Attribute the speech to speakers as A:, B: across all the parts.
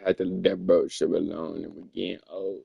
A: had to leave that broke shit alone and we're getting old.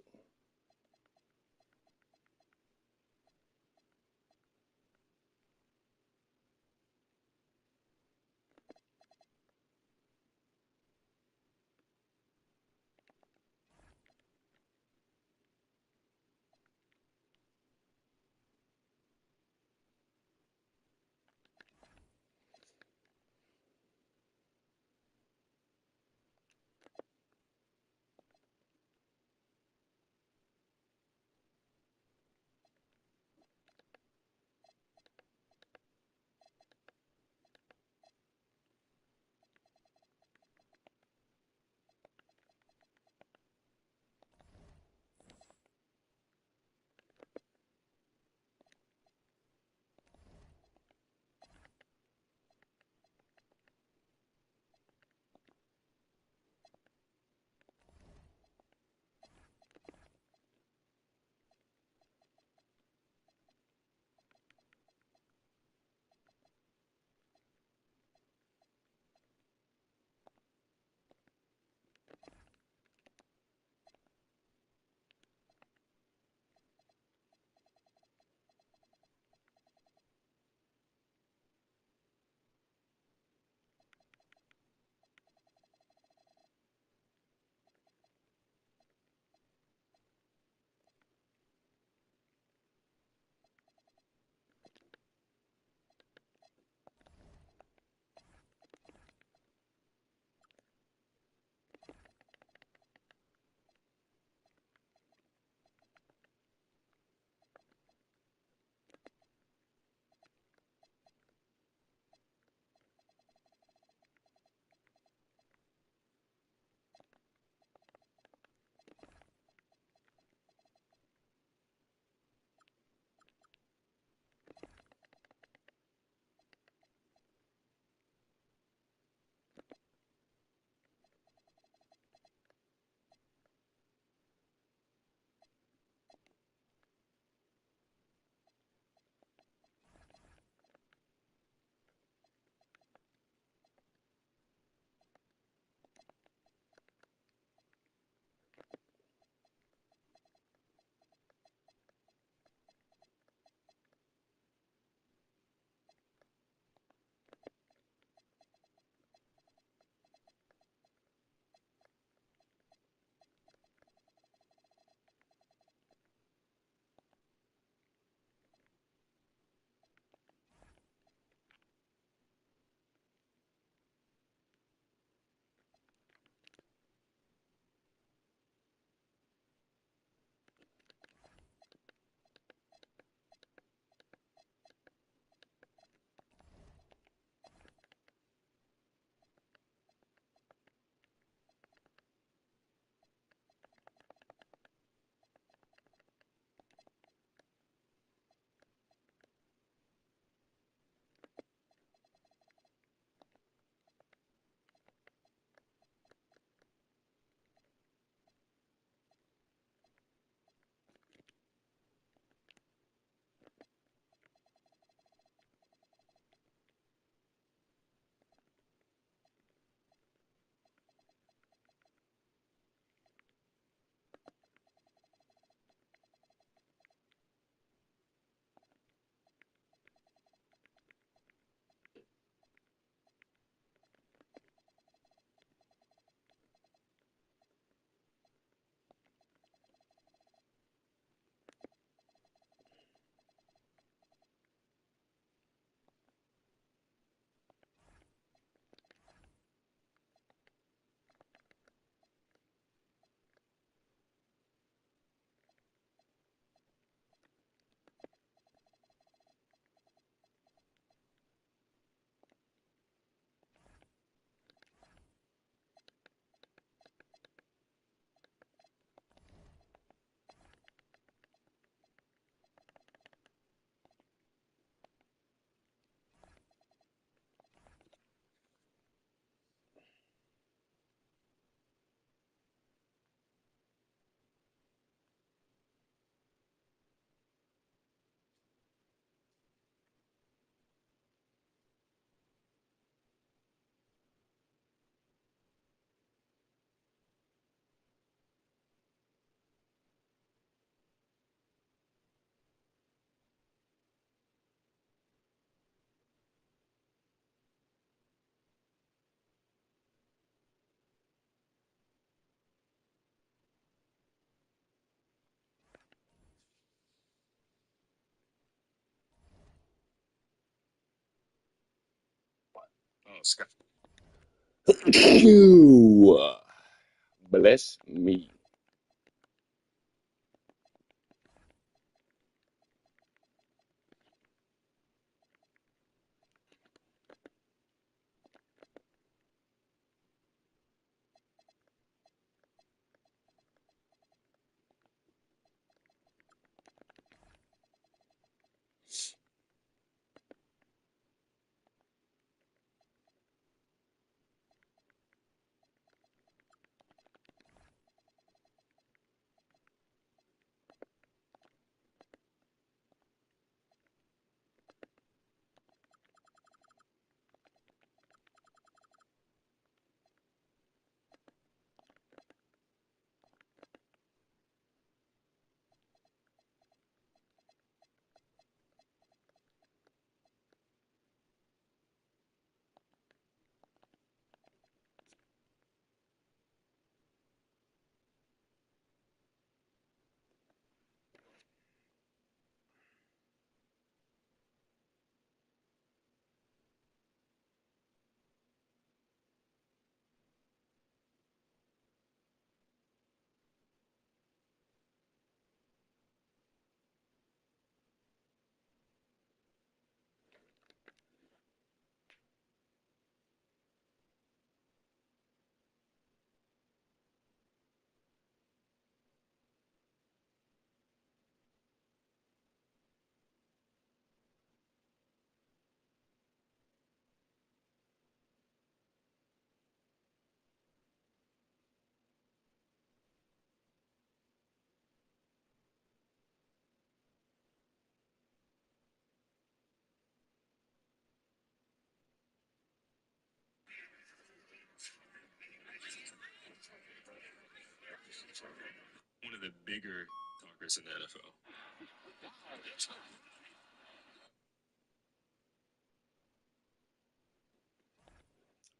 A: Bless me.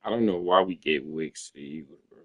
A: I don't know why we get Wicks the Eagles, bro.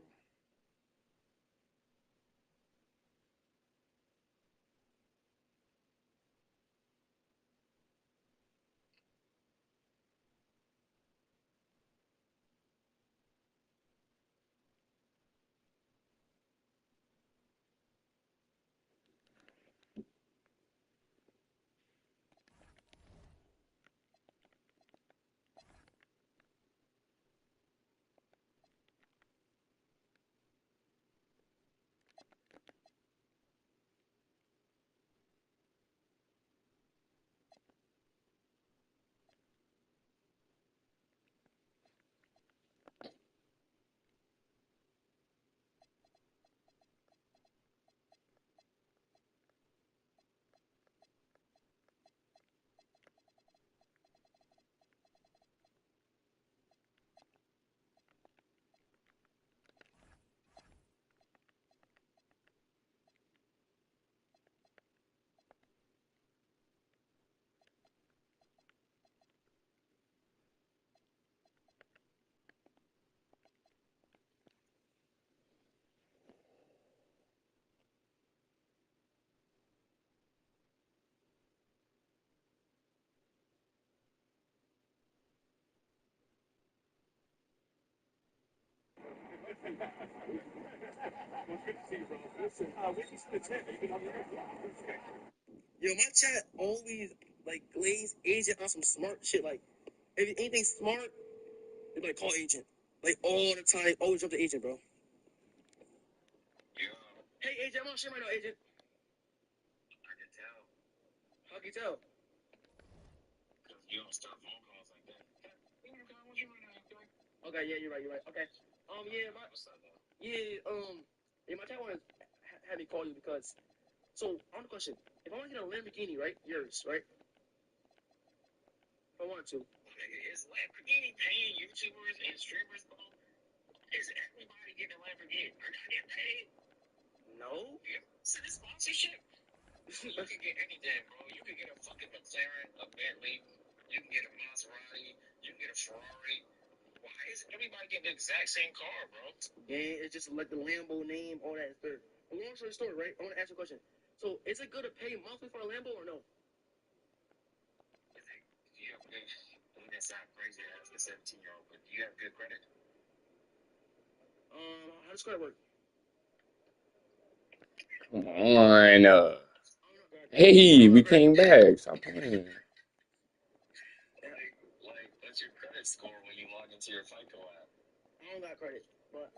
B: Yo, my chat always like glaze agent on some smart shit. Like if anything smart, they like call agent. Like all the time, always jump to agent, bro. Hey agent, I'm on shit right now, agent. How can you tell? Okay, yeah, you're right, you're right. Okay. Yeah, yeah, my chat wanna have me call you because. So, on the question, if I want to get a Lamborghini, right, yours, right? If I want to. No. Yeah, it's just like the Lambo name, all that. But long story short, right? I want to ask you a question. So, is it good to pay monthly for a Lambo or no? How does credit work?
A: Come on. Hey, we came back. Stop playing.
B: I don't got credit, but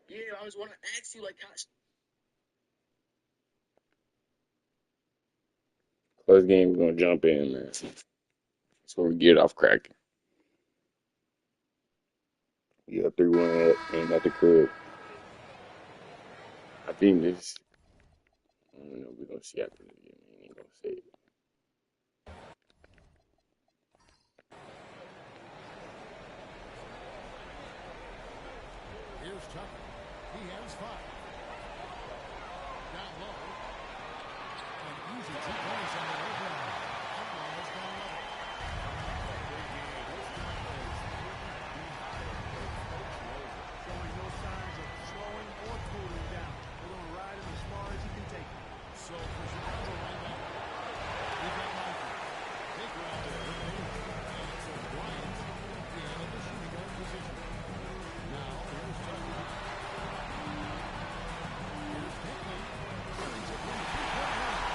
B: yeah, I was want to ask you like how.
A: Close game, we're gonna jump in, man. So we get off cracking. Yeah, 3-1 and at the crib. I think this. I don't know. We're gonna see after this game. I ain't gonna say it.
C: Here's Tucker. He has 5. Down low. An easy 2 points on the overall. Outlaw has got 11.
D: Showing no signs of slowing or cooling down. They're going to ride him as far as he can take him.
C: So for Chicago right now, we've got Michael. They grab it. And so Bryant in the shooting guard position. Now here's Tucker. Here's Pinkney. Brings it from the 3-point line.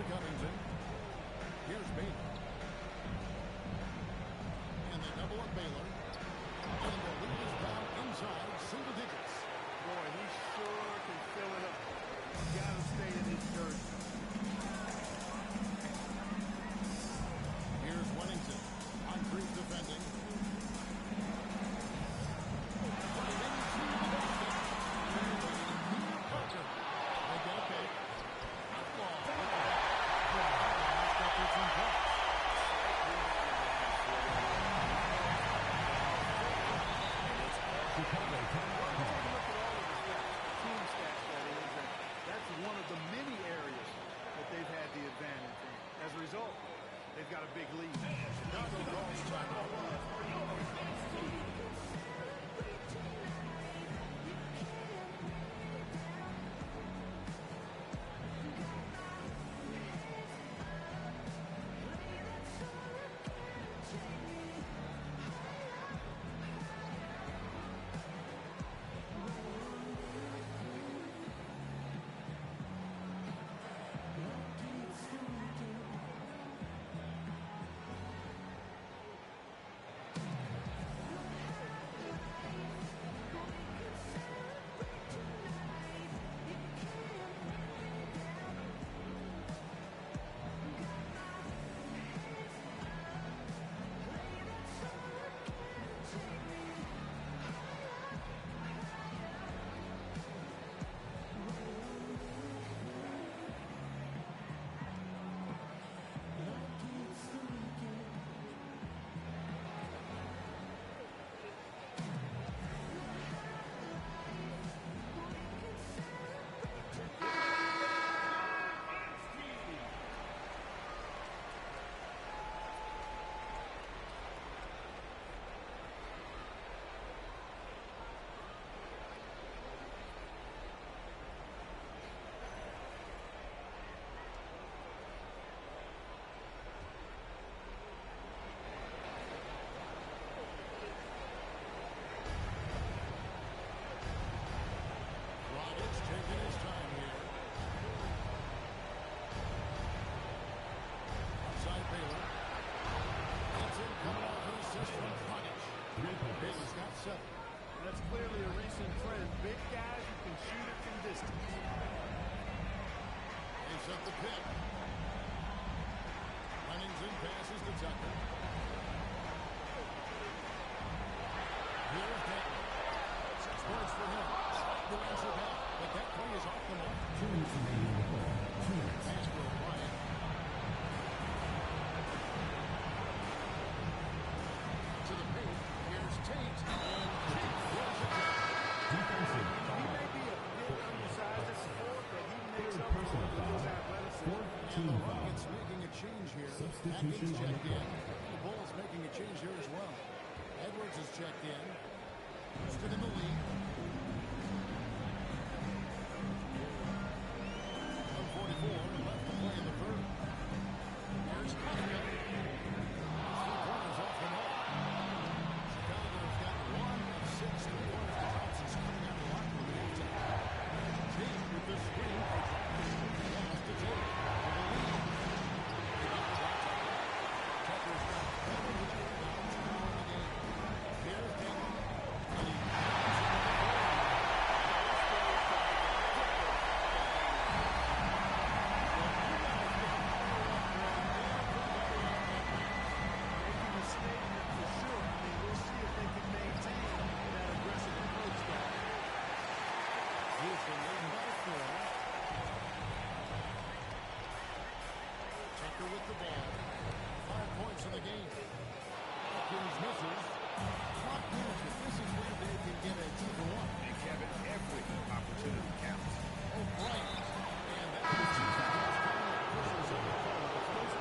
C: Covington. Here's Baylor. And they double up Baylor. And the lead is down inside single digits.
D: Boy, he sure can fill it up. Got to stay in his jersey.
C: Here's Wennington on brief defending. Parker. They get a pick. Outlaw.
D: That's one of the many areas that they've had the advantage in. As a result, they've got a big lead.
C: Chicago calls timeout. 7.
D: That's clearly a recent trend. Big guys who can shoot it from distance.
C: They set the pick. Huntington passes to Tucker. Here's Denton. 6 points for him. The answer back, but that play is off the mark. Pass for Bryant. To the paint. Here's Tate. And Tate throws it down.
D: He may be a bit undersized at sport, but he makes up for it with his athleticism.
C: And the Rockets making a change here. Atkins checked in. The Bulls making a change here as well. Edwards is checked in. Houston in the lead. 1:44 left to play in the third. Here's Kafka. 3 pointers off the mark. Chicago's got 1 of 6 3-pointers to Thompson's coming out of the locker room at halftime. Tate with the screen for Thompson. Pass to Tate. To the lead. Tucker's got 7 rebounds now in the game. Here's Denton. And he
D: Making a statement for sure. I mean, we'll see if they can maintain that aggressive approach there.
C: Houston leading by 4. Tucker with the ball. 5 points in the game. Atkins misses. Clock management. This is where they can get a 2-for-1.
E: And Kevin, every opportunity counts.
C: O'Brien. And that was pushes over the first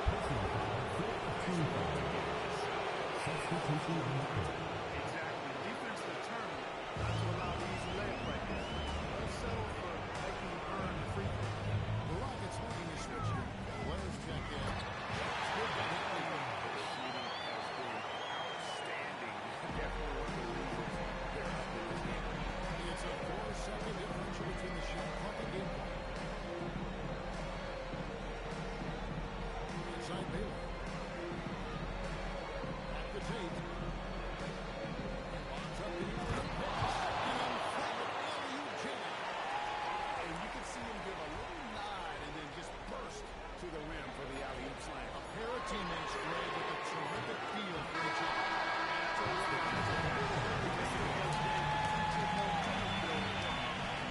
D: Exactly. Defense determined not to allow the easy layup right there. Let's settle for making him earn the free throw.
C: The Rockets making a switch here. Blair's checked in. Good by Henry.
E: The shooting has been outstanding. Definitely one of the reasons they're up in this game.
C: It's a 4-second differential between the shot clock and game clock. Inside Baylor. At the tape. Bonds up the end of the pass. And from the alley-oop jam.
E: And you can see him give a little nod and then just burst to the rim for the alley-oop slam.
C: A pair of teammates, Greg, with a terrific feel for the jam.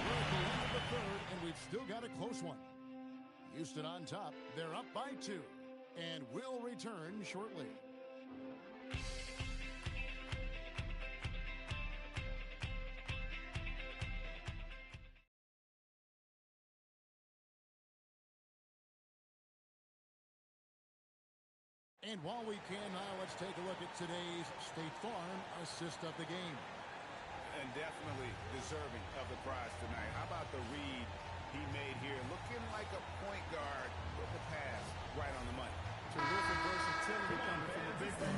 C: We're at the end of the third, and we've still got a close one. Houston on top. They're up by 2. And will return shortly. And while we can now, let's take a look at today's State Farm assist of the game.
E: And definitely deserving of the prize tonight. How about the read he made here? Looking like a point guard with the pass right on the money.
D: Terrific versatility coming from the big man.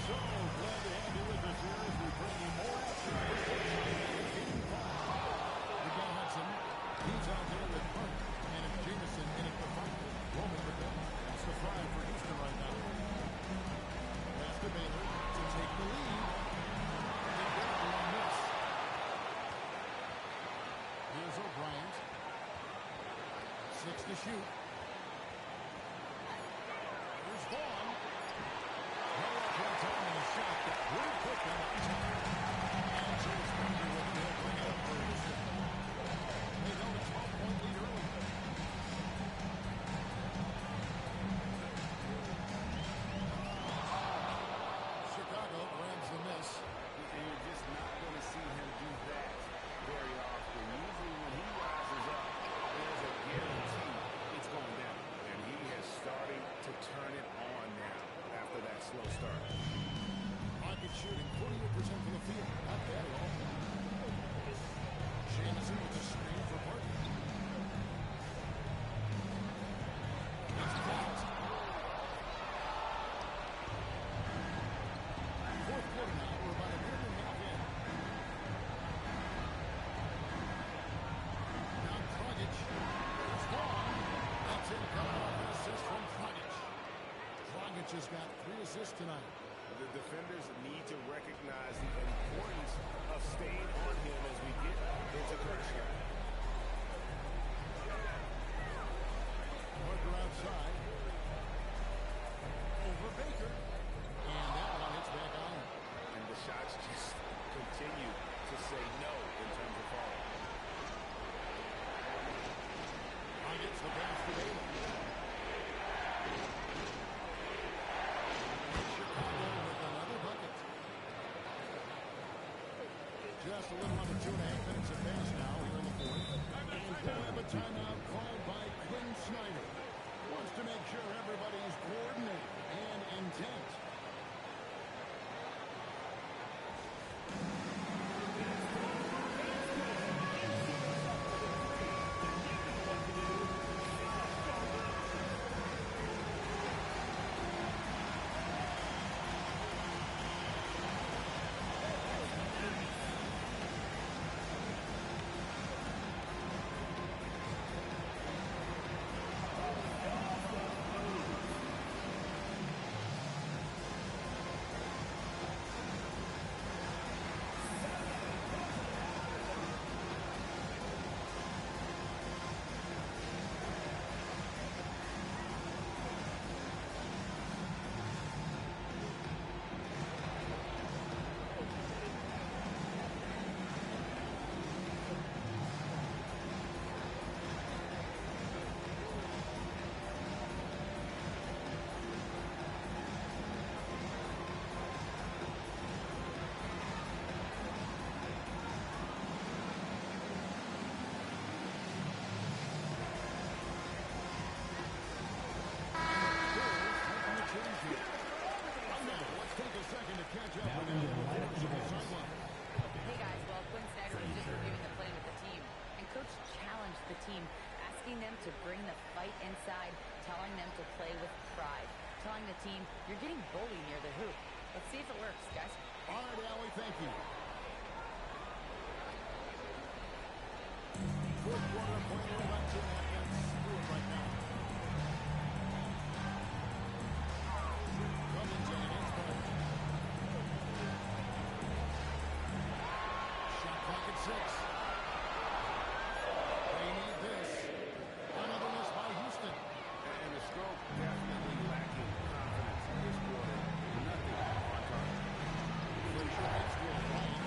C: So glad to have you with us here as we bring you more action. Game 5. We got Hudson. He's out there with Burke. And it's Jameson in at the final. Roman with them. That's the 5 for Houston right now. Pass to Baylor to take the lead. And they got it on this. Here's O'Brien. 6 to shoot. Here's Vaughn. Hurry up one time and a shot that will put them on top. And James Bender with it. He'll bring it up for Houston. They held a 12-point lead early. Chicago grabs the miss.
E: And you're just not going to see him do that very often. Usually when he rises up, there's a guarantee it's going
C: has got 3 assists tonight.
E: The defenders need to recognize the importance of staying on him as we get into crunch time.
C: Parker outside. Over Baker. And that one hits back on.
E: And the shots just continue to say no in terms of falling.
C: Gets the pass to Baylor. Chicago with another bucket. Just a little under 2.5 minutes of pass now here in the fourth. And we'll have a timeout called by Quinn Snyder. Wants to make sure everybody's coordinated and intent.
F: Hey guys, well, Quinn Snyder was just reviewing the play with the team, and Coach challenged the team, asking them to bring the fight inside, telling them to play with pride, telling the team, you're getting bullied near the hoop. Let's see if it works, guys.
C: All right, Allie, thank you. Fourth quarter, playing about 2.5 minutes. Do it right now. Covington against Bowman. Shot clock at 6. They need this. Another miss by Houston.
E: And the stroke definitely lacking confidence in this quarter. Nothing on target.
C: Frazier heads to a line.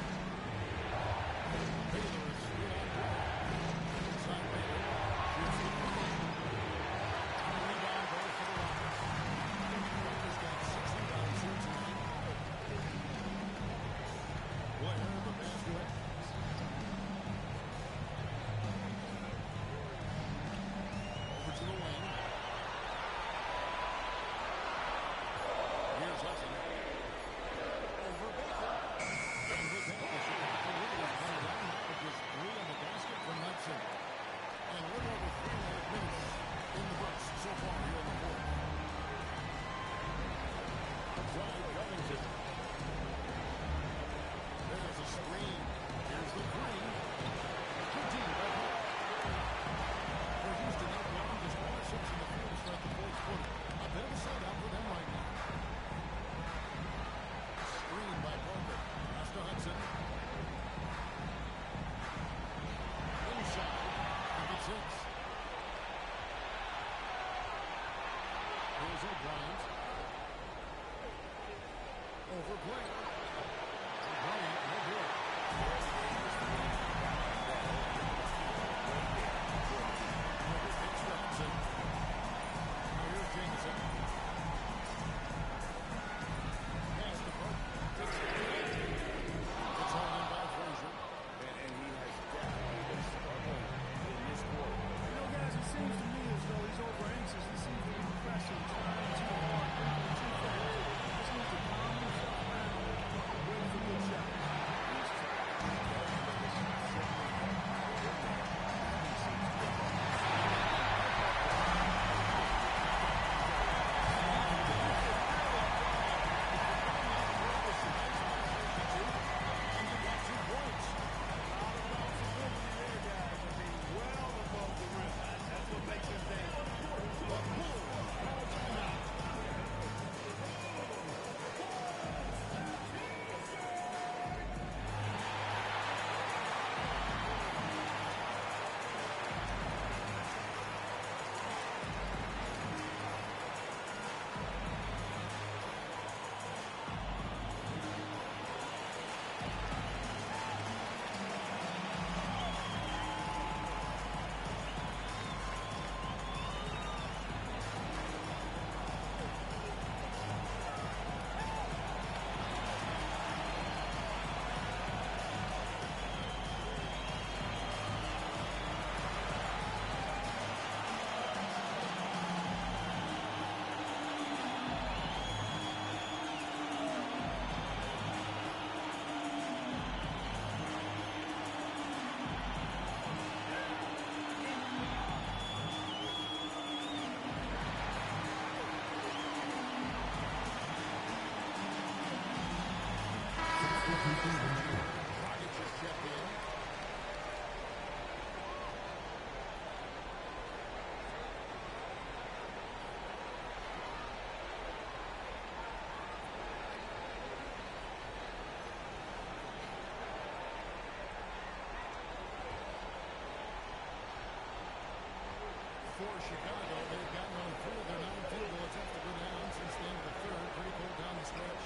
C: Chicago, they've gotten on 3 of their 9 field goal attempts to go down since the end of the third. Pretty cold down the stretch.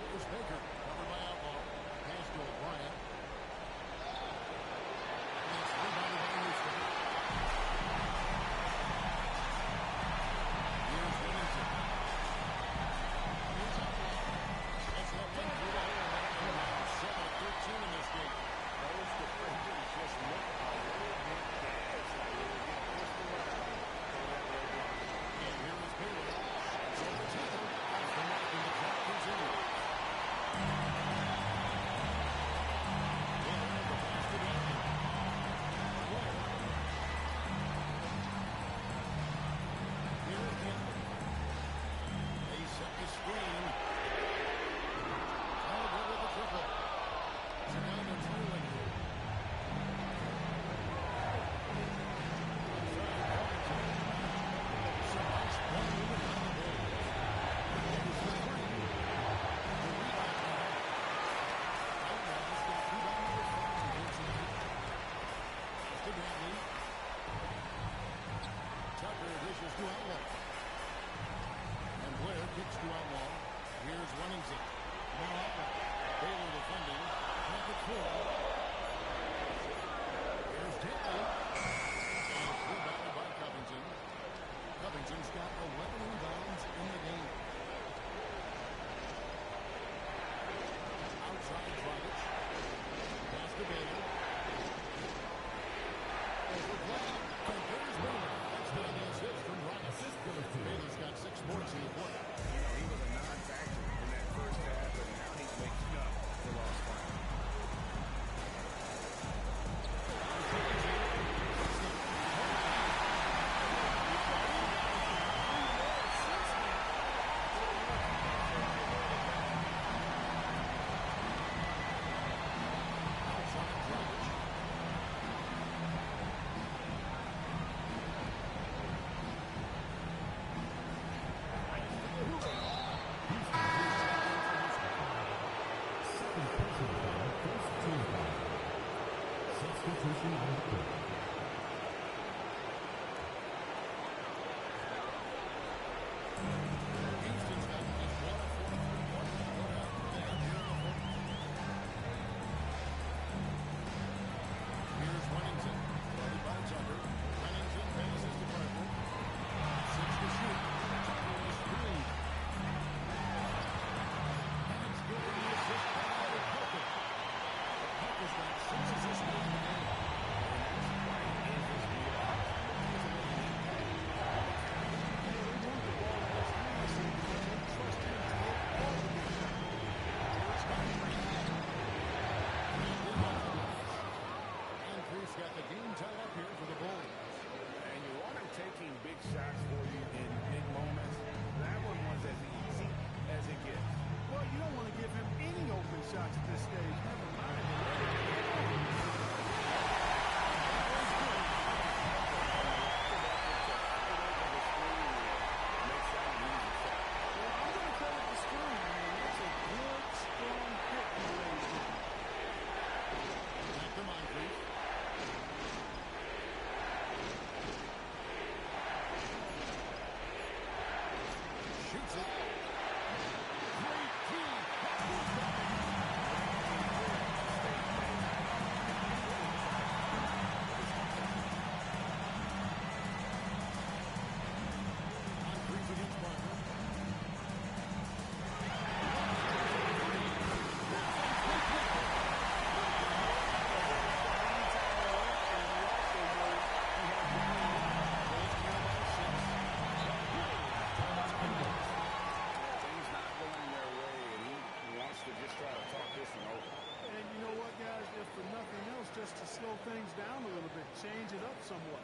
C: Here's Baker, covered by Outlaw. Pass to O'Brien. And it's rebounded by Houston. Here's Williamson. Here's Outlaw. That's that one through the hole. 7-13 in this game.
E: Those defenders just look a little bit gassed. Like they were getting pushed around on that low block.
C: And here is Baylor. So the tackle off the mark, and the clock continues. Baylor with the pass to Daniel. Blair. Here again. They set the screen. Caliber with the triple. So now they're trailing here. Tucker dishes to Outlaw. And Blair kicks to Outlaw. Here's Runningson. Now Outlaw. Baylor defending. Pocket full. Here's Taylor. And it's rebounded by Covington. Covington's got 11 rebounds in the game. Outside Dragic. Pass to Baylor. Over play. And there's Baylor. That's the assist from Dragic. Baylor's got 6 points in the quarter.
E: You know, he was a non-factor in that first half, and now he's making up for lost time.
D: Change it up somewhat.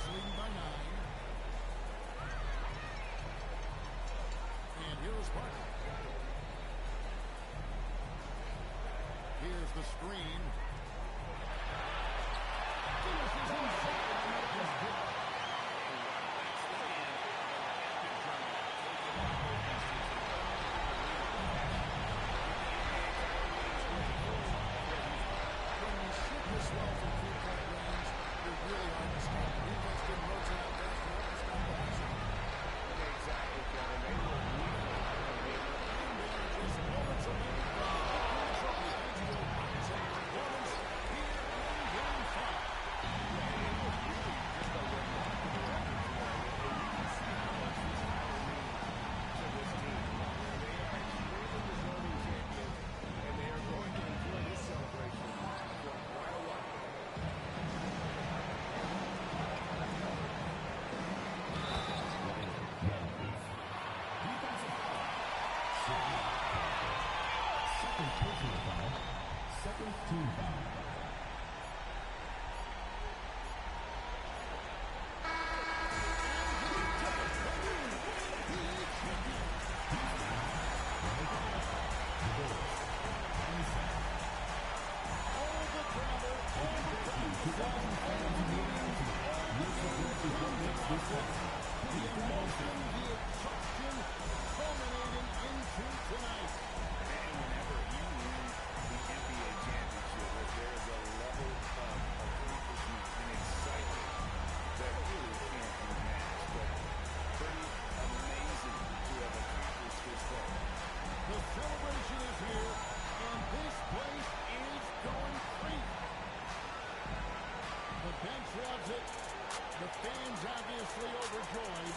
C: 26 leading by 9. And here is Parker. Here's the screen. Finishes inside. Is good. When you shoot this well from 3-point range, you're really hard to stop. The defense didn't rotate out fast enough to stop the action.
E: Exactly, Kevin. They were weak.
C: And there are just moments away from the trophy. Thanks to a boxing performance here in Game 5.
E: Just a remarkable effort tonight. And you can see how much this title means to this team. They are extremely deserving champions, and they are going to enjoy this celebration for quite a while.
G: Second personal foul. Second team foul.
C: All the travel, all the practice, all the meetings, the emotion, the exhaustion, culminating into tonight.
E: And whenever you win the NBA championship, there is a level of accomplishment and excitement that really can't be matched. But pretty amazing to have accomplished this far.
C: The celebration is here, and this place is going crazy. The bench loves it. The fans obviously overjoyed.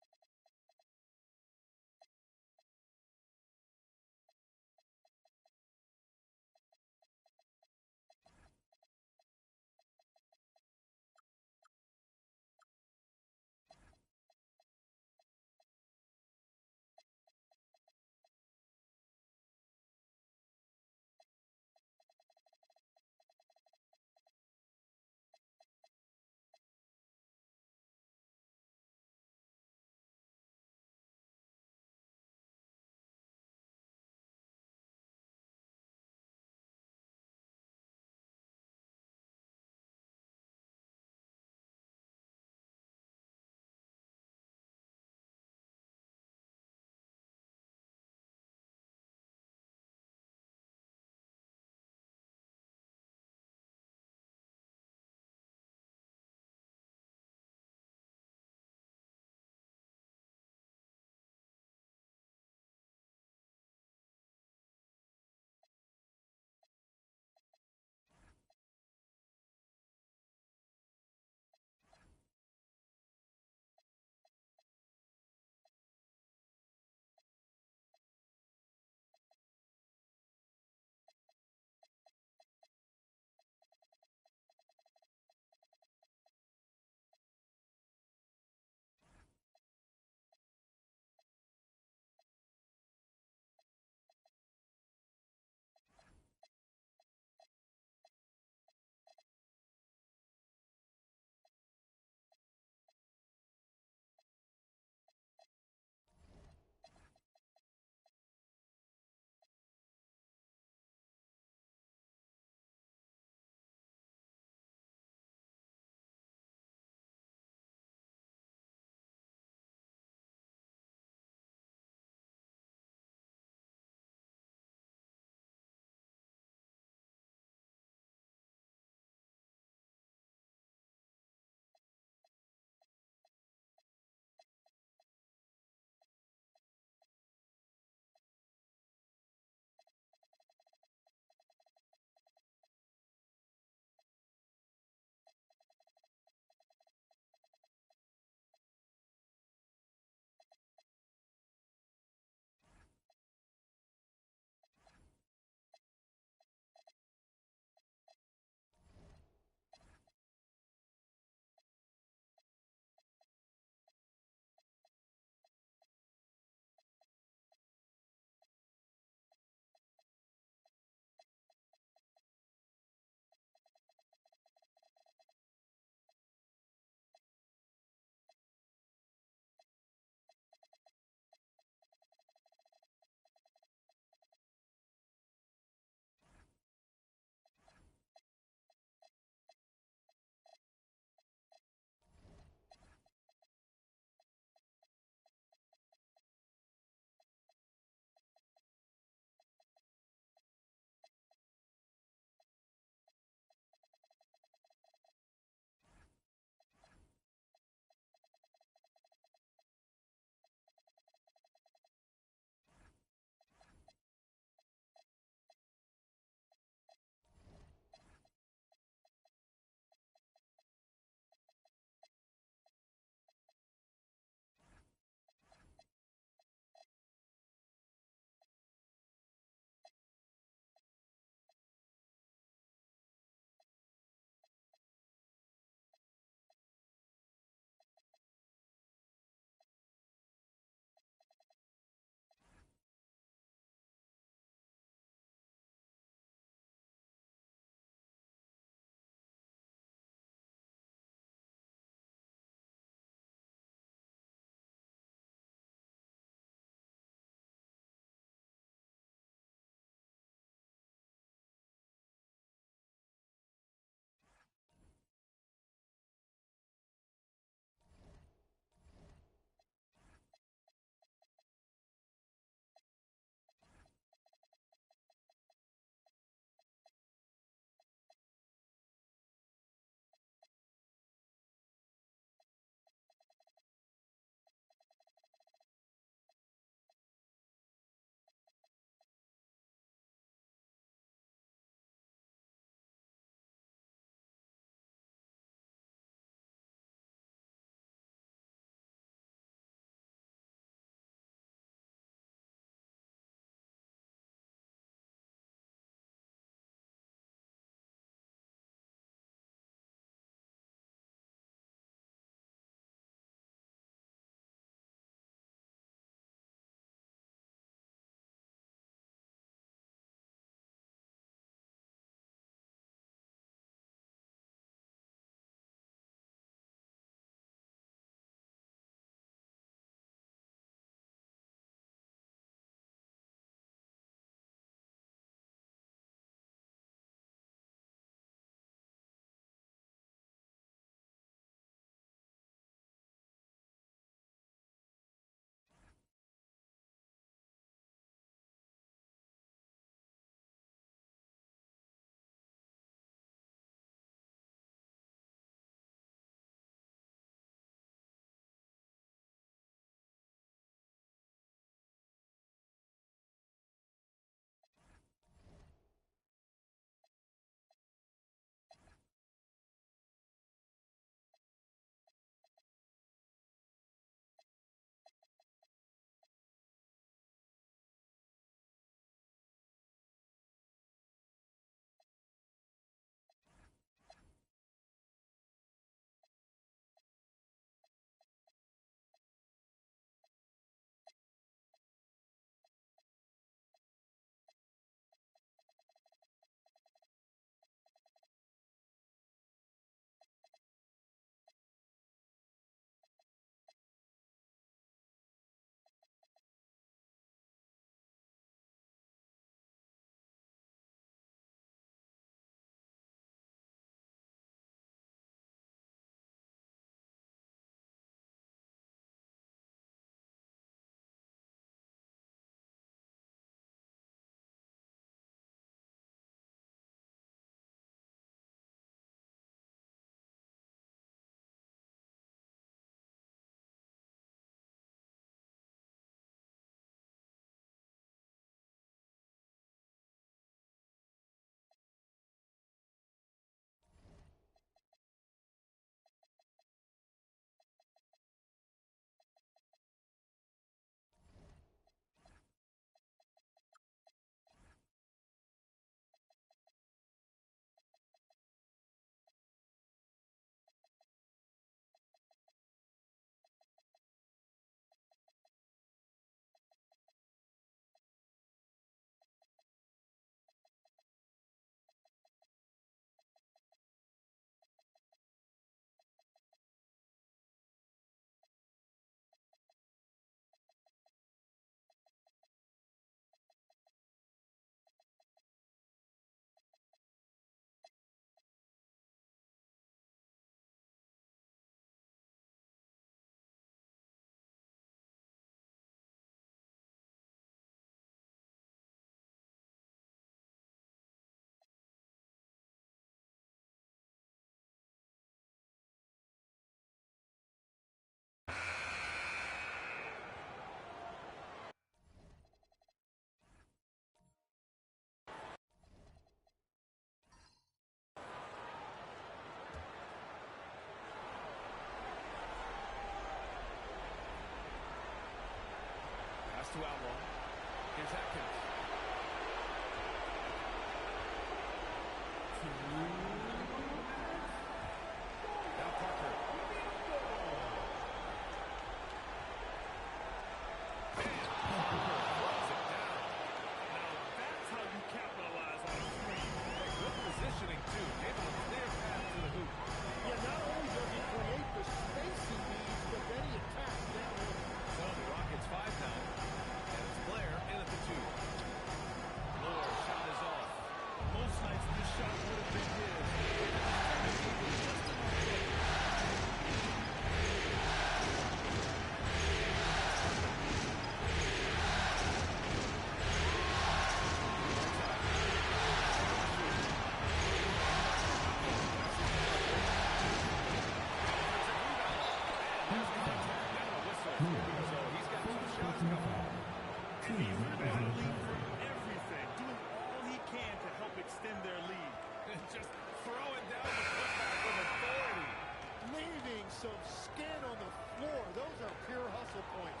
D: some skin on the floor. Those are pure hustle points.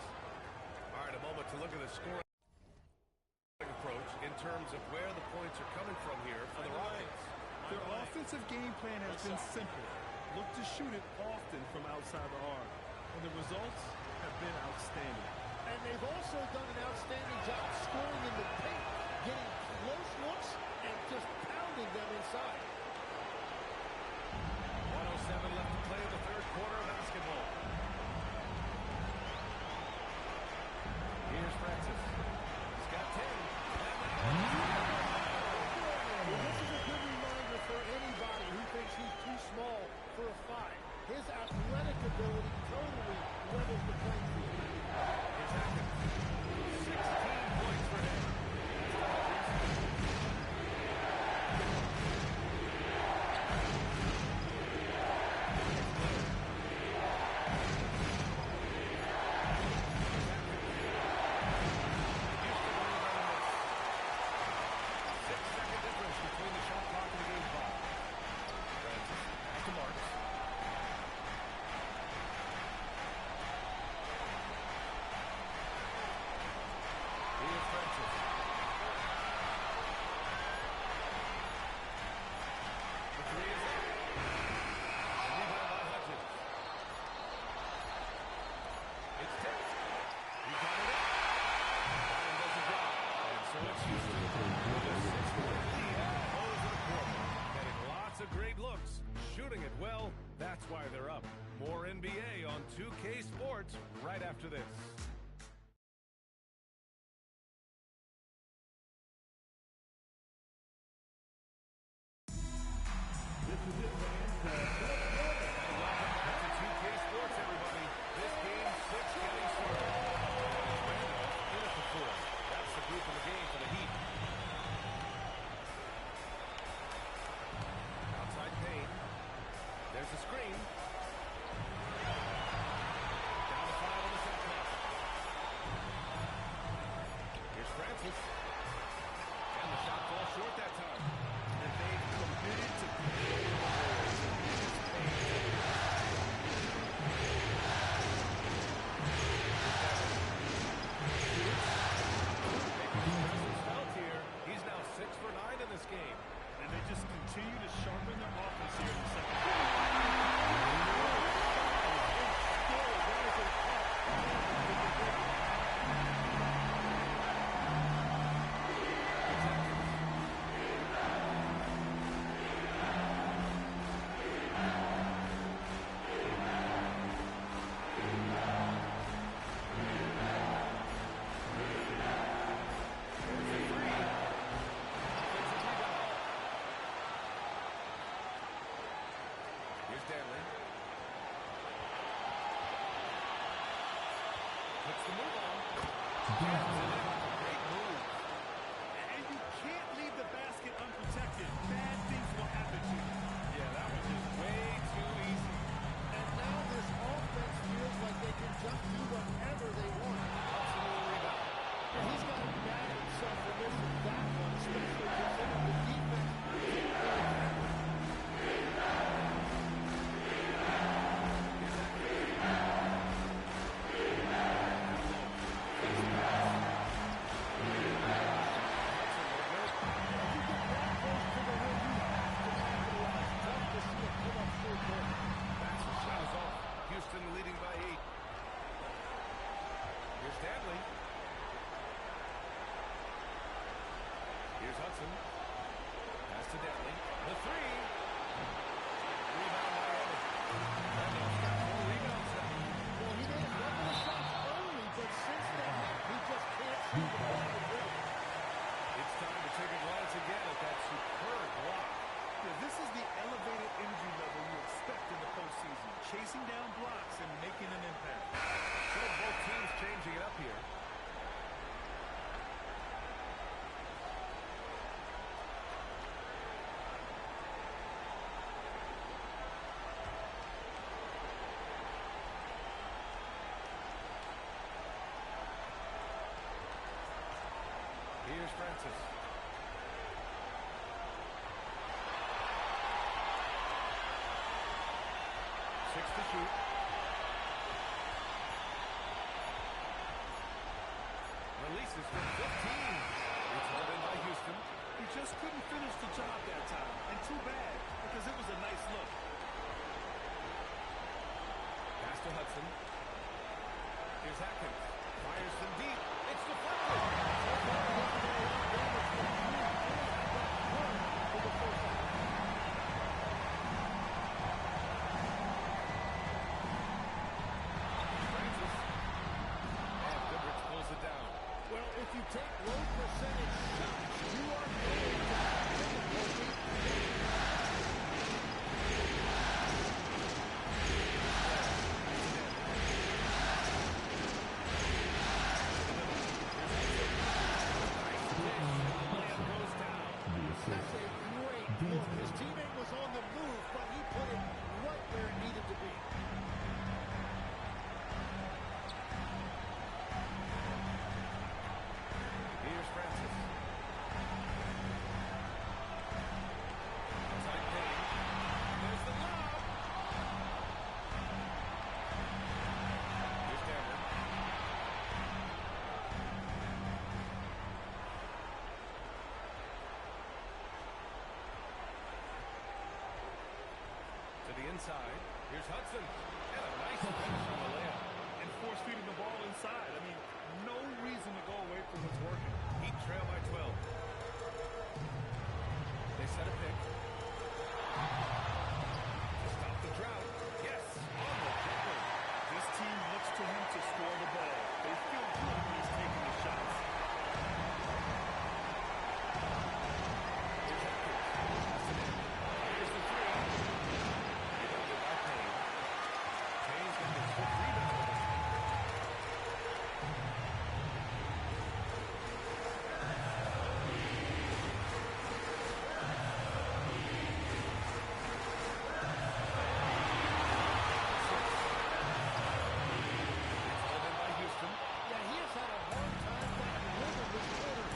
E: All right, a moment to look at the scoring approach in terms of where the points are coming from here for the Rockets.
H: Their offensive game plan has been simple. Look to shoot it often from outside the arc. And the results have been outstanding.
D: And they've also done an outstanding job scoring in the paint, getting close looks and just pounding them inside.
E: 107 left to play in the third quarter of basketball. Here's Francis. He's got 10.
D: Well, this is a good reminder for anybody who thinks he's too small for a 5. His athletic ability totally levels the playing field.
E: Here's Atkins. 16 points for him. Shooting it well, that's why they're up. More NBA on 2K Sports right after this.
C: This is it, fans.
E: Welcome to 2K Sports, everybody. This game 6 getting started. Randolph in at the 4. That's the group in the game for the Heat. Outside Payne. There's a screen. Down to 5 on the shot clock. Here's Francis. And the shot falls short that time.
H: And they've committed to
E: Felt here. He's now 6 for 9 in this game.
H: and they just continue to sharpen their offense here in the second.
E: Here's Danley. Puts the move on. Great move.
H: And you can't leave the basket unprotected. Bad things will happen to you.
E: Yeah, that was just way too easy.
D: And now this offense feels like they can just do whatever they want.
E: Hudson will rebound.
D: And he's got to mad himself for missing that one, especially considering the defense didn't really happen.
E: That's the shot is off. Houston leading by 8. Here's Danley. Here's Hudson. Pass to Danley. The 3. Rebound by Evan. Randolph's got 4 rebounds now.
D: Well, he made a couple of shots early, but since then, he just can't shoot the ball to the rim.
E: It's time to take a glance again at that superb block.
H: Yeah, this is the elevated energy level you expect in the postseason. Chasing down blocks and making an impact.
E: So both teams changing it up here. Here's Francis. 6 to shoot. Releases from 15. It's held in by Houston.
H: He just couldn't finish the job that time. And too bad, because it was a nice look.
E: Pass to Hudson. Here's Atkins. Fires from deep. It's deflected. Francis. And Goodrich pulls it down.
D: Well, if you take low percentage shots, you are going to have difficulty.
E: Goes down.
D: That's a great look. His teammate was on the move, but he put it right where it needed to be.
E: Here's Francis. Outside Payne. There's the lob. Here's Cameron. To the inside. Here's Hudson. And a nice finish on the layup.
H: And force feeding the ball inside. I mean, no reason to go away from what's working.
E: Heat trail by 12. They set a pick. To stop the drought. Yes, on the jumper.
H: This team looks to him to score the ball. They feel good when he's taking the shots.
E: Here's Atkins. Here's the three. Rebounded by Payne. Payne's got his fifth rebound of this one. It's held in by Houston.
D: Yeah, he has had a hard time finding rhythm this quarter.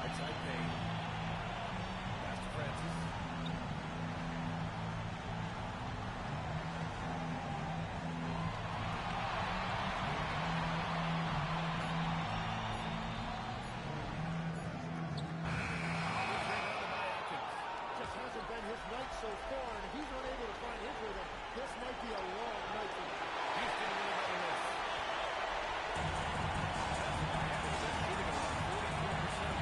E: Outside Payne. Pass to Francis. Rebounded by Atkins.
D: Just hasn't been his night so far, and if he's unable to find his rhythm, this might be a long night for him.
E: Houston rebounding this. Anderson shooting about 44%.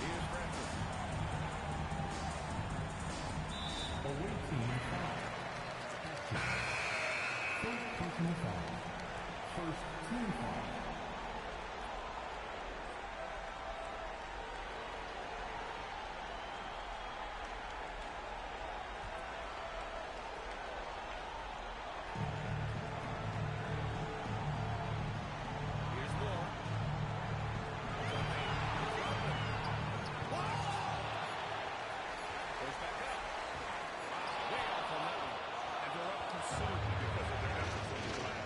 E: Here's Francis.
G: Away team foul. Action. First personal foul. First team foul.
E: Here's Moore. Outside Payne. Goes back up. Wow, way off on that one.
H: And they're up considerably because of their efforts on the glass.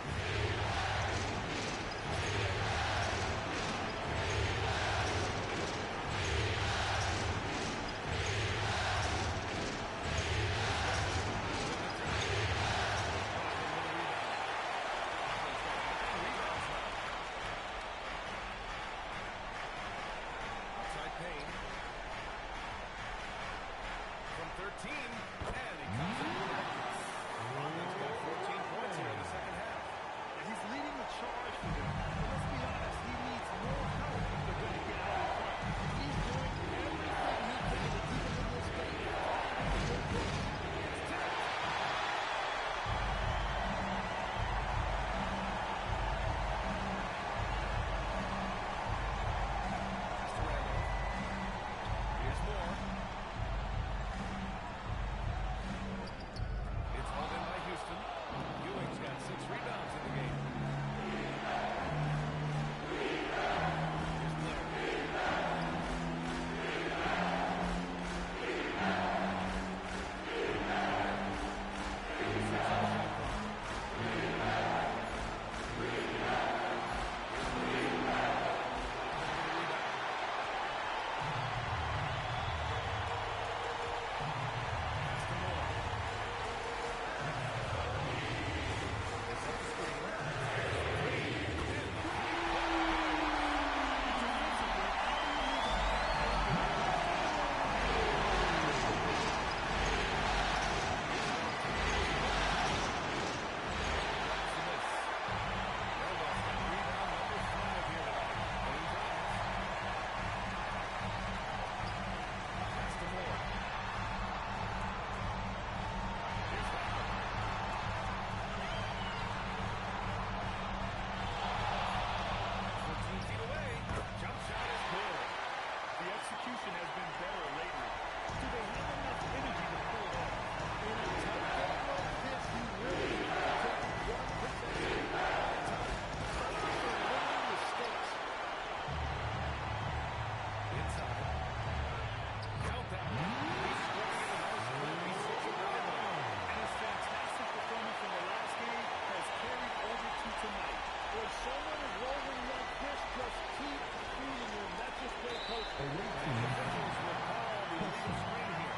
G: Away
E: And
G: team
E: the officials will call the illegal screen here.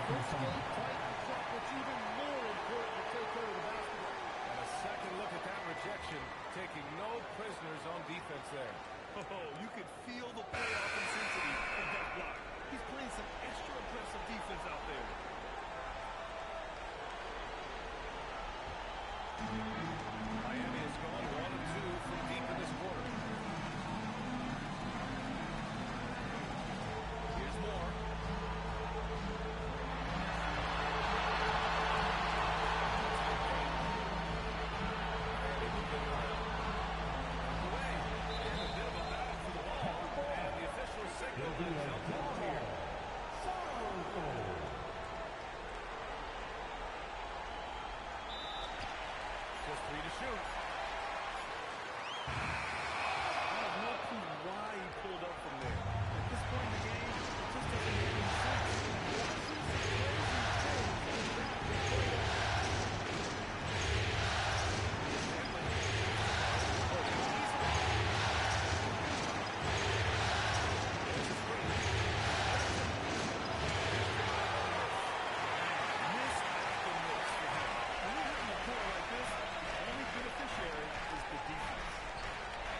D: First game, tight and clock, what's even more important to take care of the basketball.
E: And a second look at that rejection, taking no prisoners on defense there.
H: Oh, you could feel the playoff intensity of that block. He's playing some extra aggressive defense out there.
E: Miami has gone 1 of 2 from deep in this quarter. Here's more. Miami moving away. And a bit of a battle for the ball. And the official signal that no call here. Just 3 to shoot.
H: I have no clue why he pulled up from there. At this point in the game, it just doesn't make any sense. Watching some crazy things like that get played out. Miss after miss for him. When you're hitting a court like this, the only beneficiary is the defense.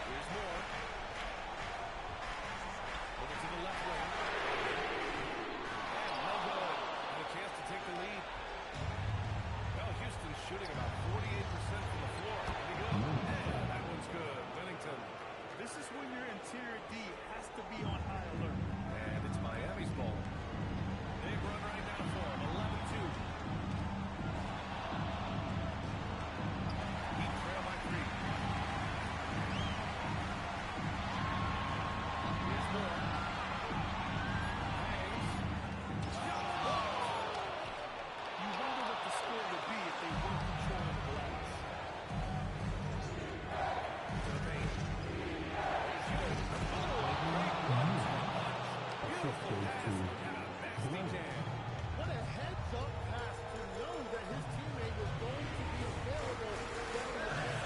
E: Here's more. Over to the left wing. And no good. And a chance to take the lead. Well, Houston's shooting about 48% from the floor. Pretty good. And that one's good. Whittington.
H: This is when your interior D has to be on high alert.
E: And it's Miami's ball. Big run right now for him. 11-2. Heat trail by 3. Here's more. Hangs. Shot blocked.
H: You wonder what the score would be if they weren't controlling the glass.
E: To the paint. Beautiful pass and a nasty jam.
D: What a heads-up pass to know that his teammate was going to be available down in the paint.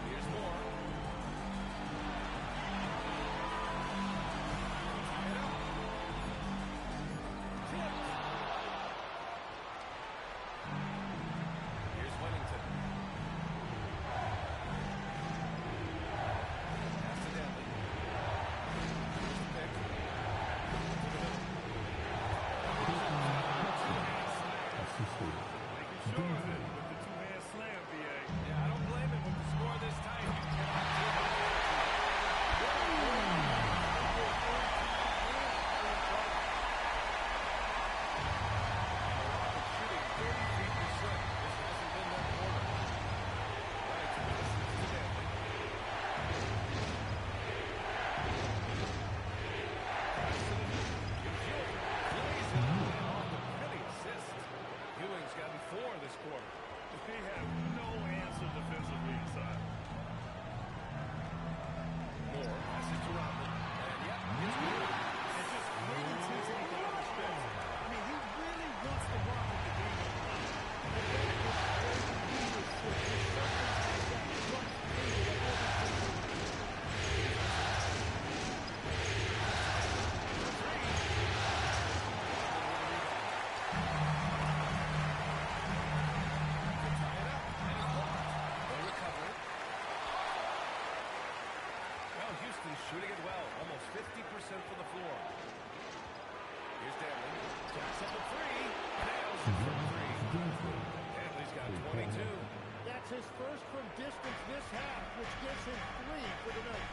E: Here's more. Tie it up. Tipped. Here's Whittington. Pass to Denley. Here's the pick. To the middle. Two-hand slam.
G: assisted.
H: Making sure of it with the two-hand slam, B.A.
E: Yeah, I don't blame him with the score this tight. You cannot do it. Rockets shooting 33%. This hasn't been their quarter. Whittington listens to Denley. Pass to the middle. Gives Ewing. Plays it. And off the pretty assist. Ewing's gotten 4 this quarter.
H: They have no answer defensively inside.
E: Moore passes to Rodman. And yep, it's good.
H: And just great intensity down the stretch. I mean, he really wants the Rockets to be on the line. And that is great leadership. He certainly has that clutch leader that every team needs.
E: Tie it up, and it's blocked. They'll recover it. Well, Houston's shooting it well, almost 50% from the floor. Here's Denley. Jacks up a 3. Nails it from 3. Denley's got 22.
D: That's It's his first from distance this half, which gives him 3 for the night.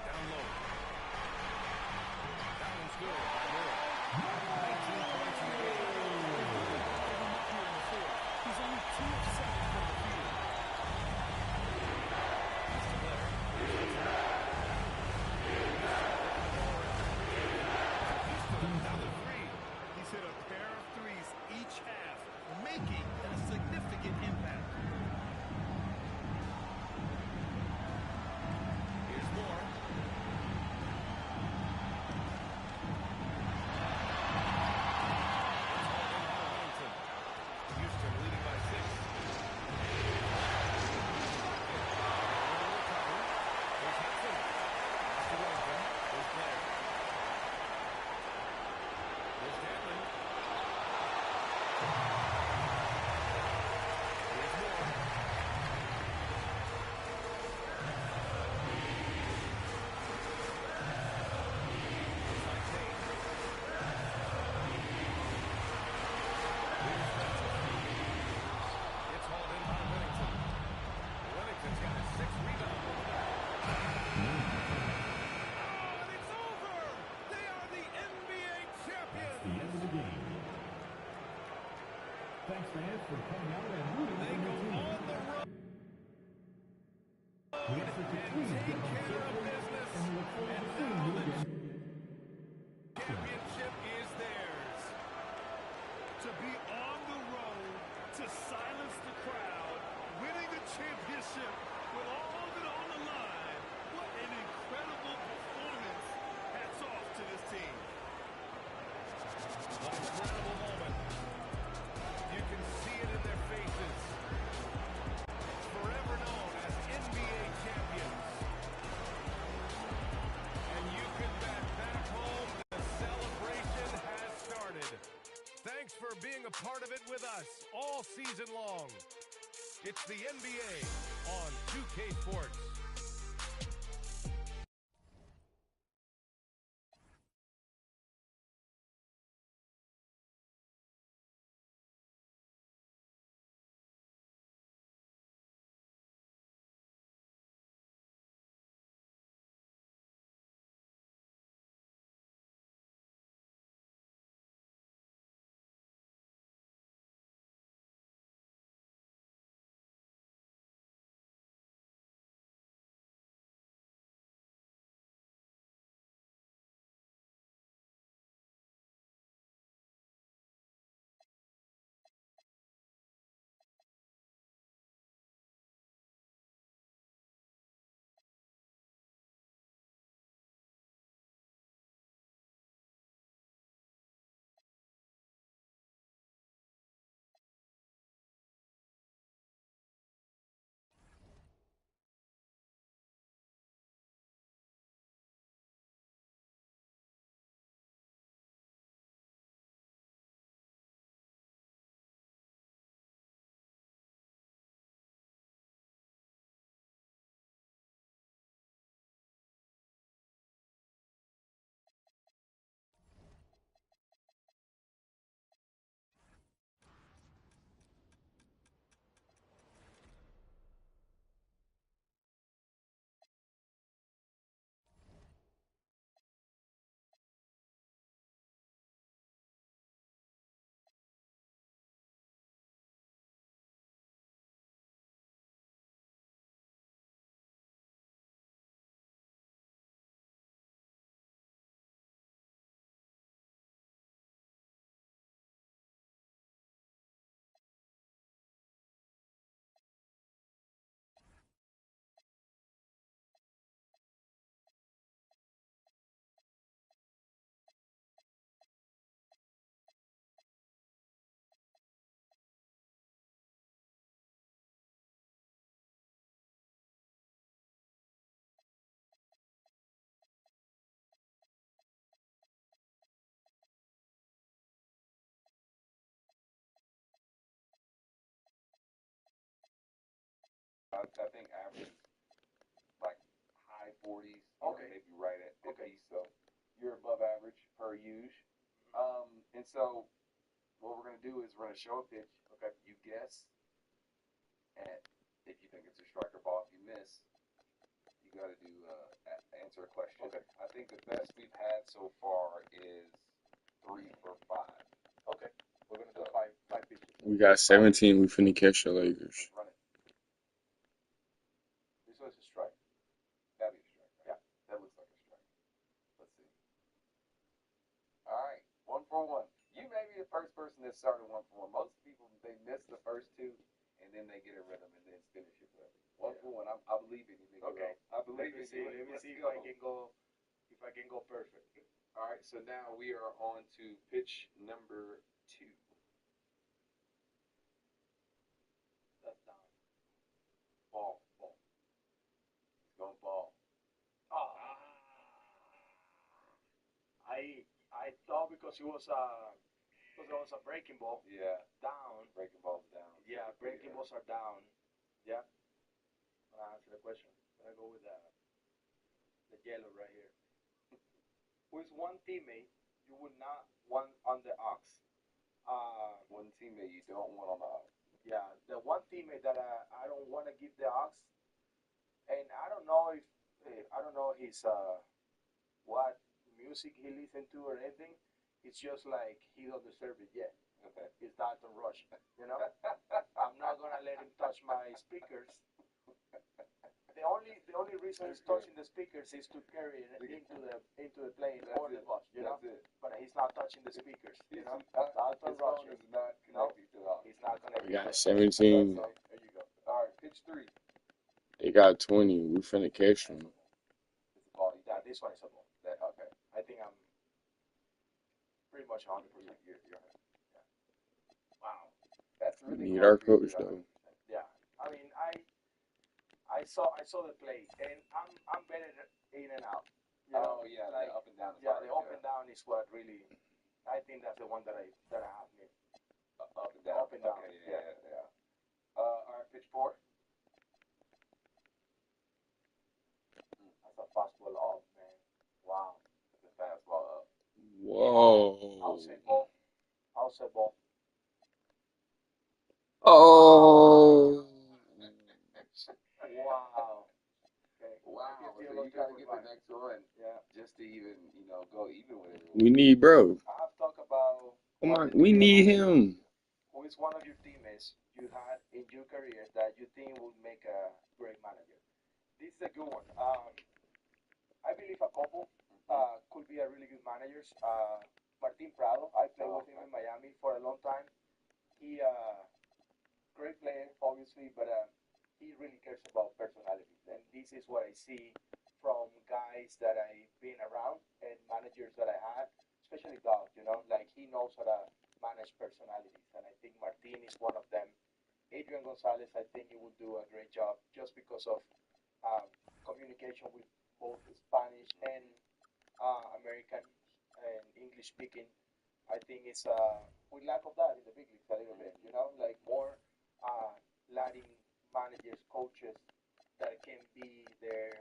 E: Down low. That one's good. 19 points in the game.
H: He's only 2 of 7 from the field.
E: Another three.
H: He's hit a pair of threes each half, making a significant impact.
E: Here's more. Houston leading by 6. Here's Hudson. Pass to Wellington. Here's Blair. Here's Gatlin. Here's Moore. Inside Tate. Here's Spencer. It's hauled in by Whittington. Whittington's got his 6th rebound over there.
H: Oh, and it's over! They are the NBA champions!
G: The end of the game. Thanks, fans, for coming out and rooting
H: They
G: for
H: go
G: your team.
H: on the road
G: We ask that you please
H: and
G: get
H: take
G: home
H: care of
G: safely,
H: business.
G: and we look forward
H: And
G: to seeing
H: now
G: you
H: the
G: again.
H: championship is theirs. To be on the road, to silence the crowd, winning the championship with all of it on the line. What an incredible performance. Hats off to this team.
E: What an incredible moment. You can see it in their faces. Forever known as NBA champions. And you can bet back home the celebration has started. Thanks for being a part of it with us all season long. It's the NBA on 2K Sports.
I: I think average like high 40s. Okay. Maybe right at 50. Okay. So you're above average per use. And
B: so what we're gonna do is we're gonna show a pitch. Okay. You guess, and if you think it's a strike or ball, if you miss, you got to do answer a question. Okay. I think the best we've had so far is 3 for 5. Okay. We're gonna do five pitches.
A: We got 17. We finna catch the Lakers.
B: Let's run it. This was a strike. That'd be a strike. Right? Yeah. That looks like a strike. Let's see. All right. 1 for 1. You may be the first person that started 1 for 1. Most people they miss the first two and then they get a rhythm and then finish it. But 1 for 1. I believe in you, Miguel. Okay. I believe in you. Let me see if I can go. If I can go perfect. All right. So now we are on to pitch number 2. That's down. Ball. He's going ball. I thought because it was a breaking ball. Yeah. Down. Breaking balls down. Yeah, breaking balls are down. Yeah. Answer the question. I'm gonna go with the yellow right here. Who is one teammate you would not want on the ox? One teammate you don't want on the ox. Yeah, the one teammate that I don't want to give the ox, and I don't know if I don't know his what music he listen to or anything. It's just like he don't deserve it yet. Okay. It's Dalton Rush. You know, I'm not gonna let him touch my speakers. The only reason he's touching the speakers is to carry it into the plane or the bus. You know, but he's not touching the speakers. You know, Dalton Rush is not connected to that. He's not connected.
A: We got 17.
B: So, there you go. All right, pitch 3.
A: They got 20. We finna catch them.
B: It's a ball. Yeah, this one is a ball. Okay. I think I'm pretty much 100%. You're yeah. Wow. That's
A: We
B: really
A: need our coach
B: close.
A: though.
B: Yeah. I mean, I saw the play, and I'm better in and out. You know, yeah, like, the up and down. Yeah, the up and down is what really. I think that's the one that I have missed. Up and down. Up and down. Okay, yeah. All right, pitch 4. That's a fastball up, man. Wow. That's a fastball up.
A: Whoa.
B: Outside ball. Outside ball.
A: Oh.
B: Wow. Okay. Wow. So you gotta get the next one. Yeah. Just to even, go even with it.
A: We need bro.
B: I've talked about.
A: Come on, we need him.
B: Who is one of your teammates you had in your career that you think would make a great manager? This is a good one. I believe a couple could be a really good managers. Martin Prado, I played with him in Miami for a long time. He great player, obviously, but he really cares about personalities, and this is what I see from guys that I've been around and managers that I had, especially Doug. Like he knows how to manage personalities, and I think Martin is one of them. Adrian Gonzalez, I think he will do a great job just because of um, communication with both Spanish and American and English speaking. I think it's we lack of that in the big leagues a little bit. Like more uh, Latin managers, coaches that can be there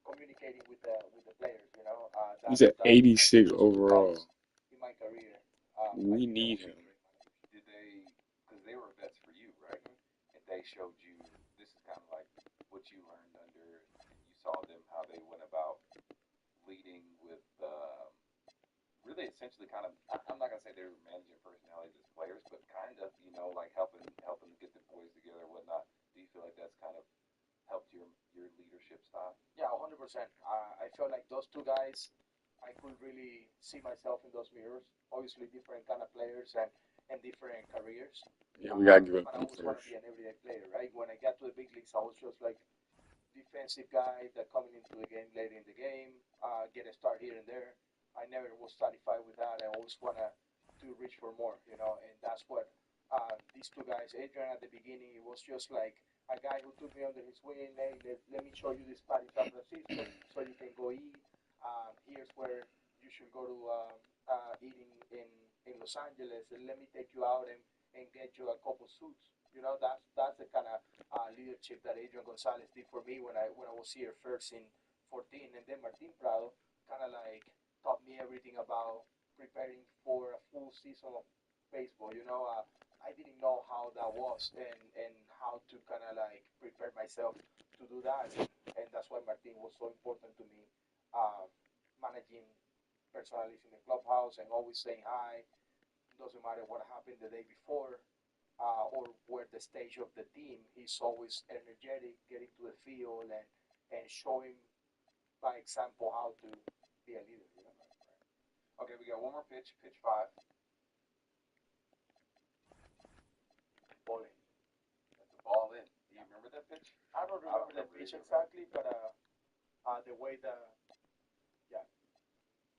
B: communicating with the players.
A: He's at 86 overall.
B: In my career,
A: We need him.
B: did they? Because they were vets for you, right? And they showed you. This is kind of like what you learned under, and you saw them how they went about leading with really essentially kind of. I'm not gonna say they were managing personalities as players, but kind of, like helping get the boys together and whatnot. Do you feel like that's kind of helped your leadership style? Yeah, 100%. I feel like those two guys, I could really see myself in those mirrors. Obviously, different kind of players and different careers.
A: Yeah, we gotta give up
B: But I
A: them
B: always want to
A: first.
B: be an everyday player, right? When I got to the big leagues, I was just like defensive guy that coming into the game late in the game, get a start here and there. I never was satisfied with that. I always want to reach for more, and that's what these two guys, Adrian at the beginning, it was just like a guy who took me under his wing. Hey, let me show you this spot in San Francisco so you can go eat. Here's where you should go to eating in Los Angeles, and let me take you out and get you a couple suits. That's the kind of leadership that Adrian Gonzalez did for me when I was here first in 14, and then Martin Prado kind of like taught me everything about preparing for a full season of baseball. I didn't know how that was and how to kind of like prepare myself to do that, and that's why Martin was so important to me. Um, Managing personalities in the clubhouse and always saying hi. Doesn't matter what happened the day before or where the stage of the team. He's always energetic, getting to the field and showing by example how to be a leader.
I: Okay, we got one more pitch. Pitch 5.
B: Bowling.
I: That's the ball in. Do you remember that pitch?
B: I don't remember the pitch exactly, but the way the yeah.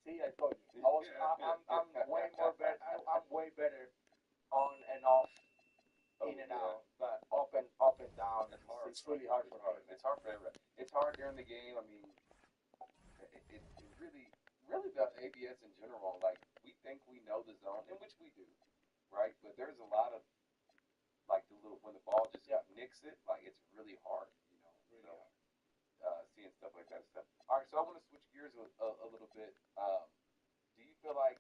B: See, I told you. I'm way more better. I'm way better on and off, in and out, but up and down.
I: It's hard.
B: It's really hard for me.
I: It's hard for everybody. It's hard during the game. I mean, it really the ABS in general. Like we think we know the zone, in which we do, right? But there's a lot of like the little when the ball just nicks it, like it's really hard,
B: Really
I: so,
B: hard.
I: seeing stuff like that stuff. All right, so I want to switch gears a little bit. Do you feel like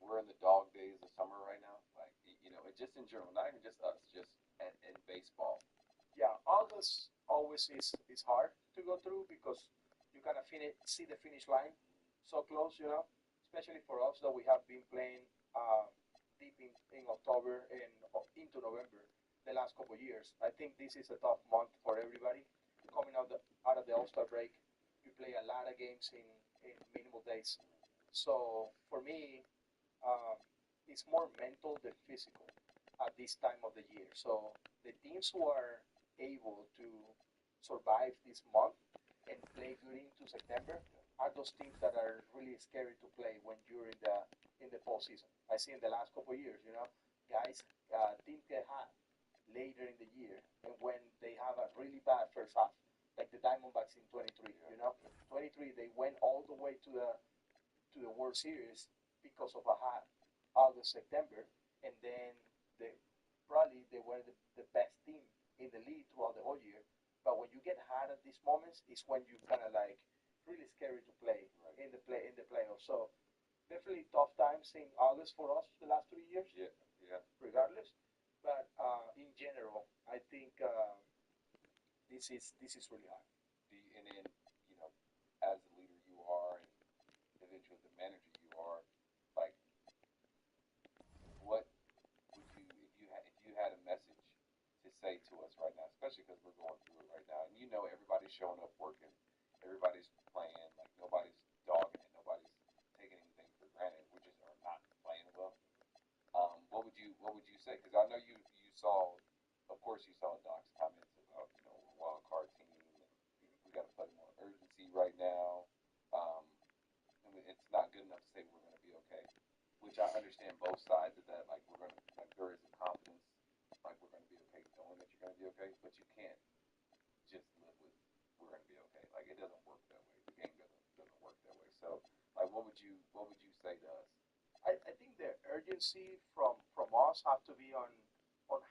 I: we're in the dog days of summer right now? Like it just in general, not even just us, just in baseball.
B: Yeah, August always is hard to go through because you kind of see the finish line so close, especially for us that we have been playing deep in October and into November the last couple of years. I think this is a tough month for everybody. Coming out of the All-Star break, you play a lot of games in minimal days. So for me, um, it's more mental than physical at this time of the year. So the teams who are able to survive this month and play good into September are those teams that are really scary to play when you're in the postseason. I see in the last couple of years, guys teams get hot later in the year and when they have a really bad first half, like the Diamondbacks in 23. 23 they went all the way to the World Series because of a hot August September, and then they they were the best team in the league throughout the whole year. But when you get hot at these moments, is when you kind of like really scary to play in the playoffs. So definitely tough times in August for us the last 3 years,
I: Yeah, yeah.
B: regardless. But in general, I think this is really hard.
I: And then as the leader you are, and eventually the manager you are, like what would you if you had a message to say to us right now, especially because we're going through it right now, and everybody's showing up working, everybody's playing, like nobody's dogging it, nobody's taking anything for granted. We just are not playing well. What would you say? Because I know you saw, of course, you saw Doc's comments about a wild card team and we got to play more urgency right now. Um, and it's not good enough to say we're going to be okay, which I understand both sides of that. Like we're going to like there is a confidence, like we're going to be okay, knowing that you're going to be okay, but you can't just live with we're going to be okay. Like it doesn't work that way. The game doesn't work that way. So like what would you say to us?
B: I think the urgency from us have to be on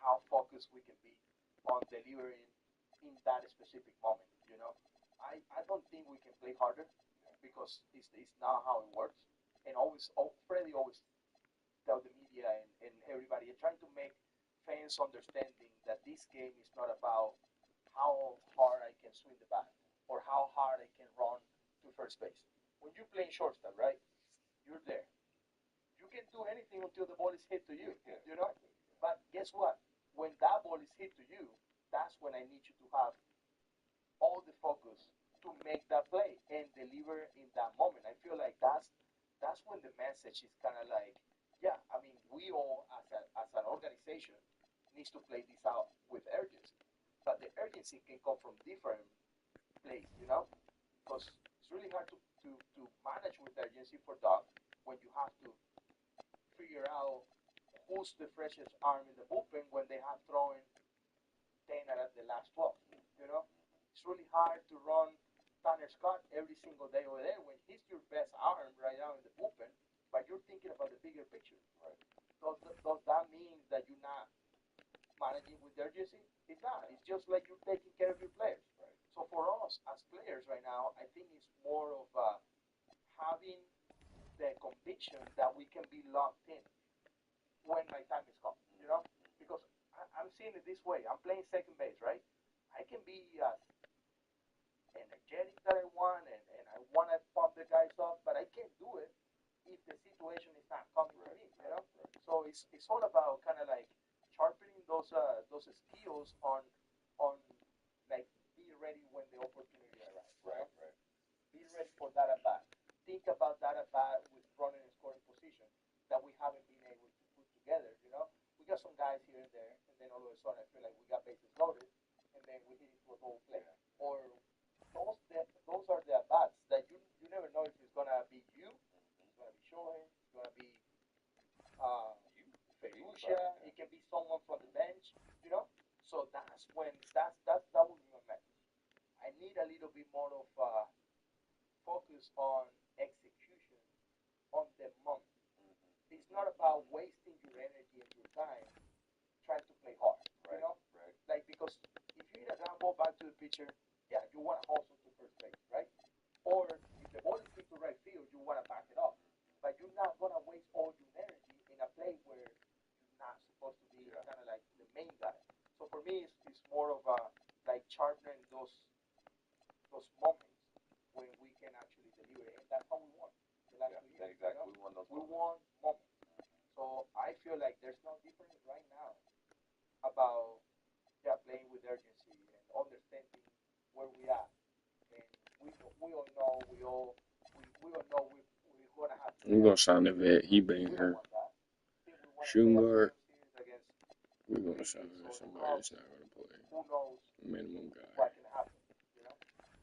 B: how focused we can be on delivering in that specific moment. I don't think we can play harder because it's not how it works. And Freddie always tell the media and everybody and trying to make fans understanding that this game is not about how hard I can swing the bat or how hard I can run to first base. When you're playing shortstop, right? You're there. You can do anything until the ball is hit to you, you know. But guess what? When that ball is hit to you, that's when I need you to have all the focus to make that play and deliver in that moment. I feel like that's when the message is kind of like, yeah. I mean, we all as an organization needs to play this out with urgency, but the urgency can come from different places, because it's really hard to manage with urgency for Doug when you have to figure out who's the freshest arm in the bullpen when they have thrown 10 out of the last 12. It's really hard to run Tanner Scott every single day over there when he's your best arm right now in the bullpen, but you're thinking about the bigger picture. Right? Does that mean that you're not managing with urgency? It's not. It's just like you're taking care of your players. Right? So for us as players right now, I think it's more of having the conviction that we can can be locked in when my time is come, because I'm seeing it this way. I'm playing second base, right? I can be as energetic that I want, and I want to pump the guys up, but I can't do it if the situation is not coming to me. So it's all about kind of like sharpening those skills on like being ready when the opportunity arrives. Be ready for that at bat. Think about that at bat with running and scoring position that we haven't been able to put together. We got some guys here and there, and then all of a sudden I feel like we got bases loaded, and then we hit into a double play. Or those are the at bats that you never know if it's gonna be you, it's gonna be Shohei, it's gonna be Felucia, it can be someone from the bench. So that's when that would be my message. I need a little bit more of focus on execution on the moment. It's not about wasting your energy and your time trying to play hard. Like because if you hit a ground ball back to the pitcher, yeah, you want to hustle to first base, right? Or if the ball is hit to right field, you want to back it up. But you're not gonna waste all your energy in a play where you're not supposed to be kind of like the main guy. So for me, it's more of a like sharpening those moments when we can actually deliver, and that's how we won the last 2 years.
I: Exactly. We won those.
B: We won moments. So I feel like there's no difference right now about playing with urgency and understanding where we are. And we all know we're gonna have to.
A: We're gonna sign the vet. He
B: We
A: been
B: don't
A: hurt.
B: want that. I think we want to
A: Shooting
B: play a
A: guard.
B: series against
A: We're gonna
B: Yankees
A: sign
B: or the
A: somebody
B: Cubs.
A: that's not gonna play.
B: Who knows
A: Minimum guy.
B: what can happen?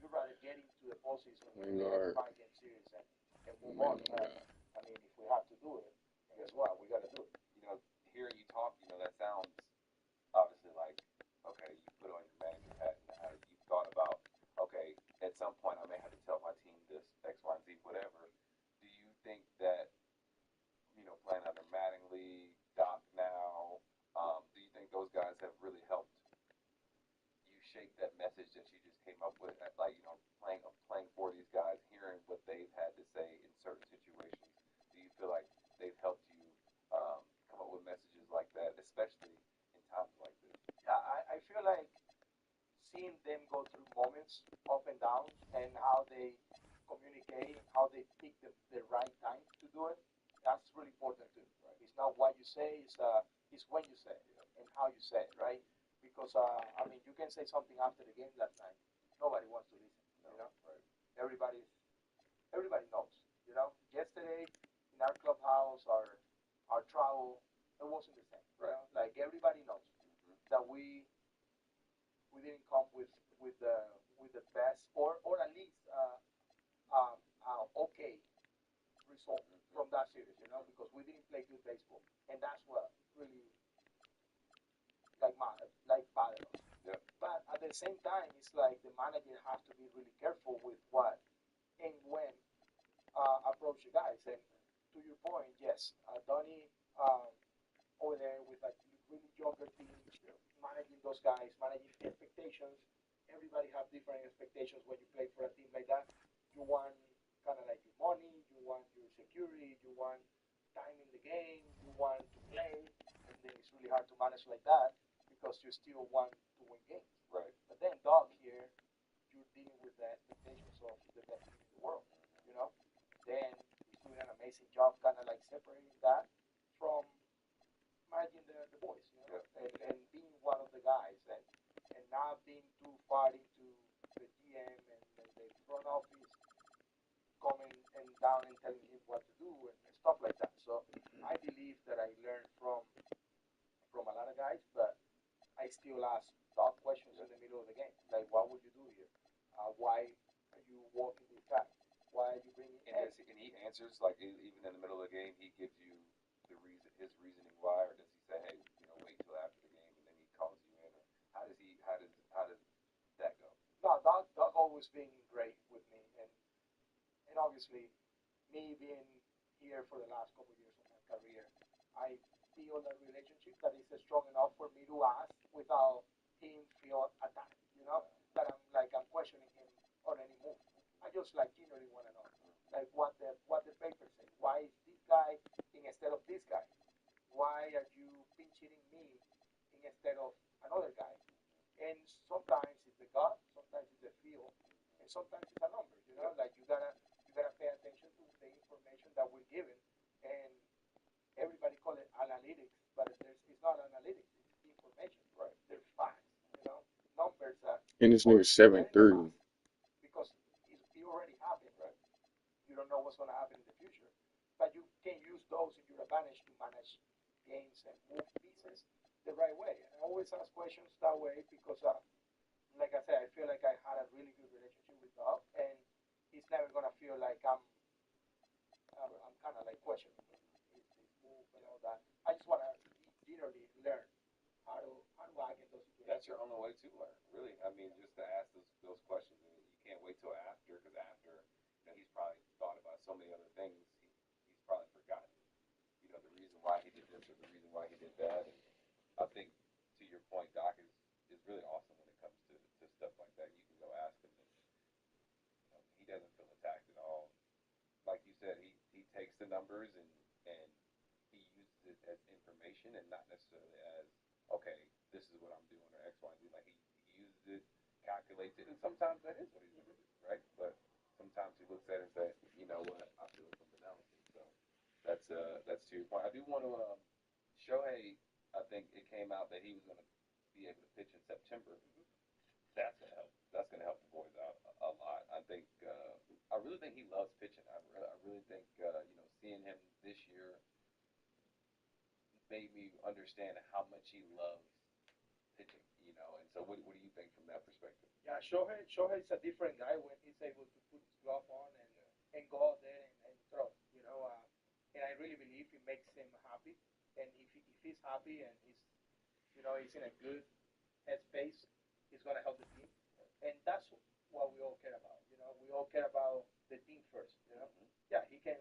B: You'd rather get into the postseason and
A: Wing
B: play a
A: guard.
B: 5-game series and move on.
A: Minimum guy.
B: I mean, if we have to do it, guess what? We got to do it.
I: Hearing you talk, that sounds obviously like, okay, you put on your manager hat and you thought about, okay, at some point I may have to tell my team this X, Y, and Z, whatever. Do you think that, playing under Mattingly, Doc now, do you think those guys have really helped you shape that message that you just came up with? Like, playing for these guys, hearing what they've had to say in certain situations. Do you feel like they've helped you come up with messages like that, especially in times like this?
B: Yeah, I feel like seeing them go through moments, up and downs, and how they communicate, how they pick the right time to do it, that's really important too. It's not what you say, it's when you say it and how you say it, right? Because, I mean, you can say something after the game last night. Nobody wants to listen,
I: Right.
B: Everybody knows, Yesterday in our clubhouse, our travel, it wasn't the same, Like everybody knows that we didn't come with the best or at least okay result from that series, because we didn't play good baseball, and that's what really bothered us.
I: Yep.
B: But at the same time, it's like the manager has to be really careful with what and when approach the guys. And to your point, yes, Donnie over there with a really younger team, managing those guys, managing expectations. Everybody have different expectations when you play for a team like that. You want kind of like your money, you want your security, you want time in the game, you want to play, and then it's really hard to manage like that because you still want to win games.
I: Right.
B: But then, dog, here you're dealing with the expectations of the best team in the world. Then he's doing an amazing job, kind of like separating that from managing the boys, and being one of the guys, and not being too far into the GM and the front office coming and down and telling him what to do and stuff like that. So I believe that I learned from a lot of guys, but I still ask tough questions in the middle of the game, like what would you do here? Why are you walking this guy? Why are you bringing?
I: And he answers, like, even in the middle of the game, he gives you his reasoning why, or does he say, hey, wait till after the game, and then he calls you in, or how does that go?
B: No, Doug always been great with me, and obviously, me being here for the last couple of years of my career, I feel that relationship that is strong enough for me to ask without him feel attacked. That I'm questioning him on any move. I just like genuinely want to know, like what the papers say. Why is this guy in a instead of another guy. And sometimes it's the gut, sometimes it's the feel, and sometimes it's a number. Like you gotta pay attention to the information that we're given, and everybody call it analytics, but it's not analytics, it's information. Right. They're facts. Numbers that
A: And this nigga
B: they're in the
A: 7'3".
B: past because it already happened. Right. You don't know what's gonna happen in the future, but you can use those in your advantage to manage games and move pieces the right way. And I always ask questions that way because, like I said, I feel like I had a really good relationship with Doc, and he's never gonna feel like I'm kind of like questioning his move and all that. I just wanna literally learn how to act in those situations.
I: That's your only way to learn, really. I mean, just to ask those questions. I mean, you can't wait till after, because after, he's probably thought about so many other things. He's probably forgotten, the reason why he did this or the reason why he did that. And I think, to your point, Doc is really awesome when it comes to stuff like that. You can go ask him, and he doesn't feel attacked at all. Like you said, he takes the numbers and he uses it as information and not necessarily as, okay, this is what I'm doing or X, Y, Z. Like he uses it, calculates it, and sometimes that is what he's doing, right? But sometimes he looks at it and says, you know what, I feel something else. And so that's to your point. I do want to Shohei. I think it came out that he was going to be able to pitch in September. That's gonna help. That's gonna help the boys out a lot. I think. I really think he loves pitching. I really think seeing him this year made me understand how much he loves pitching. And so what do you think from that perspective?
B: Yeah, Shohei's a different guy when he's able to put his glove on and go out there and throw. And I really believe it makes him happy. And if he's happy and he's in a good headspace, he's gonna help the team. And that's what we all care about. We all care about the team first. Yeah, he can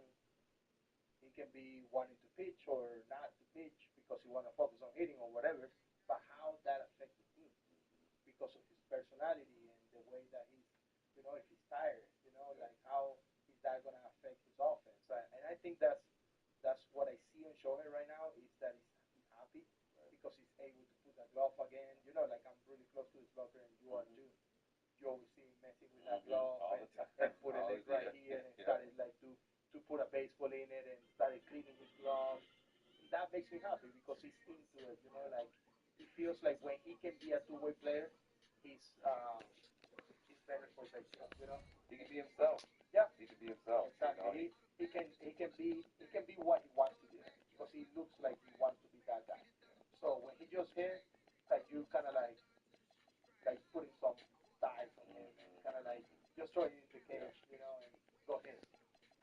B: be wanting to pitch or not to pitch because he want to focus on hitting or whatever. But how that affects the team because of his personality and the way that if he's tired, like how is that gonna affect his offense? And I think that's what I see on Shohei right now is that he's happy because he's able to put that glove again. Like I'm really close to his locker and you are too. You always see him messing with that glove and putting it right here and started like to put a baseball in it and started cleaning his glove. That makes me happy because he's into it. Like he feels like when he can be a two-way player, he's better for baseball.
I: He can be himself.
B: Yeah,
I: He can be himself.
B: exactly. He can be what he wants to be because he looks like he wants to be that guy. So when he just hit, like you kind of like putting some ties on him and kind of like just throw it in the cage, and go hit.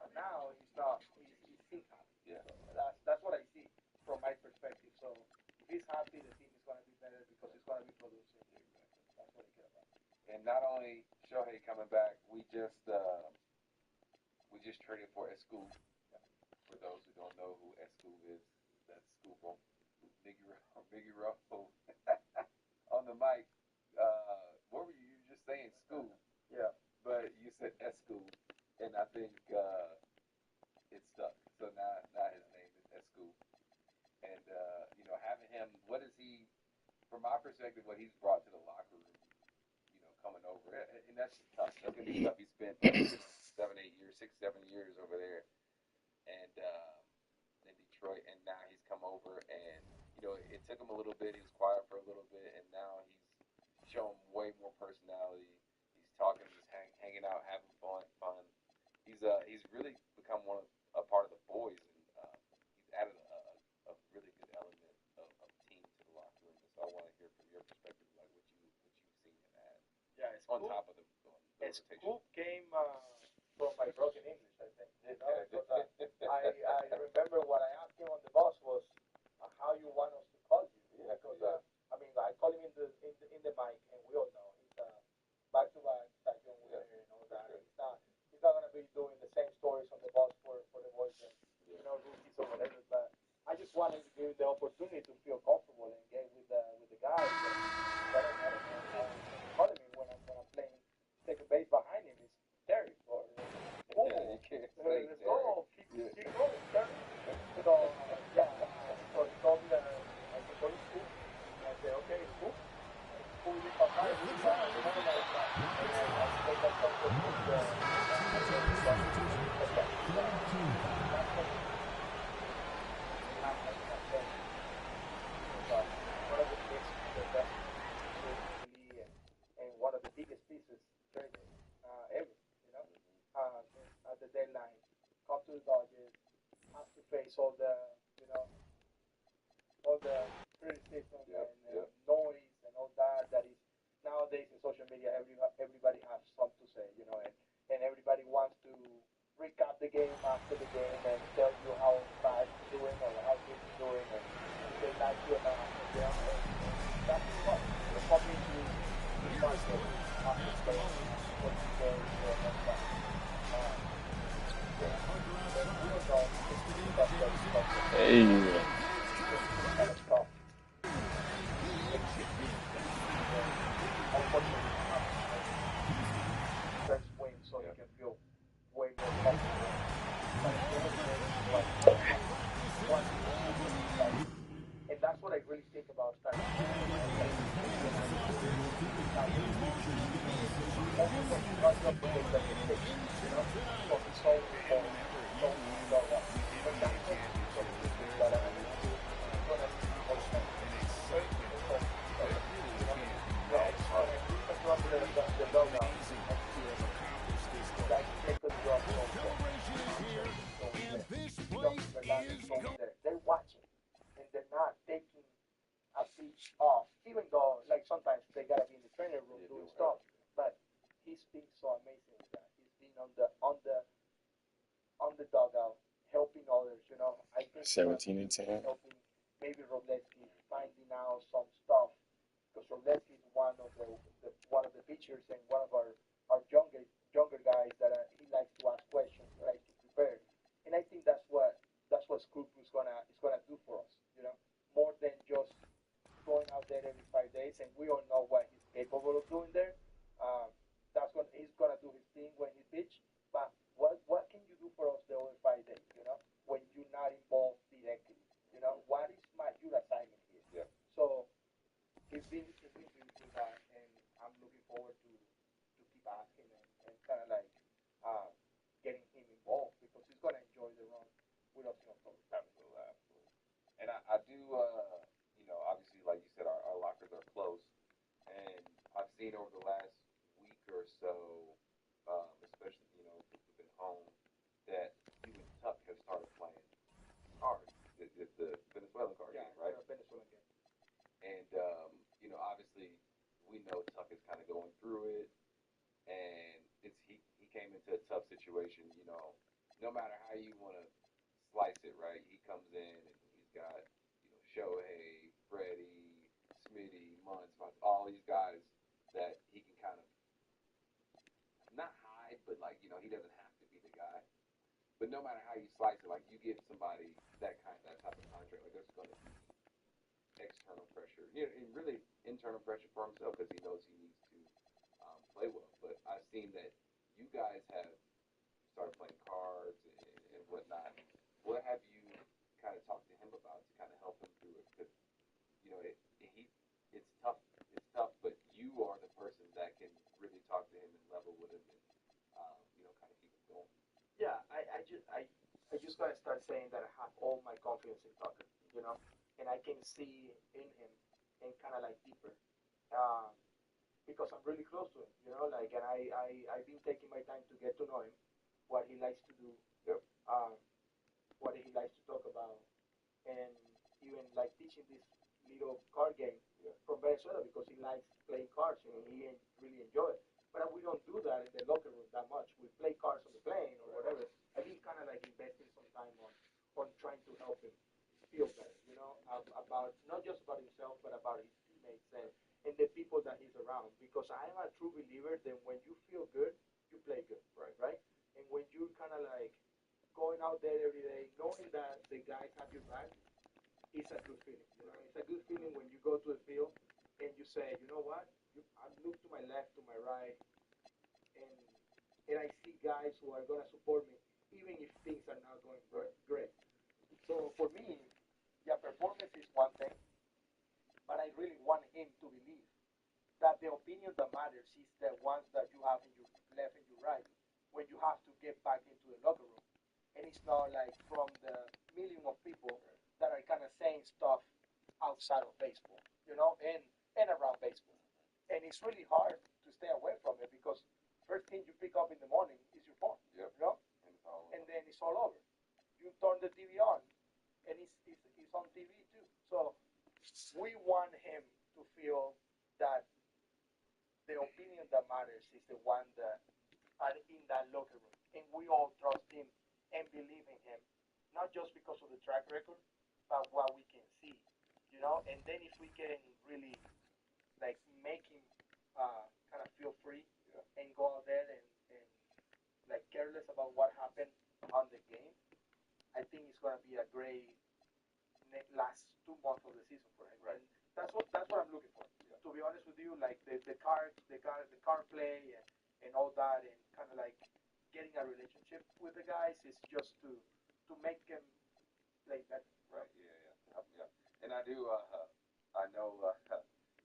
B: And now he's not. He's still happy.
I: Yeah.
B: So that's what I see from my perspective. So if he's happy, the team is going to be better because it's going to be producing. That's what I care about.
I: And not only Shohei coming back, we just traded for Escu. For those who don't know who Escu is, that's Scoop Biggie Rowe on the mic. What were you? You were just saying Scoop,
B: Yeah.
I: but you said Escu, and I think it stuck. So now his name is Escu, and having him, what is he? From my perspective, what he's brought to the locker room, coming over, and that's tough. That's gonna be tough. He spent 6, 7 years over there, and in Detroit, and now he's come over, and it took him a little bit. He was quiet for a little bit, and now he's showing way more personality. He's talking, just hanging out, having fun. He's really become a part of the boys, and he's added a really good element of team to the locker room. So I want to hear from your perspective, like what you've seen him add.
B: Yeah, it's
I: on
B: cool.
I: top of the rotation.
B: Scoop came from my broken English, I think. Because, I remember what I asked him on the bus was how you want us to call you. Because I call him in the mic, and we all know he's back-to-back John Wheeler and all that. He's not gonna be doing the same stories on the bus for the boys and rookies or whatever. But I just wanted to give him the opportunity to feel comfortable and get with the guys. And I don't know how I'm gonna call him when I'm playing second base behind him is Terry or
I: Yeah, you can't say
B: let's go, keep going, Terry. So so he told me that I can call him Scoop. And I said, okay,
A: Hey.
B: this kind of stuff makes him and unfortunately it happens when his friends win so he can feel way more comfortable. But at the end of the day, it's like what he wants to do. Like, and that's what I really think about starting football, like when I like also when he's not just because that he thinks, so he's always involved, he's always in the dugout. And that's what he is going to do with that attitude. He's going to be all the time. Everything is always together, he's going to leave the drum in the dugout and see like Jacob Drum is always there. Sanchez is always there. Justin Verlander is always there. They're watching and they're not taking a beat off, even though like sometimes they gotta be in the training room doing stuff. But he's been so amazing with that. He's been on the dugout, helping others. I think he's gonna
A: 17 and
B: be
A: 10.
B: helping maybe Roblesky finding out some stuff because Roblesky is one of the pitchers and one of our younger guys that he likes to ask questions, he likes to prepare, and I think that's what Scoop is gonna do for us. More than just going out there every 5 days, and we all know what he's capable of doing there. Um, he's gonna do his thing when he pitch. But what can you do for us the other 5 days? When you're not involved directly. What is your assignment here?
I: Yeah.
B: So he's been huge with that, and I'm looking forward to keep asking and kind of like uh, getting him involved because he's gonna enjoy the run with us in October.
I: Absolutely, absolutely. And I do, obviously, like you said, our lockers are close. And I've seen over the last week or so, especially, since we've been home, that you and Tuck have started playing cards. It's the Venezuelan card
B: Yeah,
I: game, right?
B: Venezuelan game.
I: And, obviously, we know Tuck is kind of going through it. And he came into a tough situation, no matter how you want to slice it, right? He comes in and he's got, Shohei, Freddie, Smitty, Muntz, all these guys that he can kind of not hide, but like, he doesn't have to be the guy. But no matter how you slice it, like you give somebody that type of contract, like there's going to be external pressure, and really internal pressure for himself because he knows he needs to play well. But I've seen that you guys have started playing cards and whatnot. What have you kind of talked to him about to kind of help him through it? Because it's tough. It's tough, but you are the person that can really talk to him and level with him and kind of keep him going.
B: Yeah, I just gotta start saying that I have all my confidence in Tucker, and I can see in him and kind of like deeper, um, because I'm really close to him, like, and I've been taking my time to get to know him, what he likes to do,
I: Yep.
B: um, what he likes to talk about, and even like teaching this little card game
I: Yeah.
B: from Venezuela because he likes playing cards and he really enjoy it. But we don't do that in the locker room that much. We play cards on the plane or whatever. I've been kind of like investing some time on trying to help him feel better, about not just about himself but about his teammates and the people that he's around. Because I am a true believer that when you feel good, you play good,
I: Right.
B: right? And when you're kind of like going out there every day, knowing that the guys have your back, it's a good feeling. It's a good feeling when you go to the field and you say, you know what? I look to my left, to my right, and I see guys who are gonna support me, even if things are not going great. So for me, yeah, performance is one thing, but I really want him to believe that the opinion that matters is the ones that you have in your left and your right when you have to get back into the locker room. And it's not like from the million of people that are kind of saying stuff outside of baseball, and around baseball. And it's really hard to stay away from it because first thing you pick up in the morning is your phone,
I: Yep.
B: and then it's all over. You turn the TV on, and it's on TV too. So we want him to feel that the opinion that matters is the one that are in that locker room, and we all trust him and believe in him, not just because of the track record, but what we can see, And then if we can really like make him kind of feel free and go out there and like careless about what happened on the game, I think it's gonna be a great last 2 months of the season for him. Right. That's what I'm looking for. Yeah. To be honest with you, like the car play and all that, and kind of like getting a relationship with the guys is just to make them play better.
I: Right. Yeah. And I do. I know.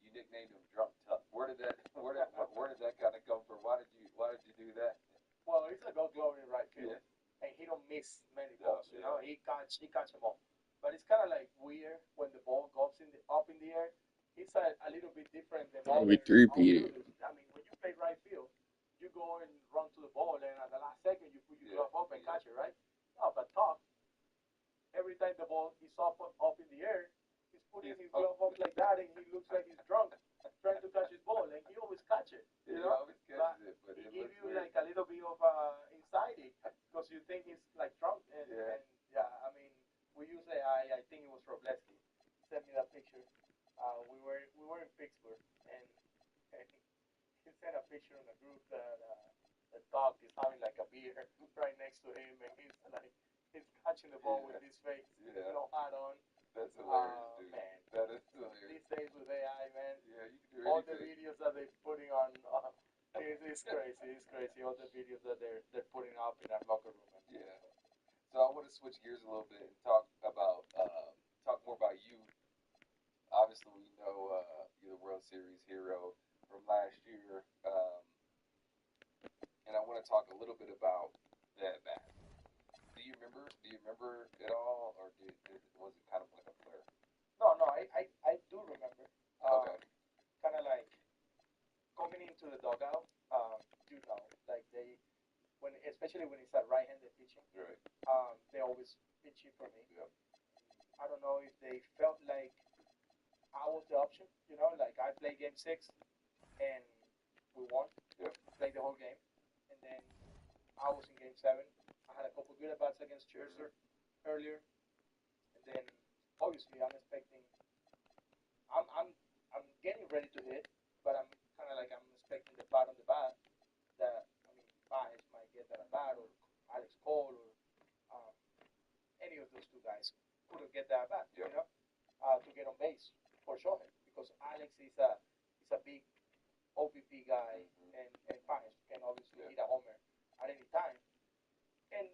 I: You nicknamed him Drunk Tough. Where did that? Where did that kind of come from? Why did you do that?
B: Well, he's a goal glory in right field, and he don't miss many balls. You know, he catch them all. But it's kind of like weird when the ball goes up in the air. It's a little bit different than all
A: We three-peated.
B: outfielders. I mean, when you play right field, you go and run to the ball, and at the last second you put your glove up and catch it, right? No, but Tough, every time the ball is up in the air, he's putting his glove up like that, and he looks like he's drunk, trying to catch his ball, and he always catch it. You know,
I: always catches it, but
B: he
I: it
B: give
I: looks
B: you
I: weird.
B: like a little bit of anxiety because you think he's like drunk, and yeah, I mean, we use AI. I think it was Robleski sent me that picture. We were in Pittsburgh, and he sent a picture in the group that the dog is having like a beer right next to him, and he's catching the ball with his face, no hat on.
I: That's hilarious, dude.
B: Man,
I: That is hilarious.
B: these days with AI, man,
I: Yeah, you can do
B: all the
I: anything.
B: videos that they're putting on, it's crazy. It's crazy. All the videos that they're putting up in our locker room.
I: Yeah. So I want to switch gears a little bit and talk more about you. Obviously, we know you're the World Series hero from last year, and I want to talk a little bit about that bat. Do you remember? Do you remember it all, or was it kind of like a blur?
B: No, I do remember.
I: Okay.
B: Kind of like coming into the dugout. You know, like especially when it's a right-handed pitching,
I: Right.
B: they always pitch it for me.
I: Yep.
B: I don't know if they felt like I was the option. You know, like I played Game 6 and we won.
I: Yep.
B: Played the whole game, and then I was in Game 7. I had a couple good at bats against Scherzer earlier, and then obviously I'm getting ready to hit, but I'm kind of like I'm expecting the bat on the bat that I mean Baez might get that at bat or Alex Cole or um, any of those two guys could get that at bat,
I: Yep.
B: you know, to get on base for sure because Alex is a big OBP guy and Baez can obviously hit a homer at any time. And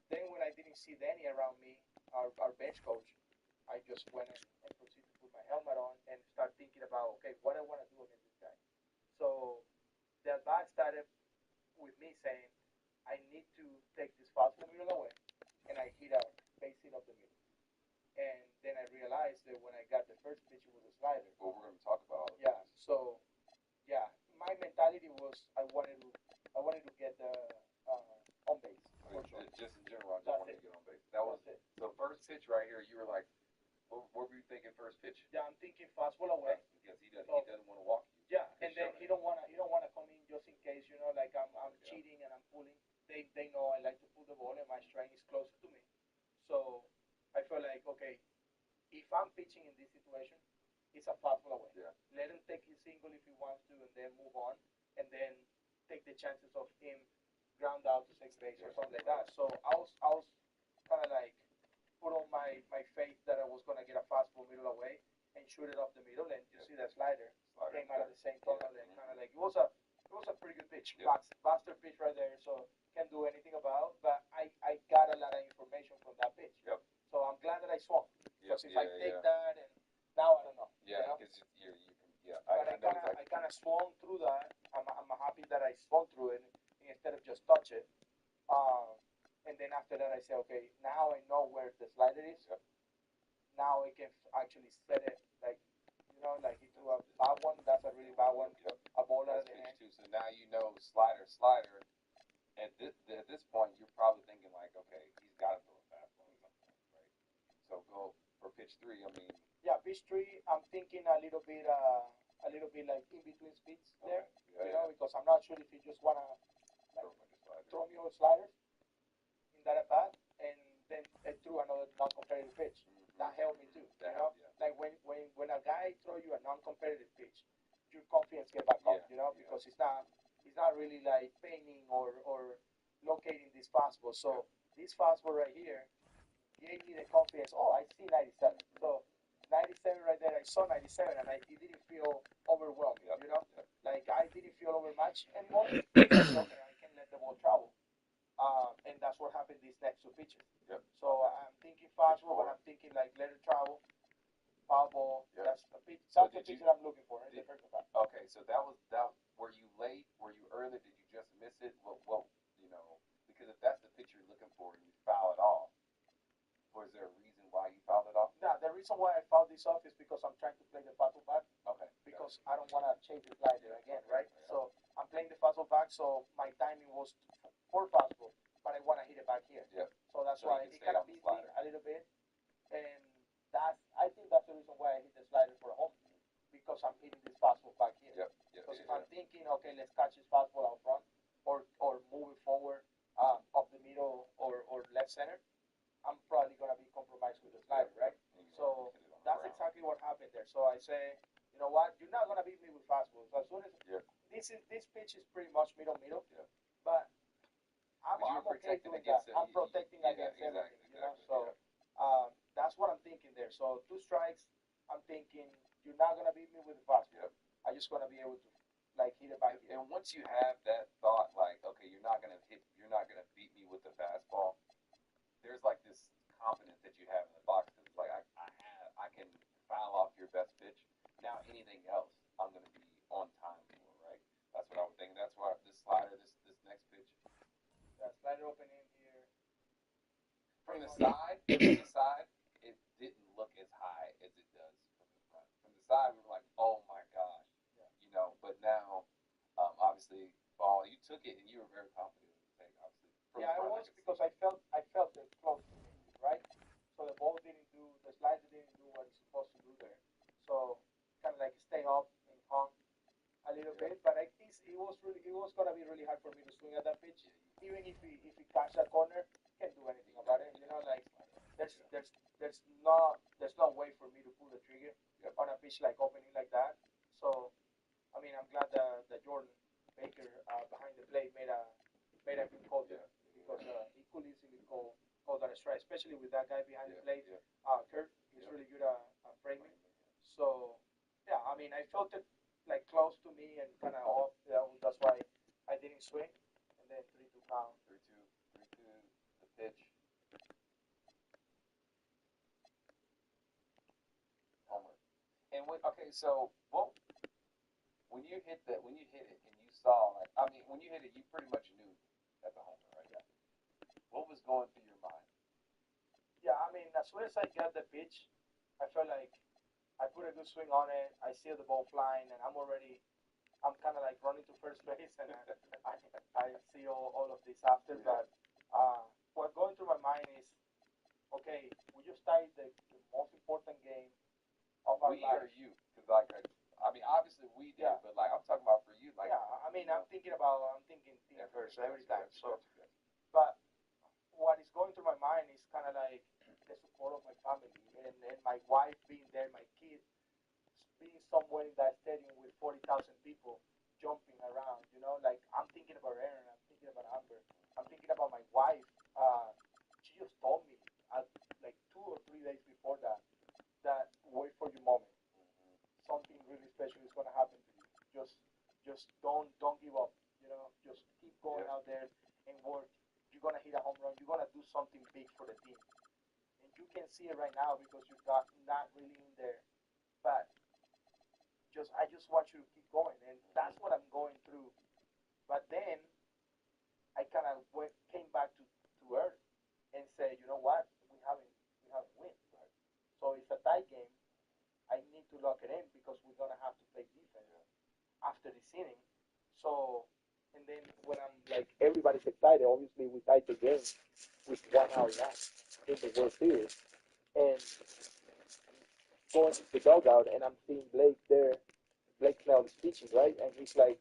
B: then when I didn't see Danny around me, our bench coach, I just went and proceeded to put my helmet on and start thinking about, okay, what I want to do against this guy. So the bat started with me saying, I need to take this fastball middle away, and I hit a base hit up the middle. And then I realized that when I got the first pitch, it was a slider.
I: Well, we're going to talk about all of
B: Yeah.
I: this.
B: So yeah, my mentality was I wanted to get on base for sure.
I: Just in general, I just
B: That's
I: wanted
B: it.
I: to get on base. That was
B: That's it.
I: so first pitch right here. You were like, what were you thinking first pitch?
B: Yeah, I'm thinking fastball away.
I: Because he doesn't want to walk you.
B: Yeah, and then he don't wanna come in just in case, you know, like I'm cheating and I'm pulling. They know I like to pull the ball and my strike is closer to me. So I feel like okay, if I'm pitching in this situation, it's a fastball away.
I: Yeah.
B: Let him take his single if he wants to, and then move on, and then take the chances of him ground out to second base or something like that. So I was kind of like put on my faith that I was gonna get a fastball middle away and shoot it up the middle, and you see that slider came out of the same tunnel and kind of like it was a pretty good pitch,
I: Yep.
B: Buster pitch right there. So can't do anything about, but I got a lot of information from that pitch.
I: Yep.
B: So I'm glad that I swung because if I take
I: yeah.
B: that and now I don't know.
I: Yeah,
B: You know?
I: because you yeah.
B: But
I: I know exactly.
B: I kind of swung through that. I'm happy that I swung through it instead of just touch it. And then after that, I say, okay, now I know where the slider is.
I: Yep.
B: Now I can actually set it like, you know, like he threw a bad one. That's a really bad one.
I: Yep.
B: A ball out of
I: That's
B: the
I: pitch
B: hand.
I: too. So now you know slider. At this point, you're probably thinking like, okay, he's got to throw a fastball at some point, right? So go for pitch 3. I mean,
B: Yeah, pitch 3. I'm thinking a little bit like in between speeds there.
I: yeah,
B: You know, because I'm not sure if he just wanna
I: throw like a slider.
B: throw me all sliders in that at bat, and then I threw another non-competitive pitch. That helped me too.
I: That
B: You know,
I: helped, yeah.
B: like when a guy throw you a non-competitive pitch, your confidence get back up. You know, because it's not really like painting or locating this fastball. So this fastball right here gave me the confidence. Oh, I see 97. So I saw 97 and it didn't feel overwhelming, you know? Like I didn't feel overmatched anymore. I said, okay, I can let the ball travel. And that's what happened these next two pitches.
I: Yep.
B: So I'm thinking fastball, but I'm thinking like let it travel, foul ball.
I: Yep.
B: That's the pitch.
I: So
B: That's the pitch that I'm looking for in the first at bat.
I: Okay, so that. Were you late? Were you early? Did you just miss it? What you know? Because if that's the pitch you're looking for and you foul it off, was there a reason why you fouled it off?
B: Yeah, the reason why I fouled this off is because I'm trying to play the fastball back.
I: Okay.
B: Because I don't want to change the slider again, right? So I'm playing the fastball back, so my timing was for fastball, but I want to hit it back here.
I: Yep.
B: So that's
I: So
B: why
I: you
B: it
I: can
B: kind of
I: stay
B: beat
I: on
B: me
I: the
B: a little bit, and I think that's the reason why I hit the slider for a home, because I'm hitting this fastball back here.
I: Yep.
B: Because if I'm thinking, okay, let's catch this fastball out front, or move it forward, up the middle or left center, I'm probably gonna be compromised with the slider, right? So that's exactly what happened there. So I say, you know what, you're not gonna beat me with fastballs. As soon as this pitch is pretty much middle, but I'm okay doing that. I'm protecting against everything, you know. So that's what I'm thinking there. So 2 strikes, I'm thinking you're not gonna beat me with the fastball. I'm just gonna be able to like hit it back here.
I: And once you have that thought, like, okay, you're not gonna beat me with the fastball. There's like this confidence that you have in the box. It's like I can foul off your best pitch. Now anything else, I'm gonna be on time for, right? That's what I would think. That's why this slider, this next pitch,
B: that slider open in here.
I: From the side, it didn't look as high as it does from the front. From the side, we were like, oh my gosh, you know. But now, obviously, ball, you took it and you were very confident in the take, obviously.
B: Yeah, I was because I felt it close to me, right? So the ball the slider didn't do what it's supposed to do there. So kind of like stay up and hung a little bit, but I think it was gonna be really hard for me to swing at that pitch. Even if he catch that corner, can't do anything about it. You know, like there's no way for me to pull the trigger on a pitch like opening like that. So I mean, I'm glad that Jordan Baker behind the plate made a good call there, because he could easily call that a strike, especially with that guy behind the plate. Kurt is really good at framing. So yeah, I mean, I felt it like close to me and kind of off. That's why I didn't swing. And then 3-2 count.
I: 3-2, the pitch. Homer. And so when you hit it and you saw, like, I mean, when you hit it, you pretty much knew that's a homer, right? Yeah. What was going through your mind?
B: Yeah, I mean, as soon as I got the pitch, I felt like I put a good swing on it. I see the ball flying, and I'm kind of like running to first base, and I see all of this after. But what going through my mind is, okay, we just tied the most important game of our
I: We or
B: lives.
I: you? Because I mean, obviously we did, but like I'm talking about for you, like.
B: Yeah, I mean, I'm thinking team first every time. So, but what is going through my mind is kind of like the support of my family and my wife being there, my kids being somewhere in that stadium with 40,000 people jumping around. You know, like I'm thinking about Aaron, I'm thinking about Amber, I'm thinking about my wife. She just told me like 2 or 3 days before that wait for your moment. Something really special is gonna happen to you. Just don't give up. You know, just keep going out there and work. You're gonna hit a home run. You're gonna do something big for the team. And you can see it right now because you're not really in there. But I just want you to keep going, and that's what I'm going through. But then I kind of came back to earth and said, you know what? We haven't win. Right? So it's a tie game. I need to lock it in because we're gonna have to play defense after this inning. So, and then when I'm like everybody's excited, obviously we tied the game with 1 hour left in the World Series, and going to the dugout, and I'm seeing Blake there. Blake Snell is pitching, right? And he's like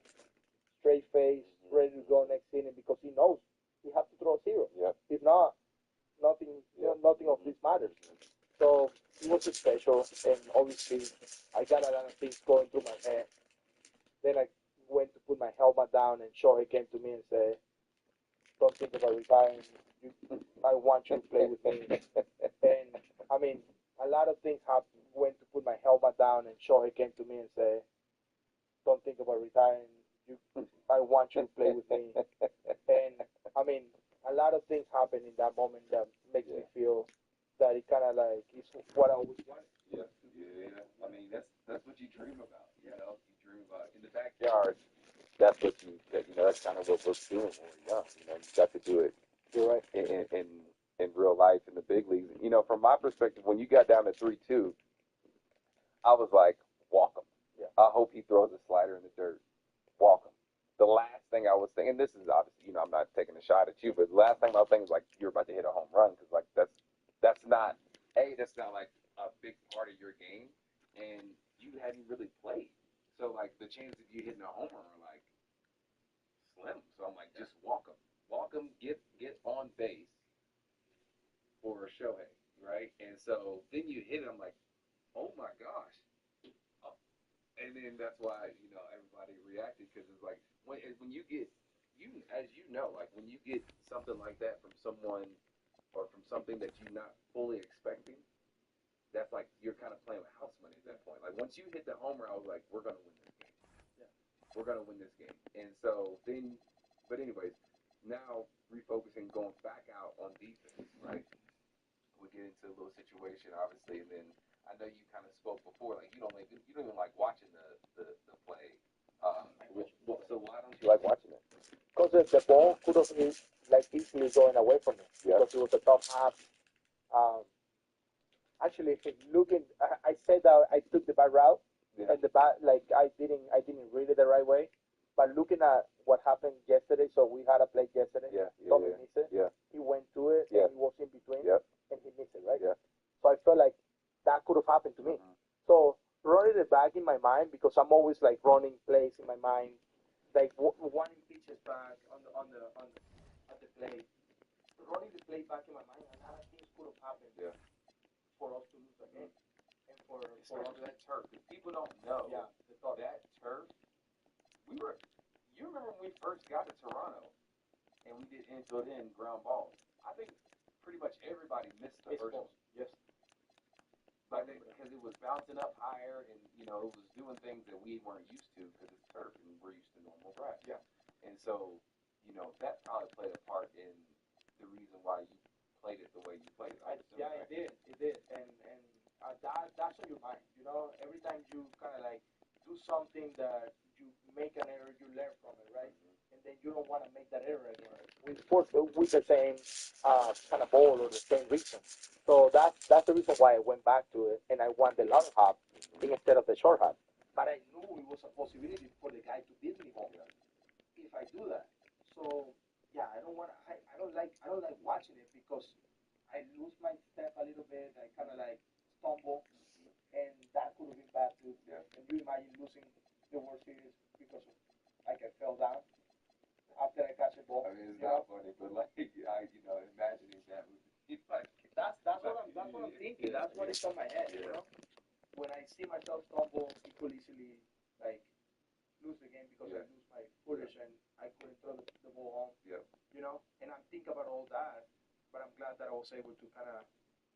B: straight face, ready to go next inning because he knows he has to throw a zero.
I: Yeah.
B: If not, nothing of this matters. So it was special, and obviously I got a lot of things going through my head. Then I went to put my helmet down, and Shohei came to me and said, "Don't think about retiring. I want you to play with me." And I mean, a lot of things happened went to put my helmet down, and Shohei came to me and said, "Don't think about retiring. You, I want you to play with me." And I mean, a lot of things happen in that moment that makes me feel that it kind of like is what I always wanted.
I: Yeah. I mean, that's what you dream about. You know, you dream about in the backyard. That's what that's kind of what we're doing when we're young. You know, you got to do it.
B: You're right.
I: In real life in the big leagues. You know, from my perspective, when you got down to 3-2, I was like, walk him.
B: Yeah.
I: I hope he throws a slider in the dirt. Walk him. The last thing I was thinking, and this is obviously, I'm not taking a shot at you, but the last thing I was thinking was like, you're about to hit a home run because like that's not like a big part of your game, and you hadn't really played. So like the chances of you hitting a homer are like slim. So I'm like, just walk him, get on base for Shohei, right? And so then you hit it. I'm like, oh my gosh. Oh. And then that's why everybody reacted because it's like when you get as you know, like when you get something like that from someone or from something that you're not fully expecting, that's like you're kind of playing with house money at that point. Like once you hit the homer, I was like, we're gonna win this game. Yeah. We're gonna win this game. And so then, but anyways, now refocusing, going back out on defense, right? We get into a little situation, obviously, and then I know you kind of spoke before, like you don't even like watching the play. So why don't you like watching it?
B: Because the ball could have been like easily going away from me. Yeah. Because it was a tough half. Um, Actually, looking, I said that I took the bad route,
I: Yeah.
B: and the bad like I didn't read it the right way. But looking at what happened yesterday, so we had a play yesterday. Tommy missed it.
I: Yeah.
B: He went to it,
I: Yeah.
B: and he was in between,
I: Yep.
B: and he missed it, right?
I: Yeah.
B: So I felt like that could have happened to me.
I: Mhm.
B: So running it back in my mind, because I'm always like running plays in my mind, like one pitches back at the play, running the play back in my mind, a lot of things could have happened.
I: Yeah.
B: For us to lose the game, and for
I: Especially that turf. Because people don't know.
B: Yeah.
I: That turf. You remember when we first got to Toronto, and we did infield in ground balls. I think pretty much everybody missed the first one.
B: Yes.
I: But because it was bouncing up higher, and it was doing things that we weren't used to because it's turf, and we're used to normal grass.
B: Yeah.
I: And so, that probably played a part in the reason why you played it the way you played it.
B: It did, and that's on your mind. Every time you kind of like do something that you make an error, you learn from it, right?
I: Mm-hmm.
B: And then you don't want to make that error again with the same kind of ball or the same reason. So that's the reason why I went back to it, and I won the long hop instead of the short hop. But I knew it was a possibility for the guy to beat me home if I do that. So yeah, I don't like watching it because I lose my step a little bit. I kind of like stumble, and that could have been bad too.
I: Yeah.
B: And you imagine losing the World Series because of like I fell down after I catch a ball.
I: I mean, it's not funny, but like imagining that would be like.
B: That's what I'm thinking. That's what is on my head.
I: Yeah.
B: When I see myself stumble, it could easily like lose the game because I lose my footage and I couldn't throw the ball home.
I: Yeah.
B: And I'm thinking about all that, but I'm glad that I was able to kind of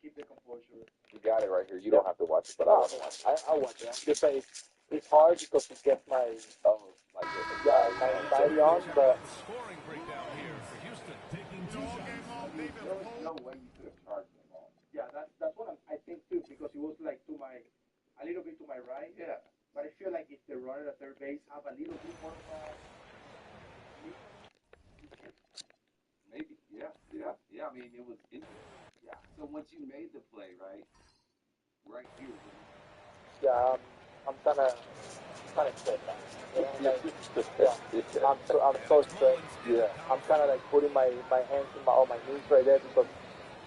B: keep the composure.
I: You got it right here. You don't have to watch it, but
B: No,
I: I
B: watch it. Just say it's hard because it gets my my anxiety on, but
C: Scoring breakdown here for Houston, taking two shots.
I: there was no way you could have charged them all.
B: yeah, that's what I think too because it was like a little bit to my right.
I: Yeah.
B: But I feel like if the runner at third base have a little bit more
I: Maybe. Yeah. I mean, it was. Yeah. So once you made the play, right here.
B: yeah, I'm kind of stressed out. I'm so stressed.
I: Yeah.
B: I'm kind of like putting my hands on my knees right there because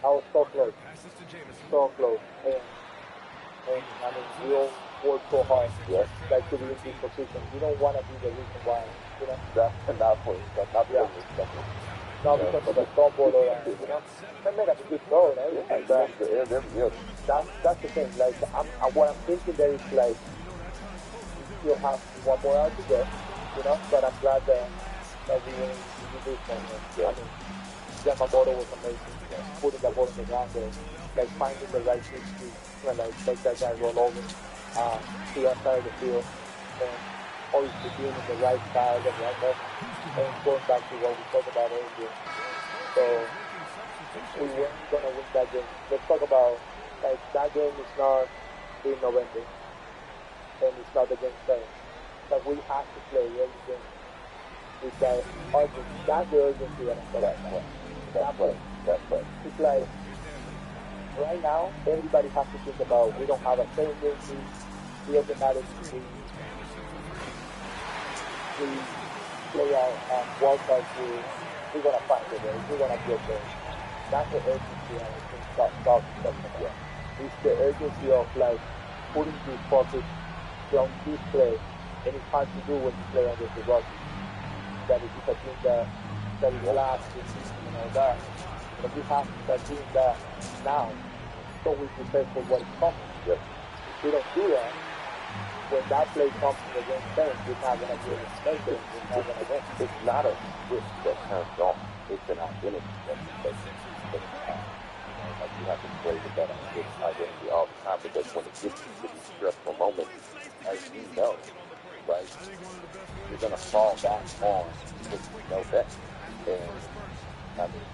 B: I was so close,
C: Passes to Jameson.
B: so close. And I mean, we all work so hard, like to be in this position. You don't want to be the reason why,
I: That's not for you. That's not for
B: Yeah.
I: you.
B: not because of the stumble or I made a good throw and everything like that. That's the thing. Like, what I'm thinking there is like, we still have one more out to go, But I'm glad that we do this one. I mean, Yamamoto was amazing, putting the ball in the ground there. like finding the right pitch to like make that guy roll over to that side of the field, and obviously being in the right side and right left, and going back to what we talked about earlier. So we weren't gonna win that game. Let's talk about like that game is not in November, and it's not the game 7. Like we have to play every game with that urgency. That's the urgency that I'm talking about. That's right. It's like right now, everybody has to think about we don't have a 7-game lead. It doesn't matter if we play out World Cup, we're gonna find a way. We're gonna be okay. That's the urgency I think talking about. It's the urgency of like putting your focus on this play, and it's hard to do when you play against the Rockies. That is a team that is last and all that. But we have to start doing that now, so we prepare for what is coming. If we don't do that, when that play comes in the game 10, we're not going to be able to make it. We're not going to win.
I: It's not a switch that turns on. It's an identity that you have. Like you have to play with that identity all the time, because when it gets to these stressful moments, as you know, right, you're going to fall back on what you know best. And I mean,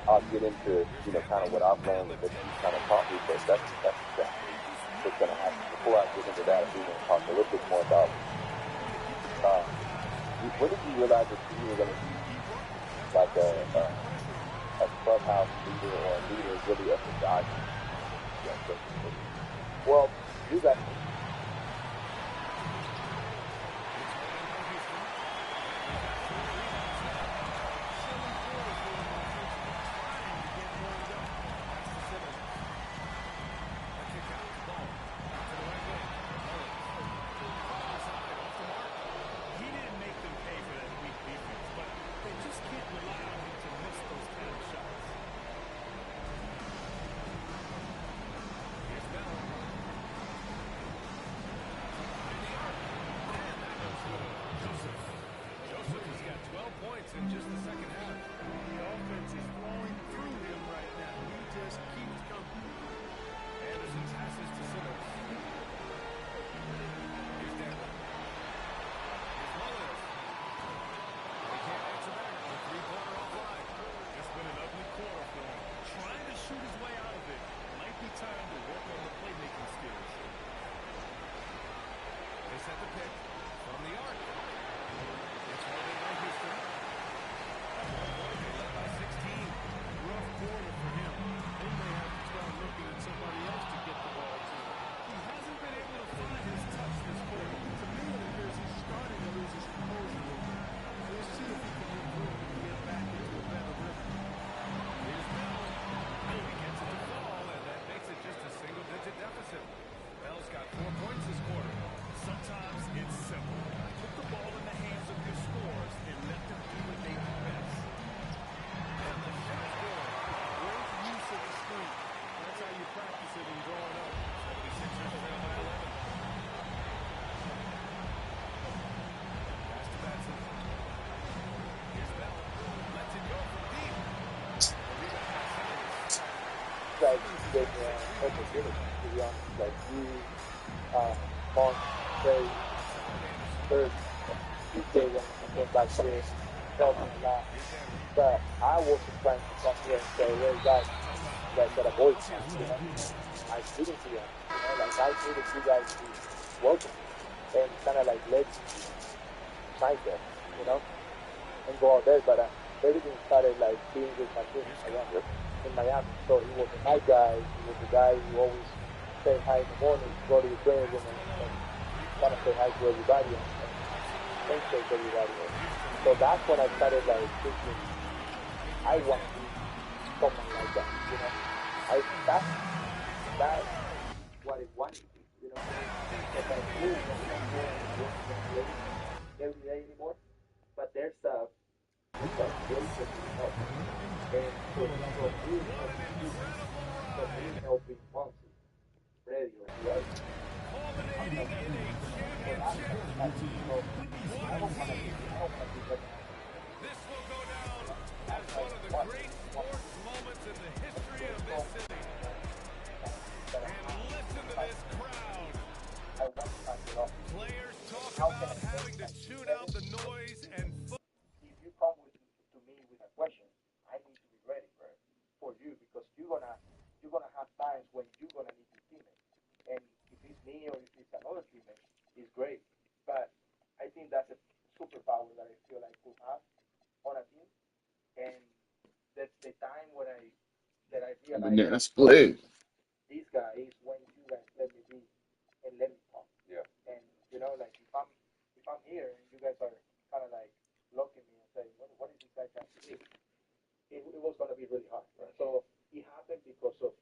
I: I'll get into, kind of what I've learned and what you kind of taught me, but that's exactly what's going to happen. Before I get into that, we want to talk a little bit more about when did you realize that you were going to be like a clubhouse leader or a leader really of the Dodgers?
B: Well, you guys.
E: In just the second half.
D: The offense is flowing through him right now. He just keeps coming.
E: Anderson passes to Simmons. Here's Denver. Here's Mullins. He can't answer back. The three-pointer offline. It's been an ugly quarter for him.
D: Trying to shoot his way out of it. Might be time to work on the playmaking skills.
E: They set the pick from the arc. It's held in by Houston. Led by 16.
D: Rough quarter for him. They may have to start looking at somebody else to get the ball to. He hasn't been able to find his touch this quarter. To me, it appears he's starting to lose his composure a little bit. We'll see if he can improve and get back into a better rhythm.
E: Here's Bell. He gets it to fall, and that makes it just a single-digit deficit. Bell's got 4 points this quarter.
D: Sometimes it's simple. Put the ball in the hands of your scorers and let them do what they do best.
E: And the shot is good.
D: Great use of the screen. That's how you practice it and draw it up.
E: 76ers trail by 11. Pass to Batson. Here's Bell. Lets it go from deep. The rebound by Simmons.
B: Like gave me an opportunity, to be honest. Like you, Monk, Trey, third, TJ when I came back here, helped me a lot. But I wasn't trying to come here and say, hey guys, you guys got a voice now, I didn't see them, like I needed you guys to welcome me and kind of like let me try there, and go out there. But everything started like being with my team in Miami. So he was a nice guy. He was the guy who always say hi in the morning, go to the training room and kind of say hi to everybody and shake everybody. So that's when I started like thinking, I want to be someone like that, That's what I wanted to be, Because I knew that I'm not going to every day anymore. But there's a place that you help. And for me helping once ready, right?
E: Culminating in a championship. This will go down as one of the great sports moments in the history
B: guys
A: Yeah,
B: are
A: split.
B: this guy is when you guys let me be and let me talk.
I: Yeah.
B: And like if I'm here and you guys are kind of like looking at me and saying, what is this guy trying to do? It was gonna be really hard.
I: Right.
B: So it happened because of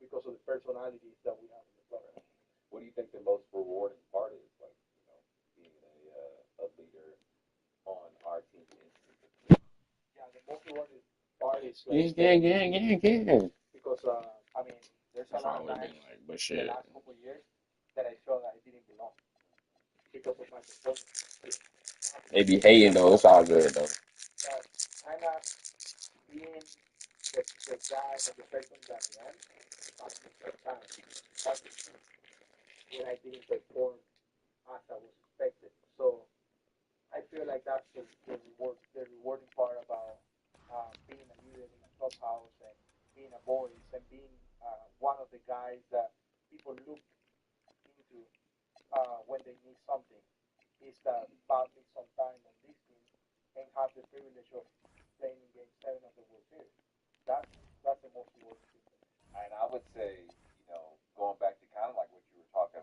B: the personalities that we have in the club.
I: Right. What do you think the most rewarding part is? Like, being a leader on our team is.
B: Yeah, the most rewarding part is like
A: Gang, gang, gang, gang, gang.
B: because I mean there's a
A: That's
B: lot
A: all
B: of
A: we've been
B: times
A: like. But
B: in the
A: shit.
B: last couple of years that I felt that I didn't belong because of my performance.
A: They be hating though. It's all good though.
B: Kind of being the guy or the person that I am, I sometimes when I didn't perform as I was expected. So I feel like that's the rewarding part about being a leader in a clubhouse and being a voice and being one of the guys that people look into when they need something. Is that bought me some time on this team and have the privilege of playing in Game 7 of the World Series. That's the most rewarding thing.
I: And I would say, going back to kind of like what you were talking,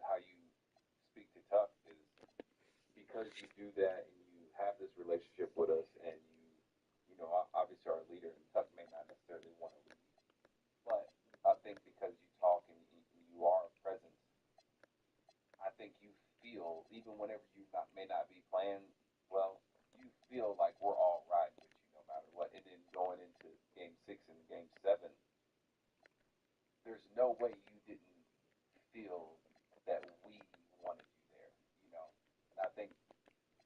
I: how you speak to Tuck is because you do that and you have this relationship with us, and obviously our leader, and Tuck may not necessarily want to leave, but I think because you talk and you are a presence, I think you feel even whenever you may not be playing well, you feel like we're all riding with you no matter what. And then going into Game 6 and Game 7, there's no way you didn't feel that we wanted you there, And I think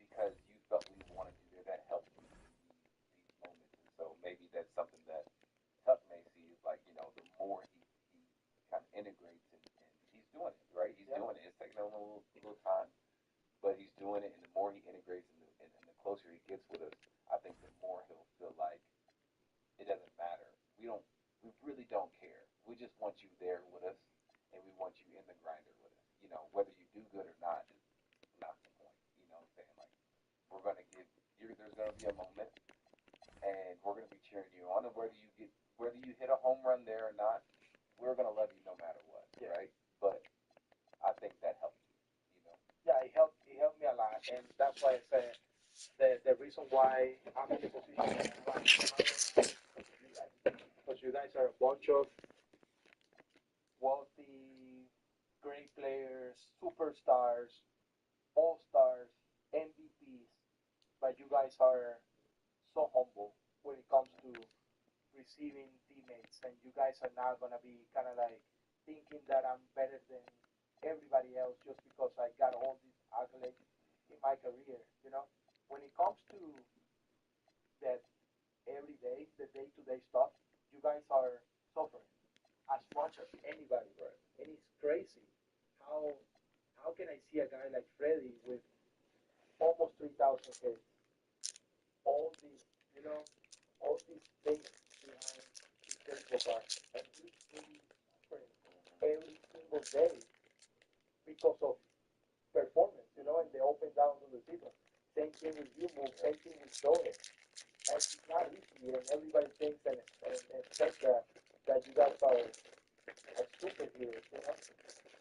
I: because you felt we wanted you there, that helped you in these moments. And so maybe that's something that Tuck may see is like, the more he kind of integrates, and he's doing it, right? He's doing it. It's taking a little time, but he's doing it. And the more he integrates and the closer he gets with us, I think the more he'll feel like it doesn't matter. We really don't care. We just want you there with us, and we want you in the grinder with us. Whether you do good or not is not the point. You know what I'm saying? Like, we're gonna give you. There's gonna be a moment, and we're gonna be cheering you on, and whether you hit a home run there or not, we're gonna love you no matter what, right? But I think that helped you.
B: Yeah, it helped me a lot, and that's why I said the reason why I'm in the position that I'm right because you guys are a bunch of wealthy, great players, superstars, all stars, MVPs, but you guys are so humble when it comes to receiving teammates, and you guys are not gonna be kind of like thinking that I'm better than everybody else just because I got all these accolades in my career. When it comes to that every day, the day-to-day stuff, you guys are suffering as much as anybody,
I: Right.
B: and it's crazy how how can I see a guy like Freddie with almost 3,000 hits, all these, all these things behind his baseball card, and he's really suffering every single day because of performance, and the up and downs of the season. Same thing with you, Move. Same thing with Joey. And it's not easy, and everybody thinks and expects that you guys are superheroes,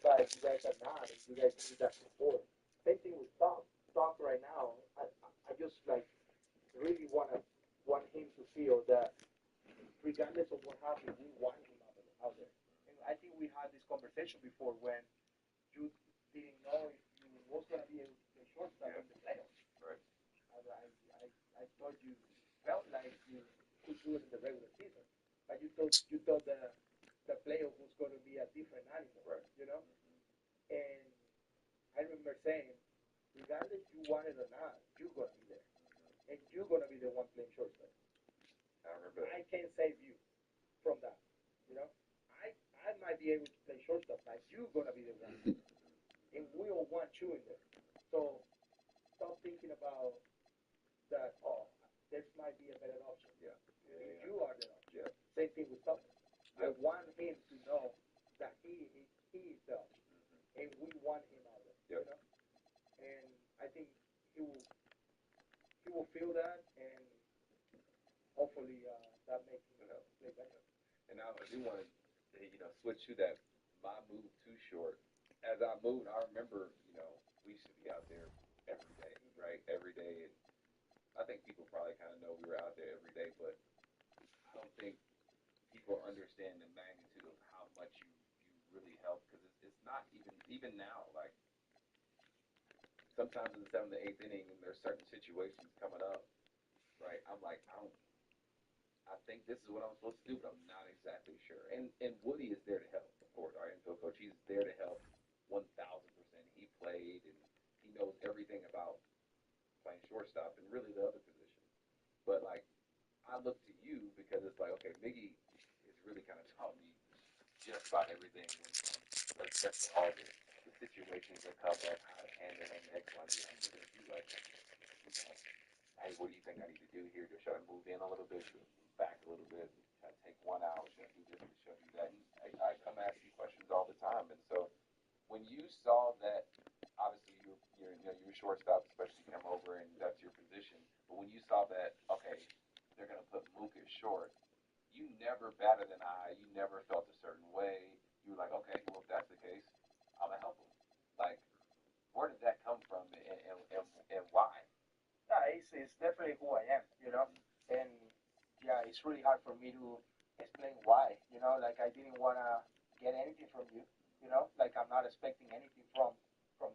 B: but you guys are not, and you guys need that support. Same thing with Tom. Tom right now, I just like really want him to feel that regardless of what happens, we want him out there. And I think we had this conversation before when you didn't know if you was gonna be a shortstop in the playoffs.
I: Right.
B: I thought you felt like you could do it in the regular season, but you thought the playoff was going to be a different animal,
I: Right.
B: And I remember saying, regardless you want it or not, you're going to be there, and you're going to be the one playing shortstop.
I: I remember that.
B: I can't save you from that, you know. I might be able to play shortstop, but you're going to be the one, and we all want you in there. So stop thinking about that. Oh, this might be a better option.
I: Yeah. Yeah.
B: You are the option.
I: Yeah.
B: Same thing with Thomas. I
I: Yep.
B: want him to know that he is the option, and we want him out there.
I: Yep.
B: And I think he will he will feel that, and hopefully that makes him play better.
I: do want to, switch to that. My move too short. As I moved, I remember, we used to be out there every day, right? Every day, and I think people probably kind of know we were out there every day, but I don't think people understand the magnitude of how much you really help because it's not even now. Like sometimes in the seventh or eighth inning, and there's certain situations coming up, right? I'm like, I think this is what I'm supposed to do, but I'm not exactly sure. And Woody is there to help, of course. Our infield coach, he's there to help 1,000%. He played and he knows everything about playing shortstop and really the other position. But like, I look to you because it's like, okay, Miggy is really kind of taught me just about everything when let's get all the situations that come up, how to handle them, X, Y, Z. I'm looking at you like, hey, what do you think I need to do here? Should I move in a little bit? Should I move back a little bit? Should I take one out? Should I do this? Should I do that? And I come ask you questions all the time. And so when you saw that, obviously you're shortstop, especially come over and that's your position. But when you saw that, okay, they're gonna put Mook at short, you never batted an eye. You never felt a certain way. You were like, okay, well if that's the case, I'm gonna help him. Like, where did that come from, and why?
B: Yeah, it's definitely who I am, and yeah, it's really hard for me to explain why, like I didn't want to get anything from you, like I'm not expecting anything from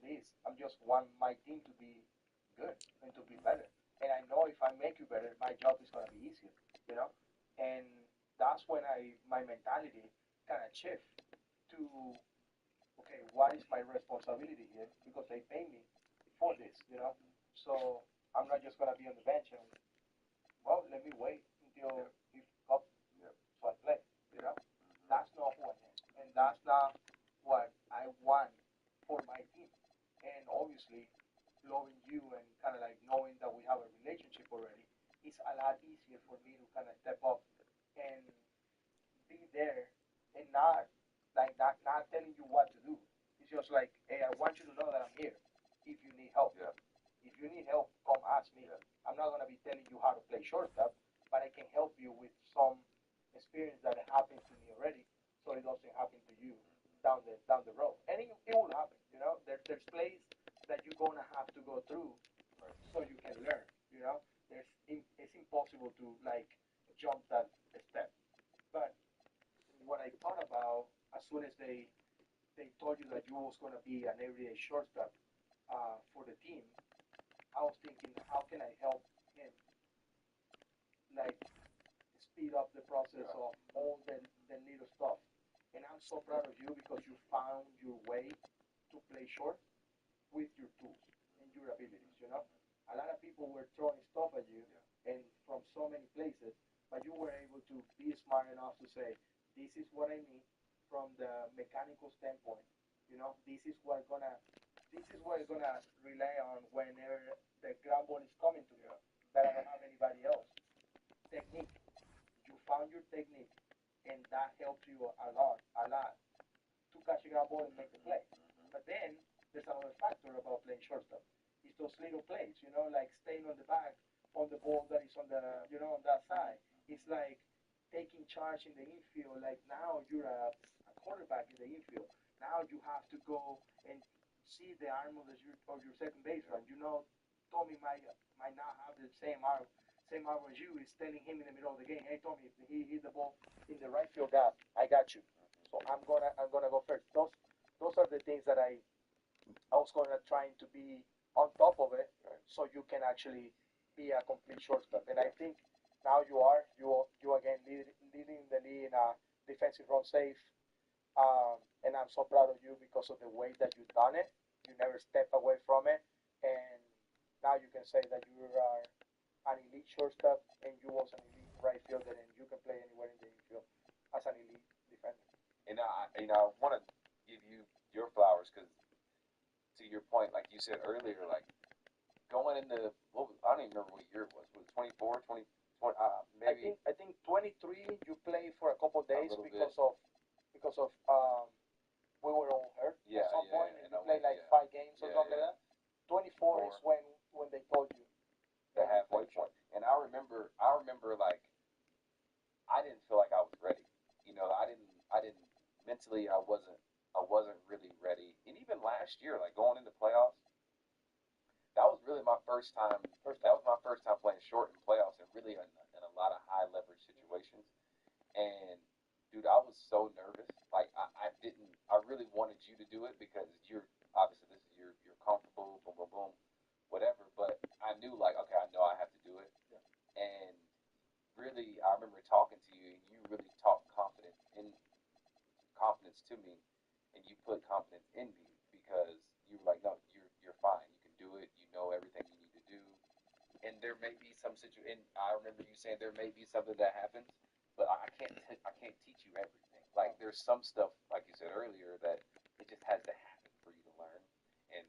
B: this. I'm just want my team to be good and to be better. And I know if I make you better, my job is going to be easier, you know, and that's when my mentality kind of shift to okay, what is my responsibility here? Because they pay me for this. So I'm not just gonna be on the bench and well, let me wait until he up so I play. You know, that's not who I am, and that's not what I want for my team. And obviously, loving you and kind of like knowing that we have a relationship already, it's a lot easier for me to kind of step up and be there and not telling you what to do. It's just like, hey, I want you to know that I'm here if you need help.
I: Yeah.
B: If you need help, come ask me.
I: Yeah.
B: I'm not gonna be telling you how to play shortstop, but I can help you with some experience that happened to me already, so it doesn't happen to you down the road. And it will happen. There's plays that you're gonna have to go through so you can learn. You know, it's impossible to like jump that step. But what I thought about as soon as they told you that you was gonna be an everyday shortstop for the team, I was thinking, how can I help him like speed up the process of all the little stuff? And I'm so proud of you because you found your way to play short with your tools and your abilities. A lot of people were throwing stuff at you and from so many places, but you were able to be smart enough to say, this is what I need from the mechanical standpoint. This is what I'm gonna rely on whenever the ground ball is coming to me that I don't have anybody else. Technique. You found your technique, and that helped you a lot to catch a ground ball and make the play. But then there's another factor about playing shortstop. It's those little plays, like staying on the back on the ball that is on that side. It's like taking charge in the infield. Like now you're a quarterback in the infield. Now you have to go and see the arm of your second baseman. Tommy might not have the same arm as you. Is telling him in the middle of the game, hey Tommy, if he hit the ball in the right field gap, I got you. So I'm gonna go first. Those are the things that I was gonna trying to be on top of it, so you can actually be a complete shortstop. And I think now you again leading the league in defensive run safe. And I'm so proud of you because of the way that you've done it. You never step away from it, and now you can say that you are an elite shortstop and you was an elite right fielder, and you can play anywhere in the infield as an elite defender.
I: And I want to give you your flowers because, to your point, like you said earlier, like going into I don't even remember what year it was. Was it 24, 20, 20 maybe?
B: I think 23. You play for a couple of days
I: little
B: because of we were all hurt
I: Yeah,
B: at some
I: yeah,
B: point,
I: and
B: and you
I: I
B: played
I: went,
B: like
I: yeah.
B: 5 games or
I: Yeah,
B: something
I: yeah.
B: like that. 24 is when they told you
I: The
B: that you
I: halfway
B: played short.
I: point. And I remember like I didn't feel like I was ready. I didn't mentally. I wasn't really ready. And even last year, like going into playoffs, that was really my first time. That was my first time playing short in playoffs, and really in a lot of high leverage situations. And dude, I was so nervous. Like I didn't. I really wanted you to do it because you're obviously this is you're comfortable. Boom, boom, boom, whatever. But I knew like okay, I know I have to do it. And really, I remember talking to you, and you really talked confidence to me, and you put confidence in me because you were like, no, you're fine. You can do it. You know everything you need to do. And there may be some situation. And I remember you saying there may be something that happens, but I can't teach you everything. Like there's some stuff, like you said earlier, that it just has to happen for you to learn. And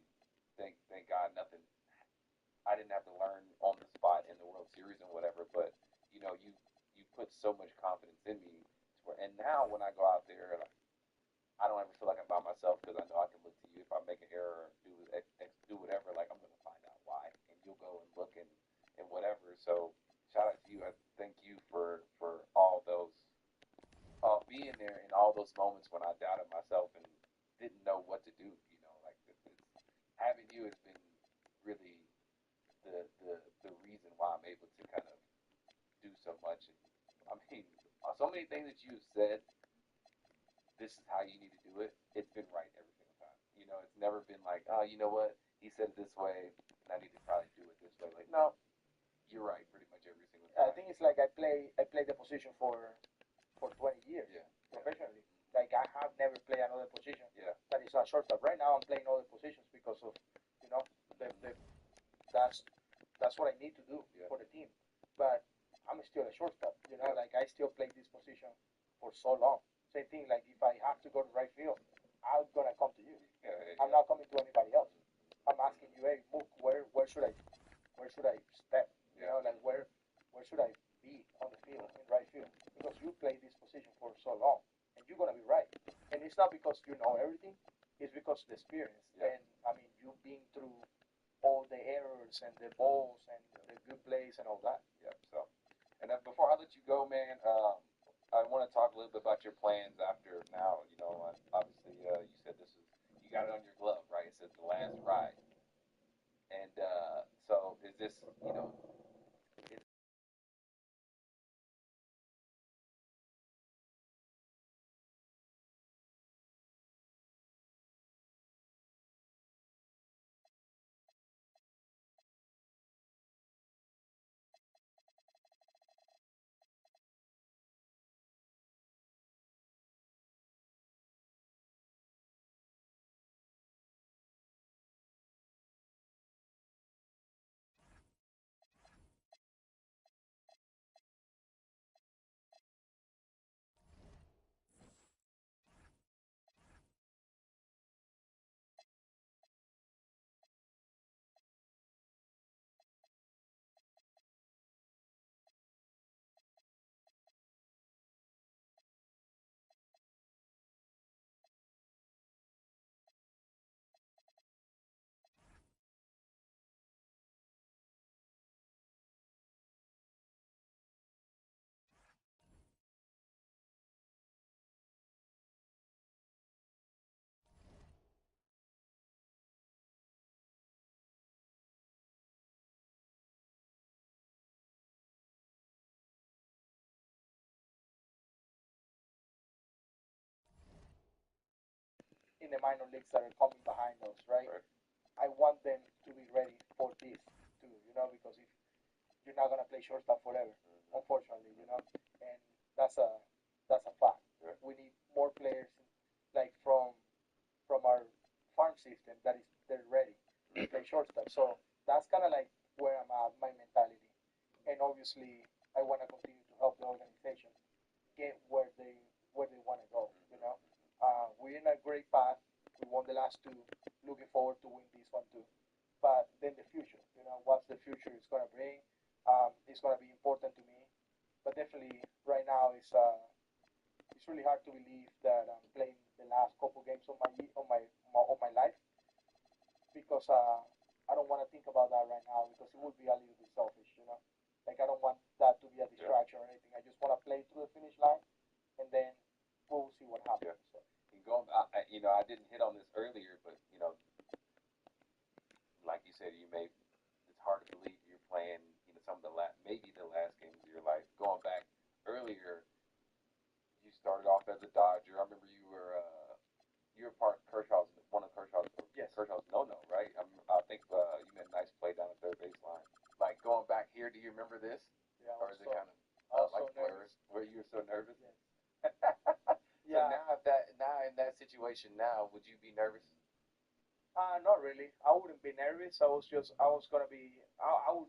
I: thank God nothing. I didn't have to learn on the spot in the World Series and whatever. But you put so much confidence in me. And now when I go out there, like, I don't ever feel like I'm by myself because I know I can look to you if I make an error or do whatever. Like I'm gonna find out why, and you'll go and look and whatever. So shout out to you. I thank you for all those being there in all those moments when I doubted myself and didn't know what to do. Like having you has been really the reason why I'm able to kind of do so much. And I mean, so many things that you've said. This is how you need to do it. It's been right every single time. It's never been like, oh, you know what? He said it this way, and I need to probably do it this way. Like, no, you're right pretty much every single
B: I
I: time.
B: think it's like I play the position for 20 years
I: Yeah.
B: professionally. Like I have never played another position
I: Yeah.
B: that is not shortstop. Right now I'm playing other positions because of you know the that's that's what I need to do
I: Yeah.
B: for the team. But I'm still a shortstop.
I: Yeah.
B: Like I still play this position for so long. Same thing. Like if I have to go to right field, I'm gonna come to you.
I: Yeah.
B: I'm not coming to anybody else. I'm asking you, hey, Mook, where should I step?
I: Yeah.
B: Like where should I be on the field in right field? Because you play this position for so long, and you're gonna be right. And it's not because you know everything. It's because of the experience.
I: Yeah.
B: And I mean, you've been through all the errors and the balls and the good plays and all that.
I: Yeah. So, and before I let you go, man, I want to talk a little bit about your plans after now. Obviously, you said you got it on your glove, right? It says the last ride. And so is this, is
B: In the minor leagues that are coming behind us, right?
I: right?
B: I want them to be ready for this too, because if you're not gonna play shortstop forever, unfortunately, and that's a that's a fact.
I: Right.
B: We need more players like from our farm system that is they're ready to play shortstop. So that's kind of like where I'm at, my mentality, and obviously I want to continue to help the organization get where they want to go. We're in a great path. We won the last two. Looking forward to win this one too. But then the future, what the future is going to bring, is going to be important to me. But definitely, right now, it's really hard to believe that I'm playing the last couple games of my life because I don't want to think about that right now because it would be a little bit selfish. Like I don't want that to be a distraction or anything. I just want to play through the finish line and then we'll see what happens.
I: Yeah. And going, I didn't hit on this earlier, but like you said, it's hard to believe you're playing, some of maybe the last games of your life. Going back earlier, you started off as a Dodger. I remember you were part of one of Kershaw's,
B: Yes.
I: Kershaw's no, right? I think you made a nice play down the third baseline. Like going back here, do you remember this?
B: Yeah,
I: Or is it kind of
B: so
I: like blurred, where you were so nervous?
B: Yes.
I: So now in that situation now, would you be nervous?
B: Not really. I wouldn't be nervous. I would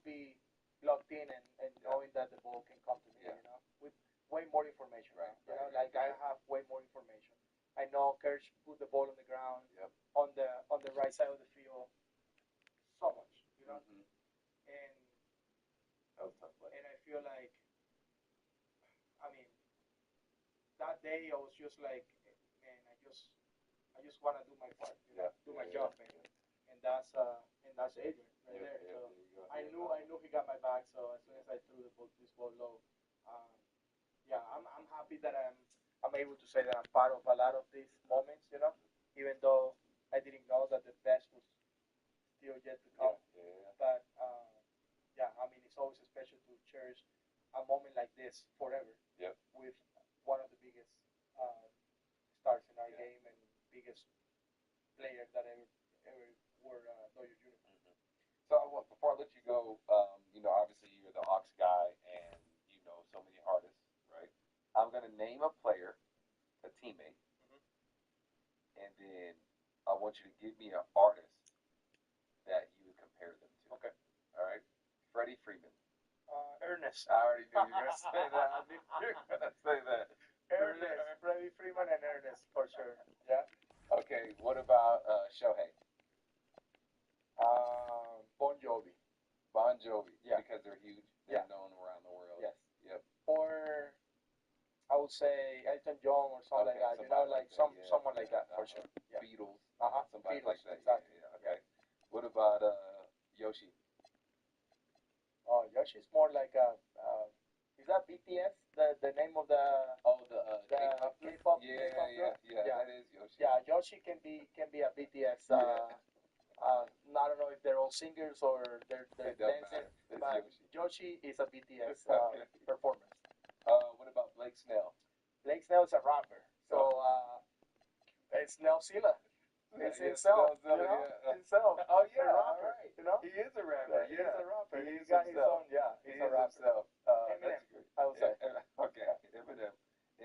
B: be locked in and knowing that the ball can come to me, with way more information.
I: Right.
B: Like I have way more information. I know Kersh put the ball on the ground,
I: Yep.
B: on the right side of the field, so much,
I: Mm-hmm.
B: and
I: That was a tough play.
B: and I feel like, I mean, that day I was just like, man, I just want to do my part, do my job, and that's Adrian right there. So I knew he got my back. So as soon as I threw this ball low, I'm happy that I'm able to say that I'm part of a lot of these moments, even though I didn't know that the best was still yet to come.
I: Yeah.
B: But I mean, it's always special to cherish a moment like this forever.
I: Yep.
B: With one of the biggest stars in our game and biggest players that ever wore Dodger uniform.
I: So before I let you go, obviously you're the Hawks guy, and you know so many artists, right? I'm gonna name a player, a teammate, and then I want you to give me an artist that you would compare them to.
B: Okay.
I: All right. Freddie Freeman.
B: Ernest.
I: I already knew you were gonna say that. I knew you were gonna say that.
B: Ernest. Freddie Freeman and Ernest for sure. Yeah.
I: Okay. What about Shohei?
B: Bon Jovi.
I: Bon Jovi.
B: Yeah.
I: Because they're huge. They're
B: Yeah.
I: known around the world.
B: Yes.
I: Yep.
B: Or I would say Elton John or something like that. Someone like that for sure. Yeah.
I: Beatles.
B: Beatles,
I: Somebody like that.
B: exactly.
I: Yeah. Okay. What about Yoshi?
B: Yoshi's more like is that BTS? The name of the K-pop?
I: Yeah,
B: K-pop group?
I: that is Yoshi.
B: Yeah, Yoshi can be a BTS. I don't know if they're all singers or they're
I: It doesn't
B: dancing,
I: matter. It's
B: but
I: Yoshi.
B: Yoshi is a BTS performance.
I: What about Blake Snell?
B: Blake Snell is a rapper, so it's Snellzilla. It's himself, himself.
I: Oh
B: He's a
I: yeah,
B: rapper,
I: all right. He is a rapper.
B: He's a rapper.
I: He
B: He's
I: is
B: got his
I: himself.
B: own. Yeah,
I: He
B: he's a
I: is
B: rapper.
I: himself.
B: Eminem,
I: That's great.
B: I would say.
I: Okay, Eminem.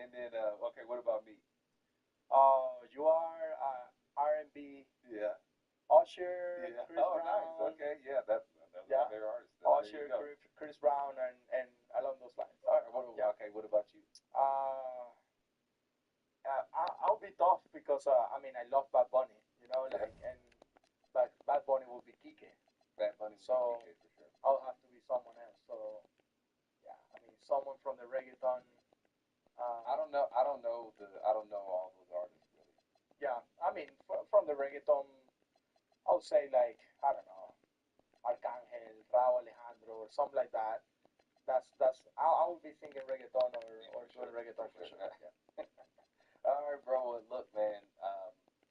I: And then okay, what about me?
B: You are R&B.
I: Yeah.
B: Usher,
I: Yeah.
B: Chris Brown.
I: Nice. Okay, yeah, that's my favorite artist.
B: Usher, Chris Brown, and along those lines.
I: All right. Okay. What about you?
B: I'll be tough because I mean I love Bad Bunny, but Bad Bunny will be Kike.
I: Bad Bunny.
B: So
I: for sure.
B: I'll have to be someone else. So yeah, I mean someone from the reggaeton.
I: I don't know all those artists really.
B: Yeah, I mean from the reggaeton, I'll say like I don't know, Arcángel, Raúl Alejandro, or something like that. I will be singing reggaeton or doing reggaeton for sure. Yeah.
I: All right, bro. Well, look, man.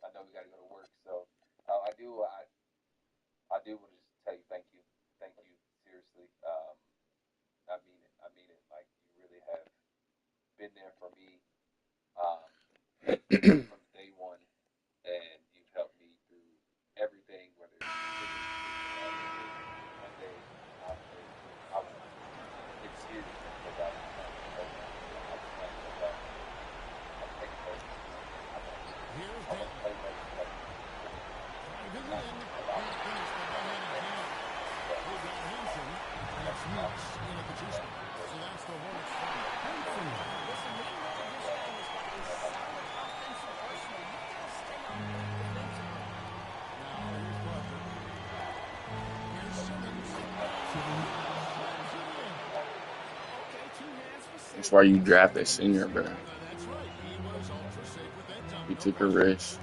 I: I know we got to go to work, so I do want to just tell you thank you, seriously. I mean it. Like you really have been there for me from day one, and you've helped me through everything. Whether it's one day, I will get serious about it.
C: Here's Denton. Driving in. And he finished the one-handed jam. He got Hanson. And it's Meeks in at the two-spot. So that's the Hornets' final.
F: Listen, we know this guy has got a solid offensive arsenal. You gotta stay on top defensively.
C: Now, here's Parker. Here's Simmons. Okay, two hands for Simmons.
A: That's why you draft a senior, bro.
C: That's right. He was ultra safe with that jump.
A: You took a risk.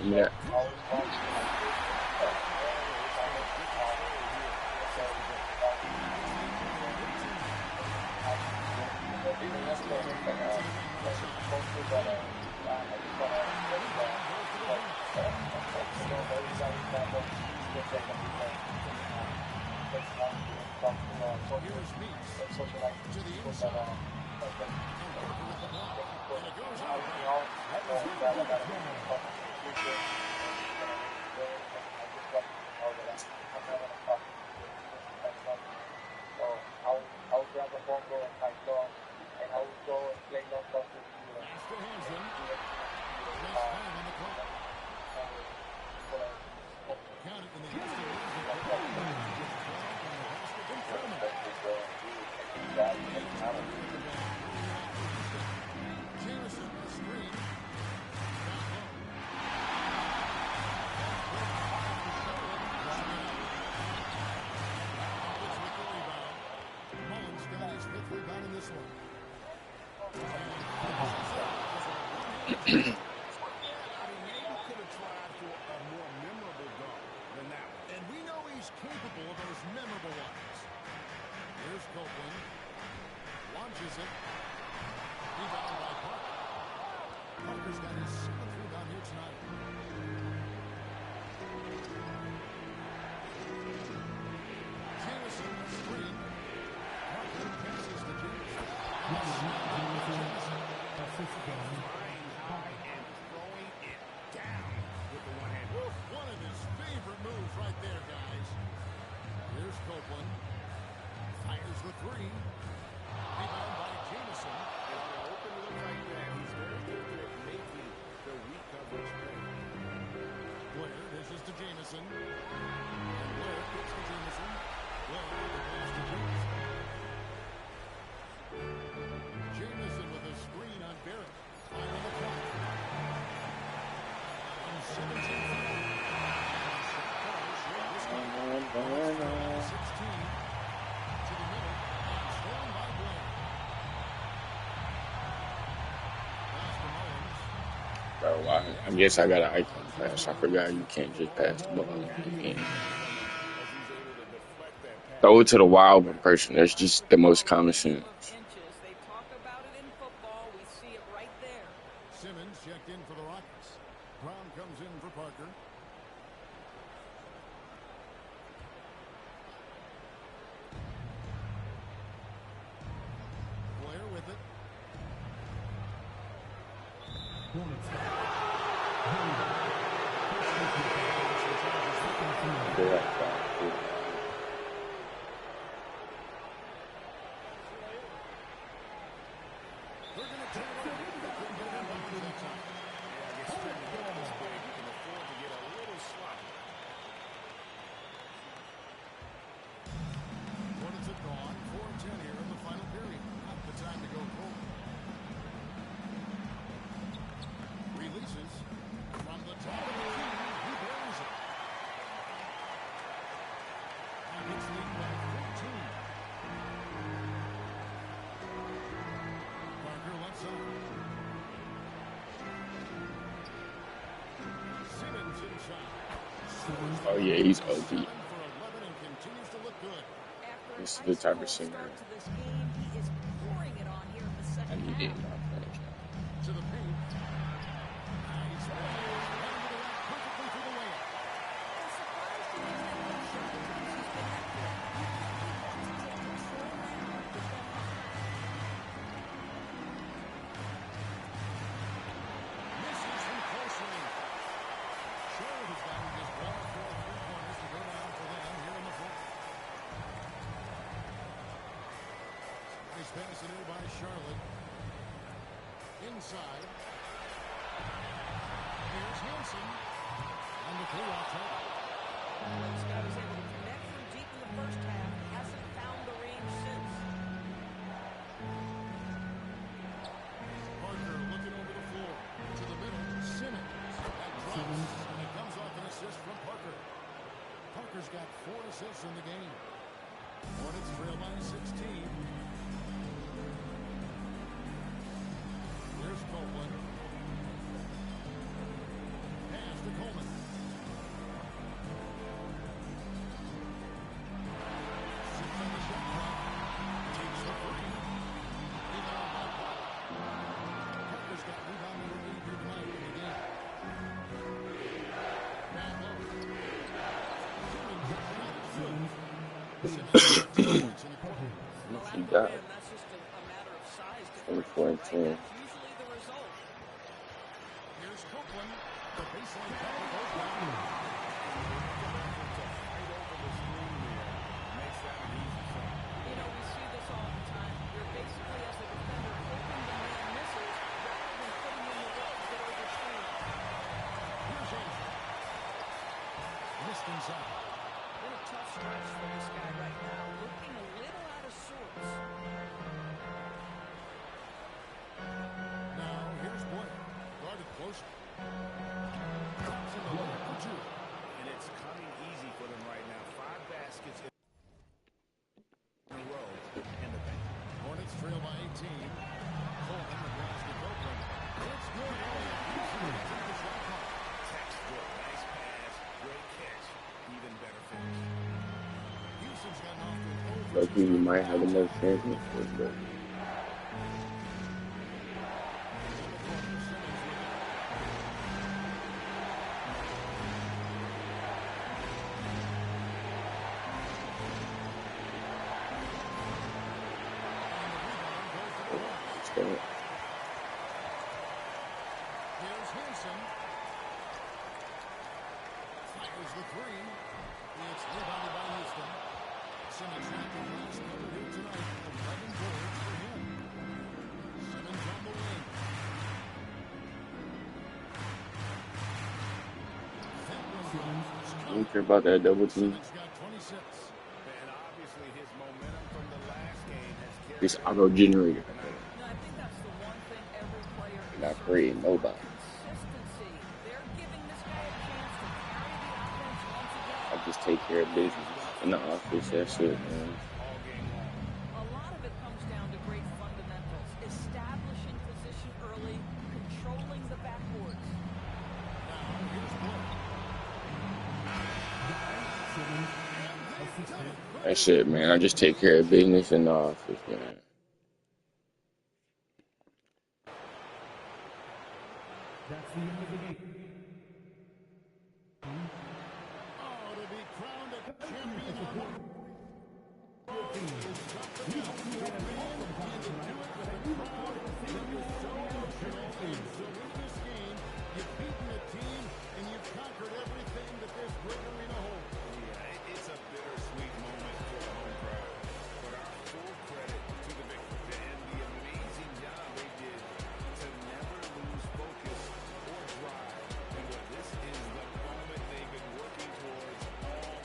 A: Yeah.
B: So it's like culture that I just want to say that everybody that does the second defense personality when it comes to social
C: Here's Meeks
B: socializing
C: to
B: with
C: the
B: people
C: inside.
B: that can
C: And Parker with the block.
B: take people
C: And it goes
B: out
C: over.
B: of the arm. I know
C: There's
B: that
C: Hoover.
B: is going to come in the future and he's going to really enjoy it. And I just want him to know that I'm not going to stop him because he doesn't have nothing. So I'll grab a bongo and my thumb and I will go and play long ball with you and
C: Pass to Hansen.
B: do everything I can do.
C: Just 5 on the clock.
B: For
C: Count it in the Houston Rockets. Just 12 on the basket in front of him. Jameson, the screen. Down low. Gets with the rebound. Mullins got his 5th rebound in this one.
E: Maybe could have tried for a more memorable dunk than that one.
C: And we know he's capable of those memorable ones. Here's Copeland. Launches it. Rebound by Parker. Parker's got his 7th rebound here tonight. Jameson, screen. Parker passes to Jameson.
E: Flying high and throwing it down with the one hand.
C: One of his favorite moves right there, guys. Here's Copeland. Fires the 3. Rebound by Jameson.
E: And on an open look like that, he's very good at making the weak coverage pay.
C: Blair dishes to Jameson. And Blair kicks to Jameson. Blair with the pass to Jameson. Jameson with a screen on Barrett. 5 on the clock. On 17 feet. This one. 16. To the middle. And stolen by Blair. Pass to Mullins.
A: Bro, I guess I got an icon pass. I forgot you can't just pass the ball in the game. Throw it to the wild one person. That's just the most common sense.
F: They talk about it in football. We see it right there.
C: Simmons checked in for the Rockets. Brown comes in for Parker. Blair with it. They're going to turn it over. They couldn't get it inbounds that time.
E: Yeah, I guess when you get this big, you can afford to get a little sloppy.
C: Hornets have gone. 4:10 here in the final period. Not the time to go cold. Releases from the top of the key. He buries it. Rockets lead by 14. Parker left side. Simmons inside.
A: Oh, yeah, he's
C: 7
A: OP.
C: for 11 and continues to look good.
F: After
A: This is
F: an
A: the type of
F: ice-cold
A: singer
F: start to this game, he is pouring it on here in the
A: I
F: second
A: need it in
F: half.
A: my players.
C: To the paint. Nice pass. Handed it out perfectly to the layup.
F: I'm surprised he didn't have one shot because he's been that good. You have to take control now and get them up.
C: Misses from close range. Charlotte has gotten just 1 of 4 three-pointers to go down for them here in the fourth. Nice pass in here by Charlotte. Inside. Here's Hansen. On the clear-out top.
F: This guy was able to connect from deep in the first half. Hasn't found the range since.
C: Parker looking over the floor. To the middle. Simmons. That drops. And it comes off an assist from Parker. Parker's got 4 assists in the game. Hornets trail by 16. Here's Copeland. Pass to Coleman. Sits on the shot clock. Takes the 3. Rebound by Parker.
A: God.
H: him, that's just a matter of size
A: 24
H: differential,
A: and
H: right?
A: 10.
H: That's usually the result.
C: Here's Copeland. The baseline cover goes down.
E: To fight over the screen there makes that an easy shot.
H: You know, we see this all the time. You're basically, as a defender, hoping the man misses rather than putting in the work to get over screen.
C: Here's Angel. Missed inside.
H: Been a tough stretch for this guy right now, looking a little out of sorts.
C: Now here's Boyer. Guarded closer. Comes in the lane for two.
E: And it's coming easy for them right now. 5 baskets in a row in the paint.
C: Hornets trail by 18. Coleman, the pass to Copeland. It's good. Take the shot clock.
E: Textbook. Nice pass. Great catch. Even better finish.
C: Houston's gotten off to an
A: Lucky we might have another championship, but it's going.
C: Here's Hanson. Fires the three. It's rebounded by Houston. Simmons had the last number here tonight. 11 boards for him. Simmons on the wing.
A: I don't care about that double team.
C: Simmons got 26.
E: And obviously his momentum from the last game has carried
A: This
E: him
A: auto generator.
H: No, I think that's the one thing every player is
A: Not
H: searching
A: creating
H: for.
A: nobody.
H: Consistency. They're giving this guy a chance to carry the offense once
A: I
H: again.
A: just take care of business in the office. That's it, man.
E: all game long.
H: A lot of it comes down to great fundamentals, establishing position early, controlling the backboards.
C: Now here's Boyer.
A: That's it, man. I just take care of business in the office, man.
G: That's the end of the game.
C: Oh, to be crowned a champion on
E: Yeah, it's a bittersweet moment for the home crowd. But our full credit to the victors and the amazing job they did to never lose focus or drive. And what this is the moment they've been working towards all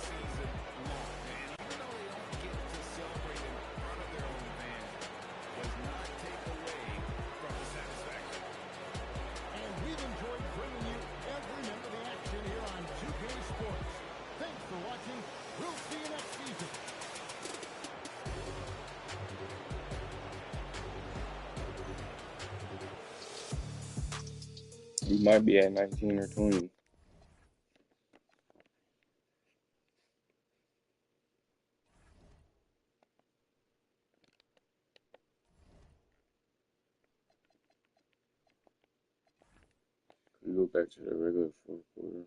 E: season long. And even though they don't get to celebrate in front of their own fans, does not take away from the satisfaction.
C: And we've enjoyed bringing you every minute of the action here on 2K Sports. Thanks for watching. We'll see you next season.
A: We might be at 19 or 20. We go back to the regular fourth quarter.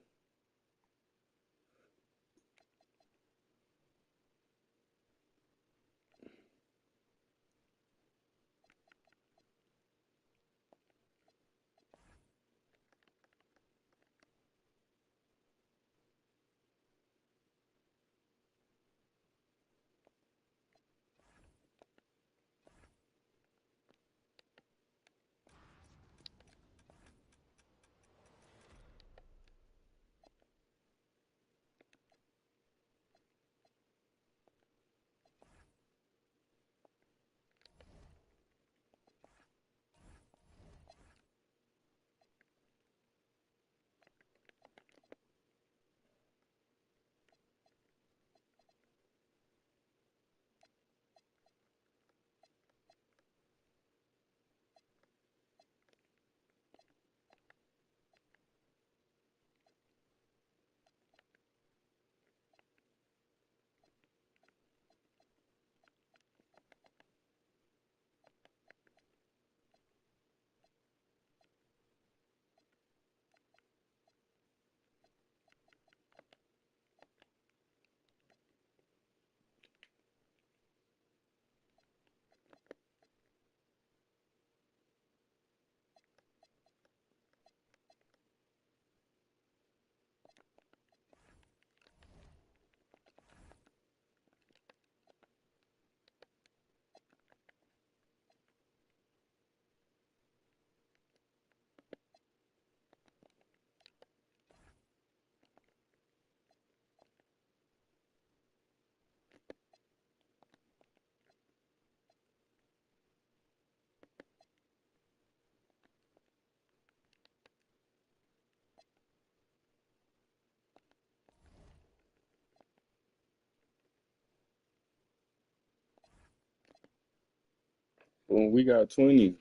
A: Boom, we got 20.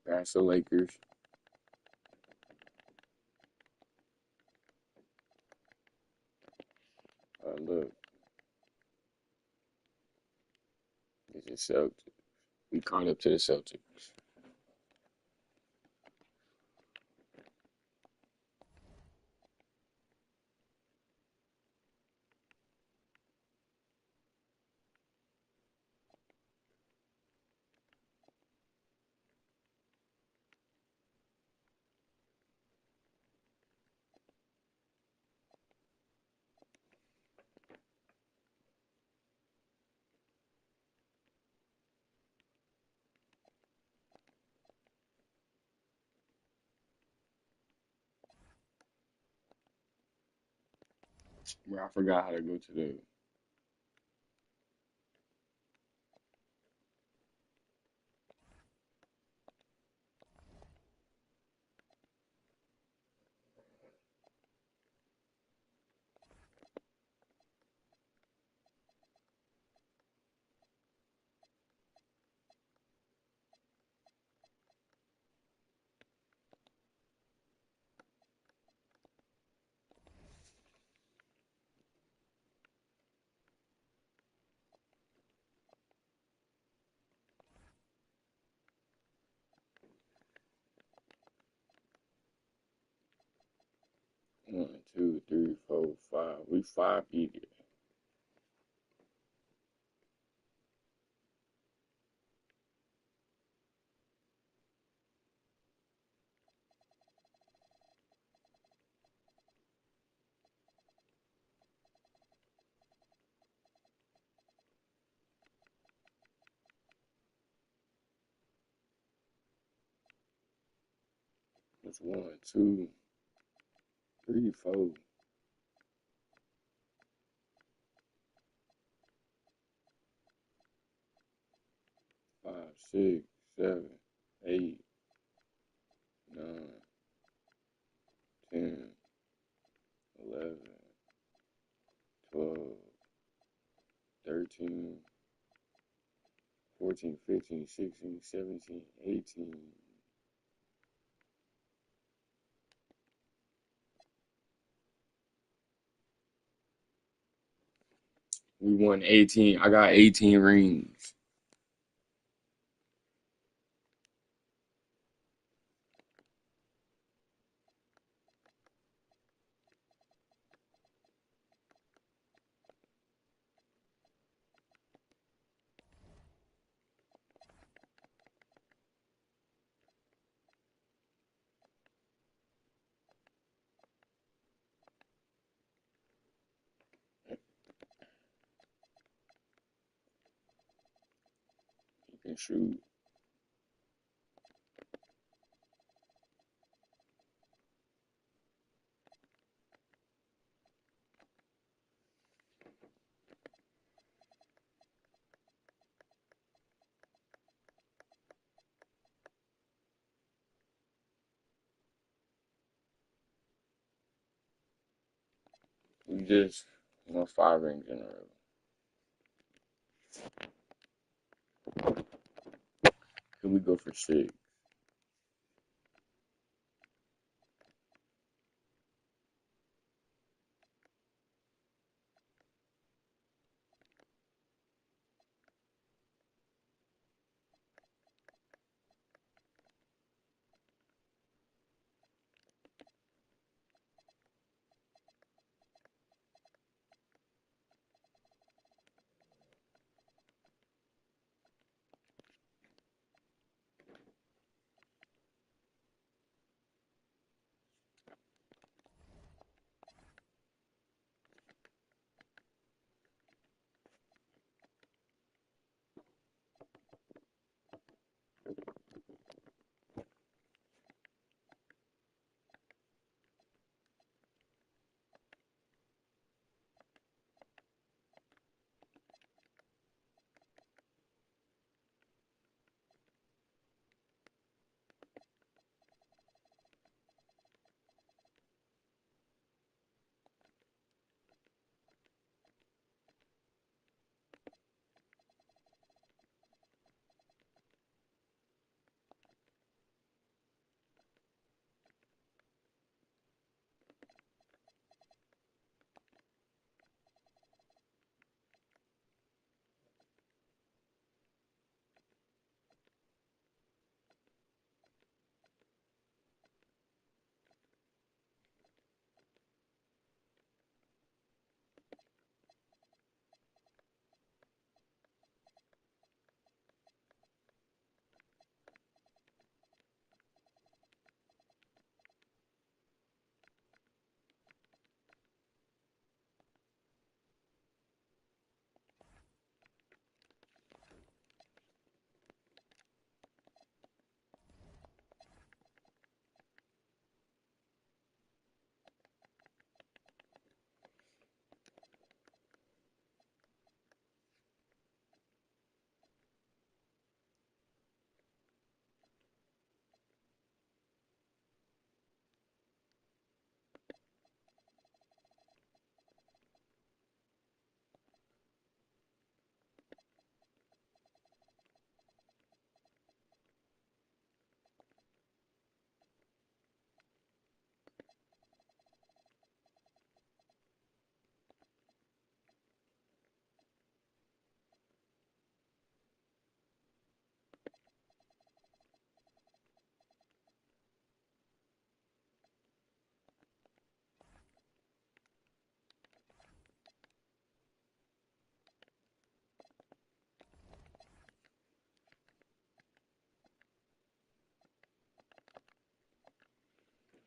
A: Pass the Lakers. Look, it's the Celtics. We caught up to the Celtics. Bro, I forgot how to go to the. One, two, three, four, five. We five either. It's one, two, three, four, five, six, seven, 8, 9, 10, 11, 12, 13, 14, 15, 16, 17, 18. We won 18. I got 18 rings. You can shoot. We just won 5 rings in a row. Can we go for 6?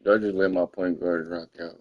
A: I just let my point guard rock out?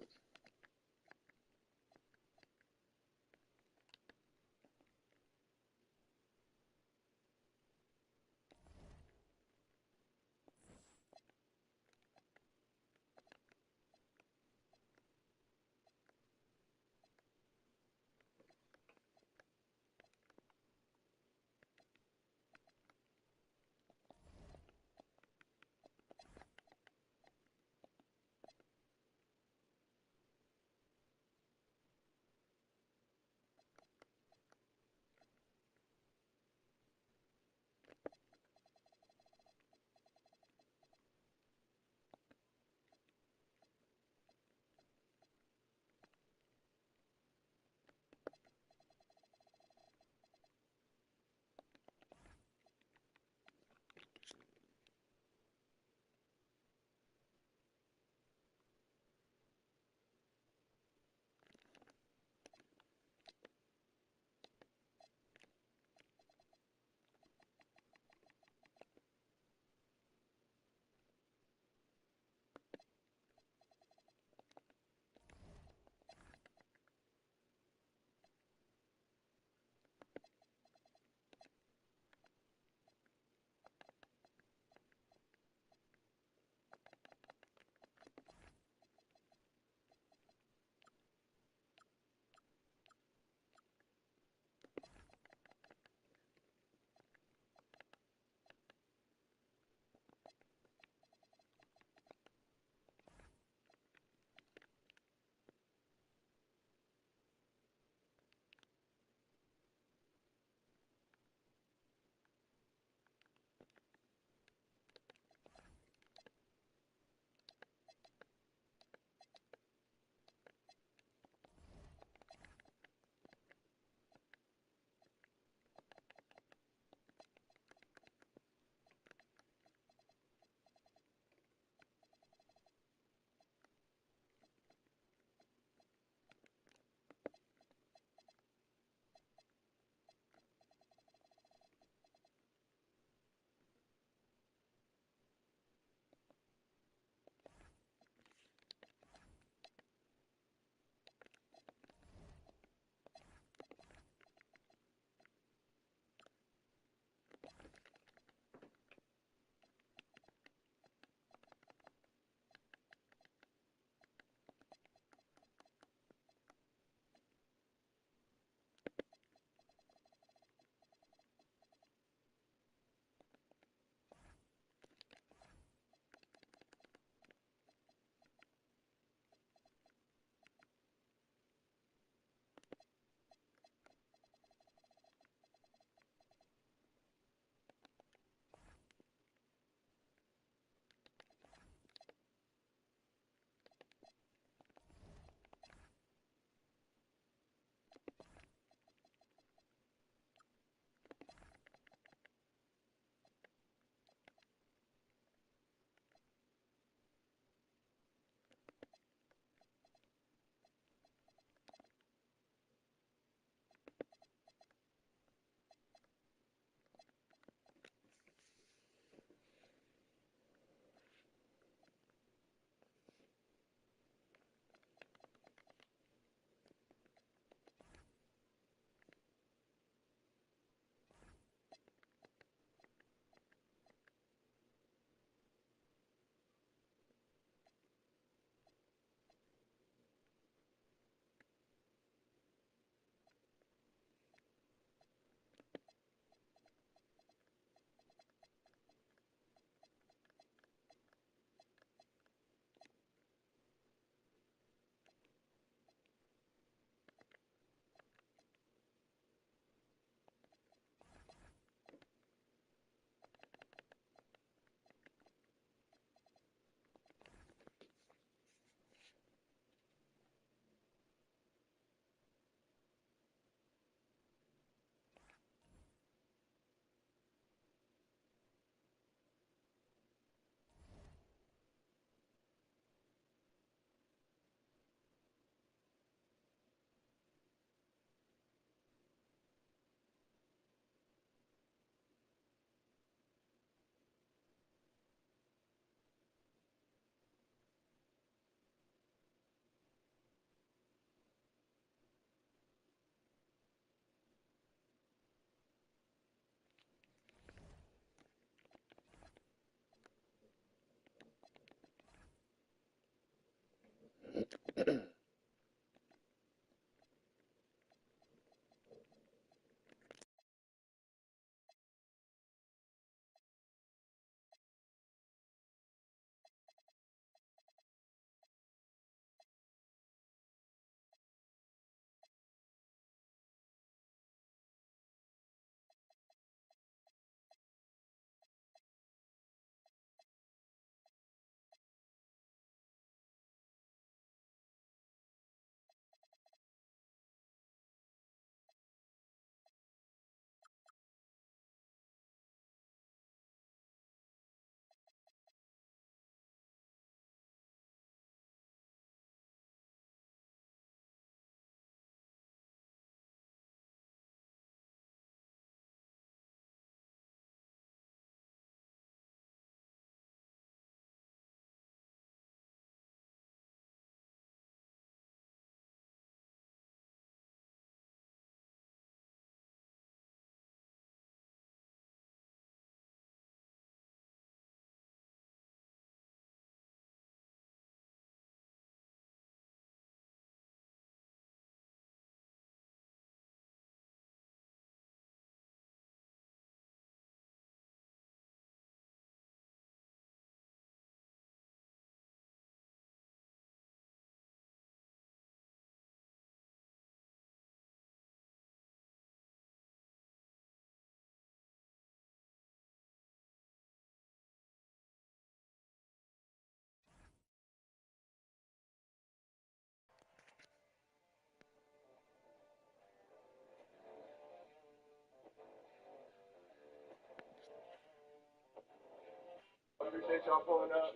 B: appreciate y'all pulling up.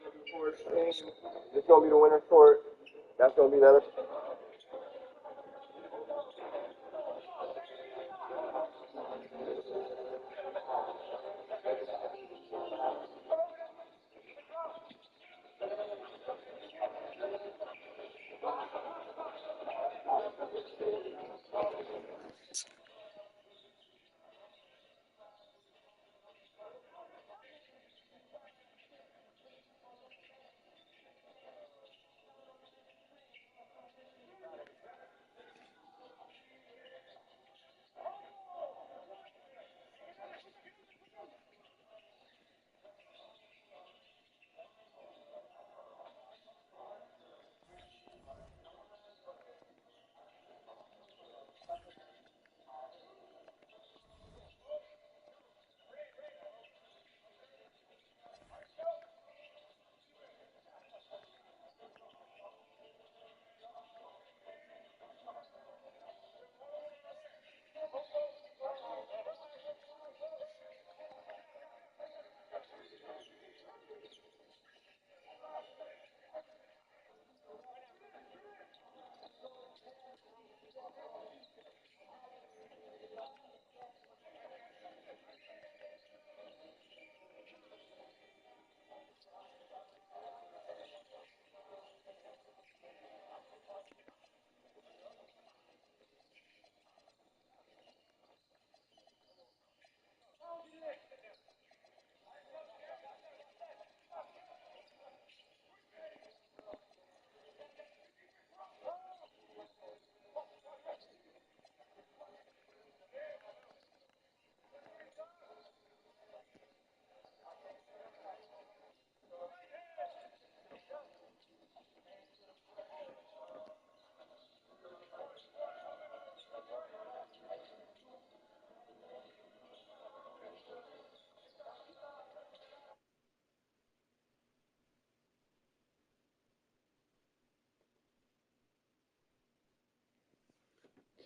B: Looking forward to seeing you. This is gonna be the winner's court. That's gonna be the other.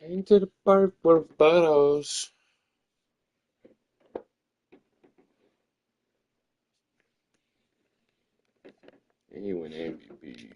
A: Came to the park for photos. And he went MVP.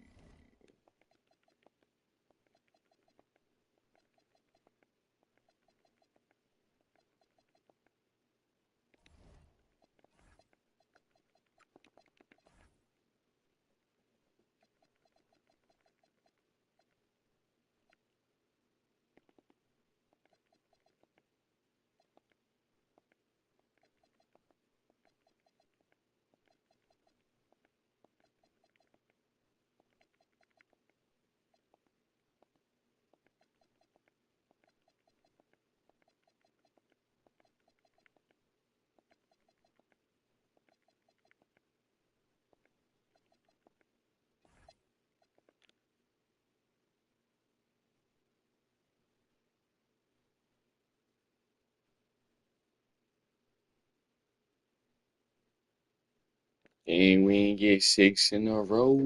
A: And we ain't get 6 in a row.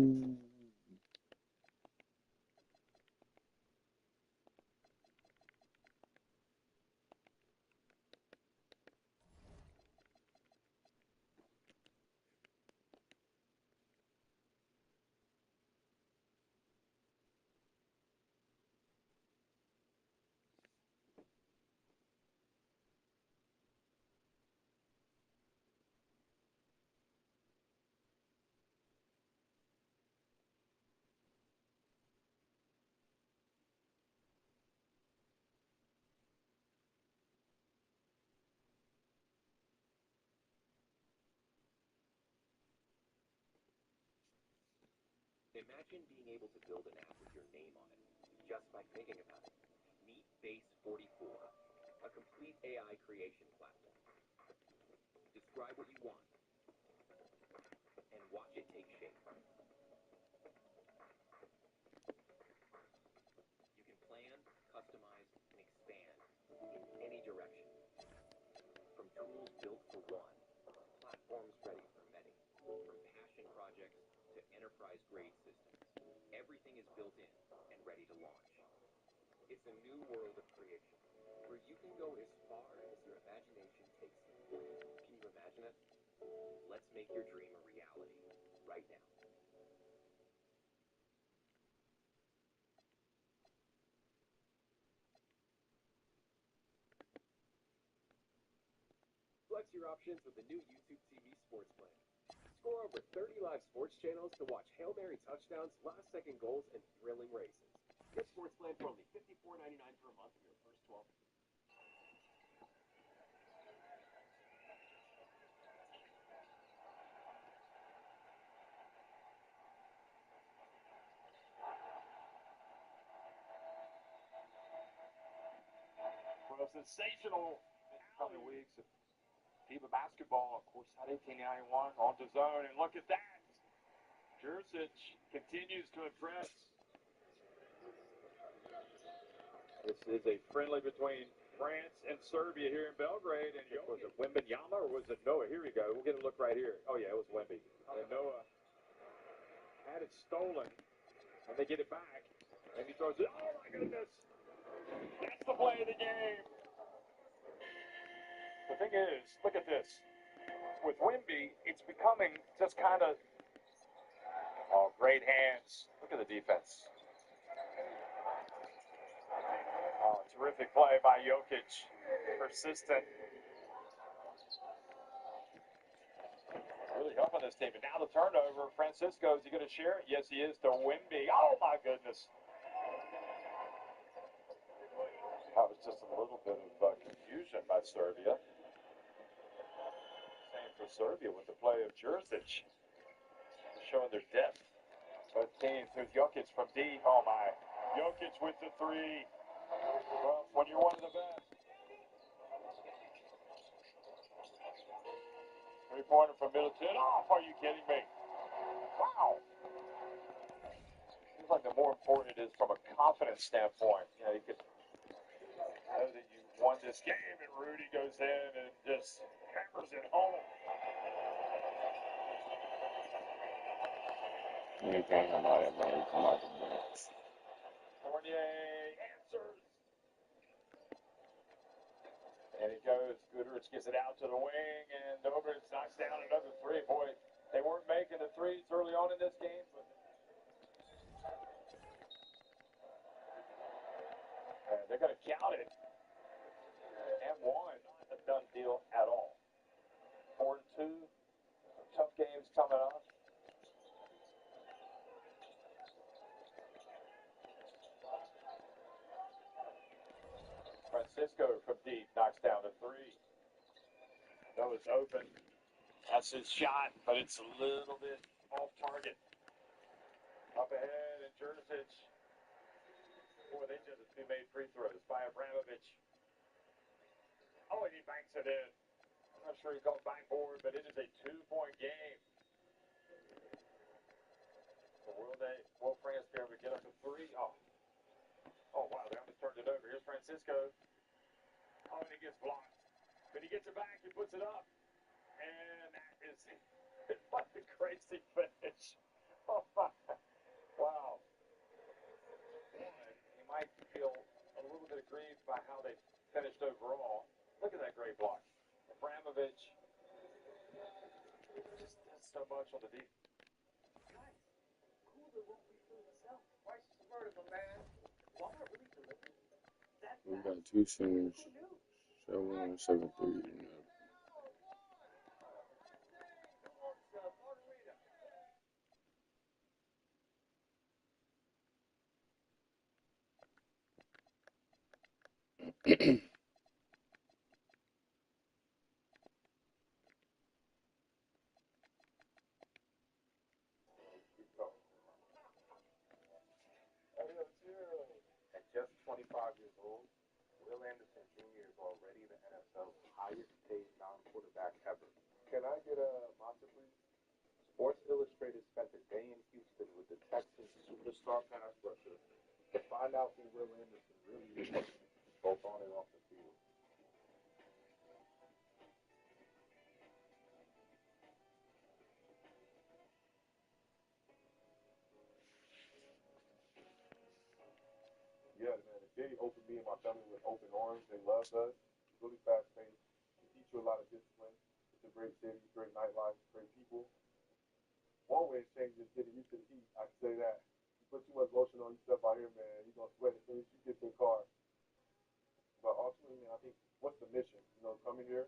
B: make your dream a reality right now. Flex your options with the new YouTube TV sports plan. Score over 30 live sports channels to watch Hail Mary touchdowns, last-second goals, and thrilling races. Get sports plan for only $54.99 per month in your first 12.
J: For a sensational coming weeks of FIBA basketball, of course, at 1891 on the zone, and look at that. Jurcic continues to impress. This is a friendly between France and Serbia here in Belgrade, and was it Wembanyama or was it Noah? Here we go. We'll get a look right here. Oh yeah, it was Wemby. And Noah had it stolen, and they get it back, and he throws it. Oh my goodness! That's the play of the game. The thing is, look at this. With Wemby, it's becoming just kind of, oh, great hands. Look at the defense. Oh, terrific play by Jokic. Persistent. Really helping this team. And now the turnover. Francisco, is he going to share it? Yes, he is to Wemby. Oh, my goodness. That was just a little bit of confusion by Serbia. Same for Serbia with the play of Jurcic. Showing their depth. Both teams. There's Jokic from deep. Oh, my. Jokic with the three. Well, when you're one of the best. Three-pointer from Middleton. Oh, are you kidding me? Wow. Seems like the more important it is from a confidence standpoint. You know, you could know that you won this game, and Rudy goes in and just hammers it home.
A: Anything about it, man. Come out the bench.
J: Fournier answers. And it goes. Goodrich gets it out to the wing, and Dobrich knocks down another three. Boy, they weren't making the threes early on in this game. But they're going to count it. And one. Not a done deal at all. 4-2. Some tough games coming up. Francisco from deep knocks down the three. Noah's open. That's his shot, but it's a little bit off target. Up ahead, and Jurcic. Boy, they just have two made free throws by Abramovich. Oh, and he banks it in. I'm not sure he's on backboard, but it is a 2-point game. So will France be able to get up to three? Oh, wow, they almost turned it over. Here's Francisco. Oh, and he gets blocked. But he gets it back. He puts it up. And that is what a crazy finish. Oh, my. Wow. One, he might feel a little bit aggrieved by how they finished overall. Look at that great block. Abramovich just does so much on the deep.
B: Guys, Cooler won't refill himself. Twice as vertical, man. Walmart really delivered.
A: We got two centers. 7-1, 7-3.
J: At just 25 years old, Will Anderson Jr. is already the NFL's highest paid non-quarterback ever. Can I get a monster, please? Sports Illustrated spent a day in Houston with the Texans superstar pass rusher to find out who Will Anderson really is, both on and off the field. Yeah, man, the day opened me and my family with open arms. They loved us. It's really fast paced. It teach you a lot of discipline. It's a great city, great nightlife, great people.
B: always changes getting used to the heat. I can say that. You put too much lotion on yourself out here, man, you're gonna sweat as soon as you get to the car. But ultimately, man, I think what's the mission? Coming here,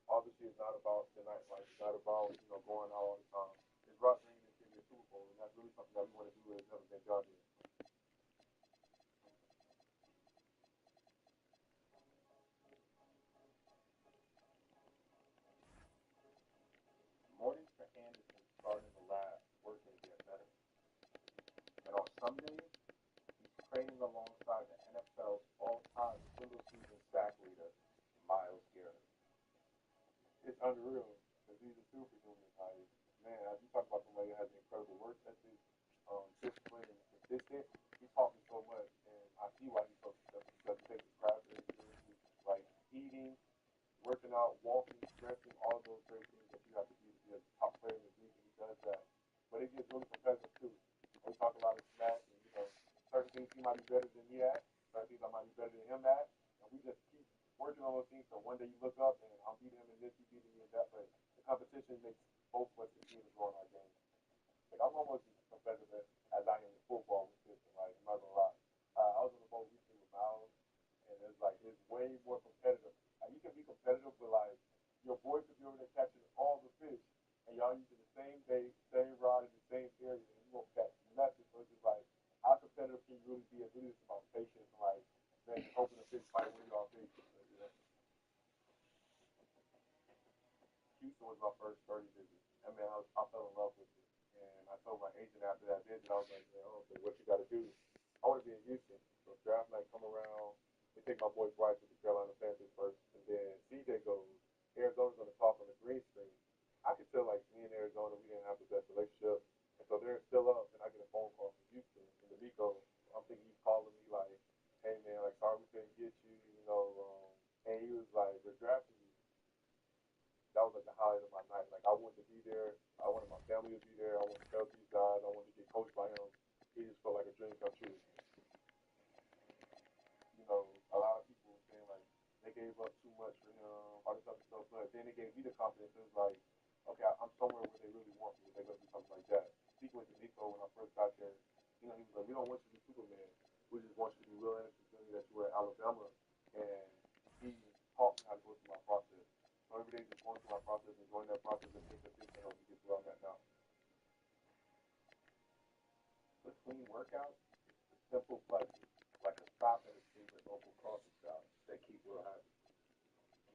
B: obviously it's not about the nightlife. It's not about, going out all the time. It's about bringing this team to the Super Bowl, and that's really something that we want to do that's never been done here. Mornings for Anderson start in the lab, working to get better. And on Sundays, he's training alongside the NFL's all-time single-season sack leader, Myles Garrett. It's unreal because he's a superhuman. Like, man, as you talk about somebody that has an incredible work ethic, discipline, and consistent, he taught me so much, and I see why he's so successful because he takes his craft very seriously. Like eating, working out, walking, stretching, all of those great things that you have to do to be a top player in the league, and he does that. But it gets really competitive too. We talk a lot of smack, and certain things he might be better than me at, certain things I might be better than him at, and we just keep working on those things. So one day you look up and I'm beating him in this, you beating me in that. But the competition makes both of us continue to grow in our game. Like I'm almost as competitive as I am in football with this. Like I'm not gonna lie. I was on the boat recently with Miles, and it's way more competitive. You can be competitive, but like your boy could be over there catching all the fish, and y'all using the same bait, same rod in the same area, and you won't catch nothing. So it's just like how competitive can you really be? It's really just about patience, and like man, just hoping the fish fight when y'all fish. Houston was my first 30 visit. I mean, I fell in love with it. And I told my agent after that visit, I was like, man, okay, what you got to do? I want to be in Houston. So draft night come around. They take my boy Bryce to the Carolina Panthers first. And then CJ goes, Arizona's going to talk on the green screen. I could tell, like, me and Arizona, we didn't have the best relationship. And so they're still up, and I get a phone call from Houston. And D'Amico, I'm thinking he's calling me like, hey, man, like, sorry we couldn't get you, and he was like, they're drafting you. That was like the highlight of my night. Like I wanted to be there. I wanted my family to be there. I wanted to tell these guys. I wanted to get coached by him. He just felt like a dream come true. A lot of people were saying like they gave up too much for him, all this other stuff. But then it gave me the confidence. It was like, okay, I'm somewhere where they really want me. They're gonna do something like that. Speaking with D'Amico when I first got there, he was like, we don't want you to be Superman. We just want you to be real innocent that you were in Alabama, and he taught me how to go through my process. So every day just going through my process, enjoying that process, and taking the things to help me get to where I'm at now. Between workouts, the simple pleasures, like a stop at a favorite local coffee shop that keep real happy.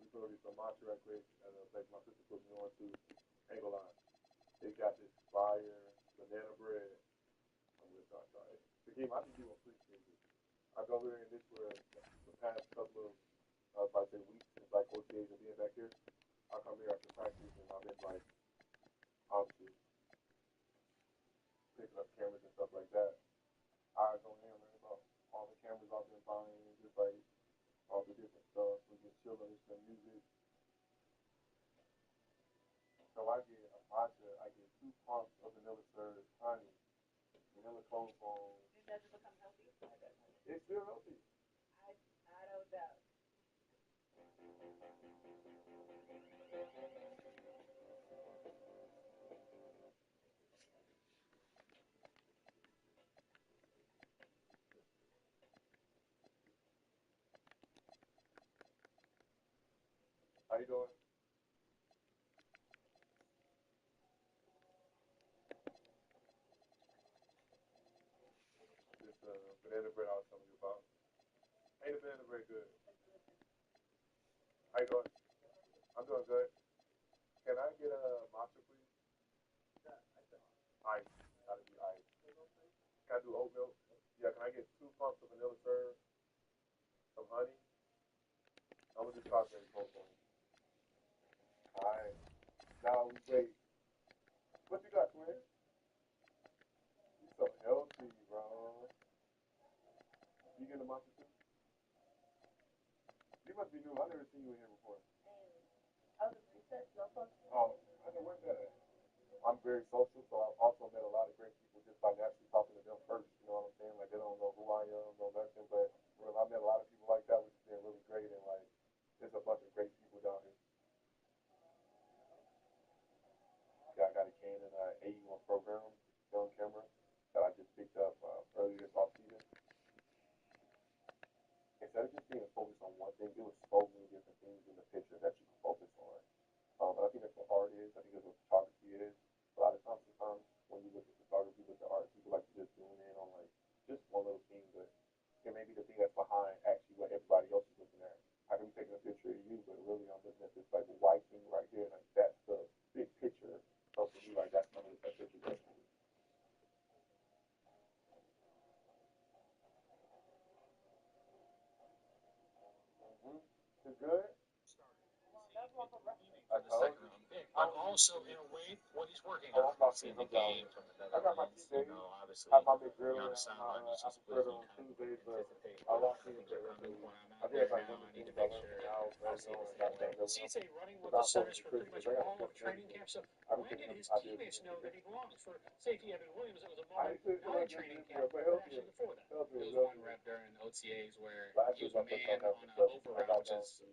B: We put some matcha right quick at a place my sister put me on to, Angle Line. They got this fire banana bread. I'm gonna try it. The game I can do a free schedule. I go over there and this for the past couple of if I say weeks since like OTAs and being back here. I come here after practice and I've been like obviously picking up cameras and stuff like that. I go in and learn about all the cameras I've been buying, just like all the different stuff. We just chill and listen to music. So I get a matcha, I get 2 pumps of vanilla syrup, honey, vanilla cold foam.
K: Does it become healthy?
B: It's still healthy.
K: I don't know.
B: How you doing? This banana bread I was telling you about. Ain't the banana bread good? How you doing? I'm doing good. Can I get a matcha, please? Ice. Gotta be ice. Can I do oat milk? Yeah, can I get 2 pumps of vanilla syrup, some honey? I'm gonna do strawberry cold foam. Alright. Now we wait. What you got, twin? You so healthy, bro. You getting a matcha too? You must be new. I've never seen you in here before.
K: Oh, the research, no fun.
B: Oh, I know where's that at? I'm very social, so I've also met a lot of great people just by naturally talking to them first. You know what I'm saying? Like they don't know who I am, no nothing. But I met a lot of people like that, which has been really great. And like, there's a bunch of great people down here. Yeah, I got a cane and that AE1 program, film camera, that I just picked up earlier this offseason. Instead of just being focused on one thing, it was so many different things in the picture that you can focus on. And I think that's what art is. I think that's what photography is. A lot of times, sometimes when you look at photography, look at art, people like to just zoom in on like just one little thing, but it may be the thing that's behind actually what everybody else is looking at. I can be taking a picture of you, but really I'm looking at this like white thing right here, like that's the big picture. So for me, like that's kind of what that picture does for me. Mm-hmm. It's good. I told you.
J: But also, in a way, what he's working
B: Oh,
J: on.
B: I'm about to
J: Seeing
B: no
J: the
B: doubt.
J: game from the
B: I got my
J: Netherlands,
B: Tuesdays.
J: obviously,
B: Have my
J: you're on
B: McGriddle
J: the
B: and
J: sideline,
B: my
J: you just
B: apple
J: look
B: fritter
J: and
B: on
J: kind of
B: Tuesdays, but
J: anticipate
B: I
J: what
B: lost
J: kind of
B: in
J: things are
B: there.
J: coming. When I'm
B: I
J: out
B: think
J: there
B: that's like
J: now,
B: one of
J: I
B: the
J: need to
B: things I
J: make
B: learned
J: sure
B: from now,
J: I
B: right
J: see
B: now,
J: the
B: and
J: same
B: got
J: way.
B: done with them.
J: CJ running with
B: Because
J: the
B: I told
J: centers
B: you
J: for pretty
B: Christmas,
J: much
B: I got
J: all
B: some
J: of
B: stuff
J: training
B: to
J: camp. So
B: I be
J: when did
B: thinking
J: his
B: I did
J: teammates know that he belongs? For safety Evan Williams, it was a
B: I
J: moment
B: could
J: not in
B: like this
J: training
B: this year,
J: camp,
B: but
J: but
B: healthier.
J: actually before that.
B: Healthier,
J: It was one
B: healthier.
J: rep during OTAs where
B: Last
J: he
B: year
J: was
B: my first time
J: man
B: having
J: on an
B: concussion.
J: over
B: I
J: route,
B: got
J: which
B: down
J: is
B: to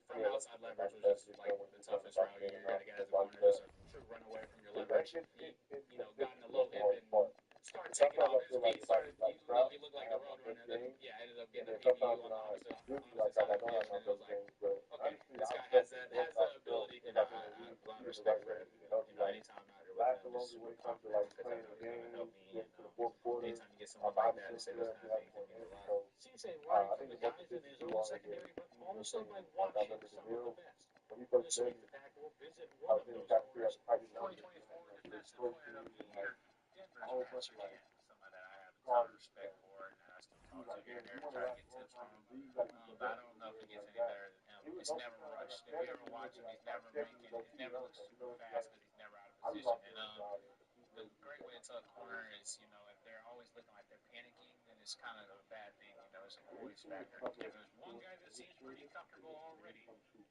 J: from
B: yeah,
J: outside
B: like
J: leverage, which
B: best
J: is like
B: return when
J: the
B: you're trying to
J: toughest
B: box
J: route.
B: in
J: You're
B: and
J: going
B: out
J: to get as
B: stuff
J: a
B: like
J: corner,
B: that.
J: just a true runaway from your
B: It's that
J: leverage. He, got in a
B: that's
J: low
B: the
J: hip
B: hardest
J: and
B: part.
J: started taking
B: Sometimes
J: off.
B: I
J: His
B: feel like
J: feet
B: if I
J: started,
B: eat like
J: he
B: crap,
J: looked
B: I
J: like a
B: have my
J: road
B: best
J: runner. Then,
B: game.
J: yeah, ended up
B: And
J: getting a
B: then
J: PBU
B: sometimes
J: on
B: when
J: the
B: I do
J: opposite
B: like crap,
J: side
B: I
J: of the
B: know I
J: field.
B: have
J: And
B: my
J: it was
B: best
J: like,
B: games. But
J: okay,
B: honestly,
J: this
B: I
J: guy
B: felt
J: has
B: once I
J: the
B: felt
J: ability, and
B: like in a
J: I have
B: week,
J: a lot
B: he
J: of
B: in the
J: respect
B: right
J: for him.
B: range to help you. Like
J: Anytime I'm out there with
B: last
J: him,
B: longer
J: just
B: when
J: super
B: it comes to
J: confident
B: like
J: because I
B: playing
J: know
B: the
J: he's going to help
B: game,
J: me.
B: get
J: And
B: to the fourth quarter,
J: anytime you get
B: my
J: someone like
B: body
J: that to
B: feels
J: say those
B: good. I
J: kind
B: feel
J: of
B: happy
J: things,
B: more
J: it means a
B: energy.
J: lot.
B: So
J: CJ running
B: I
J: from
B: think
J: the
B: the most
J: guys in
B: consistent
J: his
B: you
J: own
B: want to get
J: secondary, but
B: even
J: also
B: from
J: by
B: like I
J: watching
B: remember
J: some of the
B: DeVille
J: best.
B: when he first
J: This
B: met
J: week,
B: me.
J: the Pack will visit
B: I
J: one
B: was
J: of
B: in the
J: those
B: cafeteria
J: corners,
B: at the Tigers one day, and
J: 2024
B: I had like
J: Defensive
B: close
J: Player of
B: shoes
J: the
B: and
J: Year,
B: like a
J: Denver's
B: whole bunch
J: Spencer
B: of like
J: Kent, somebody that I have a ton of
B: cars and
J: respect
B: stuff.
J: for and I still
B: He
J: talk
B: was
J: to
B: like,
J: here
B: man,
J: and
B: you
J: there to
B: want to
J: try to
B: last
J: get
B: a long
J: tips from
B: time
J: him.
B: in the league, you got to be
J: But I
B: competitive
J: don't
B: and
J: know if it
B: weird
J: gets
B: like
J: any
B: that.
J: better than him.
B: He was
J: It's
B: also
J: never
B: kind of like
J: rushed. If you ever
B: aesthetically
J: watch
B: looking
J: him,
B: like
J: he's never
B: technically
J: making,
B: low
J: he's
B: key,
J: never
B: huh?
J: looks
B: Like, you know,
J: super
B: it's
J: fast
B: like
J: because he's never out of
B: I just
J: position.
B: like
J: And
B: doing the job and the
J: the
B: people
J: great way to tell a corner is, if they're always looking like they're panicking, then it's kind of a bad thing. It's a poise factor. If there's one guy that seems pretty comfortable already,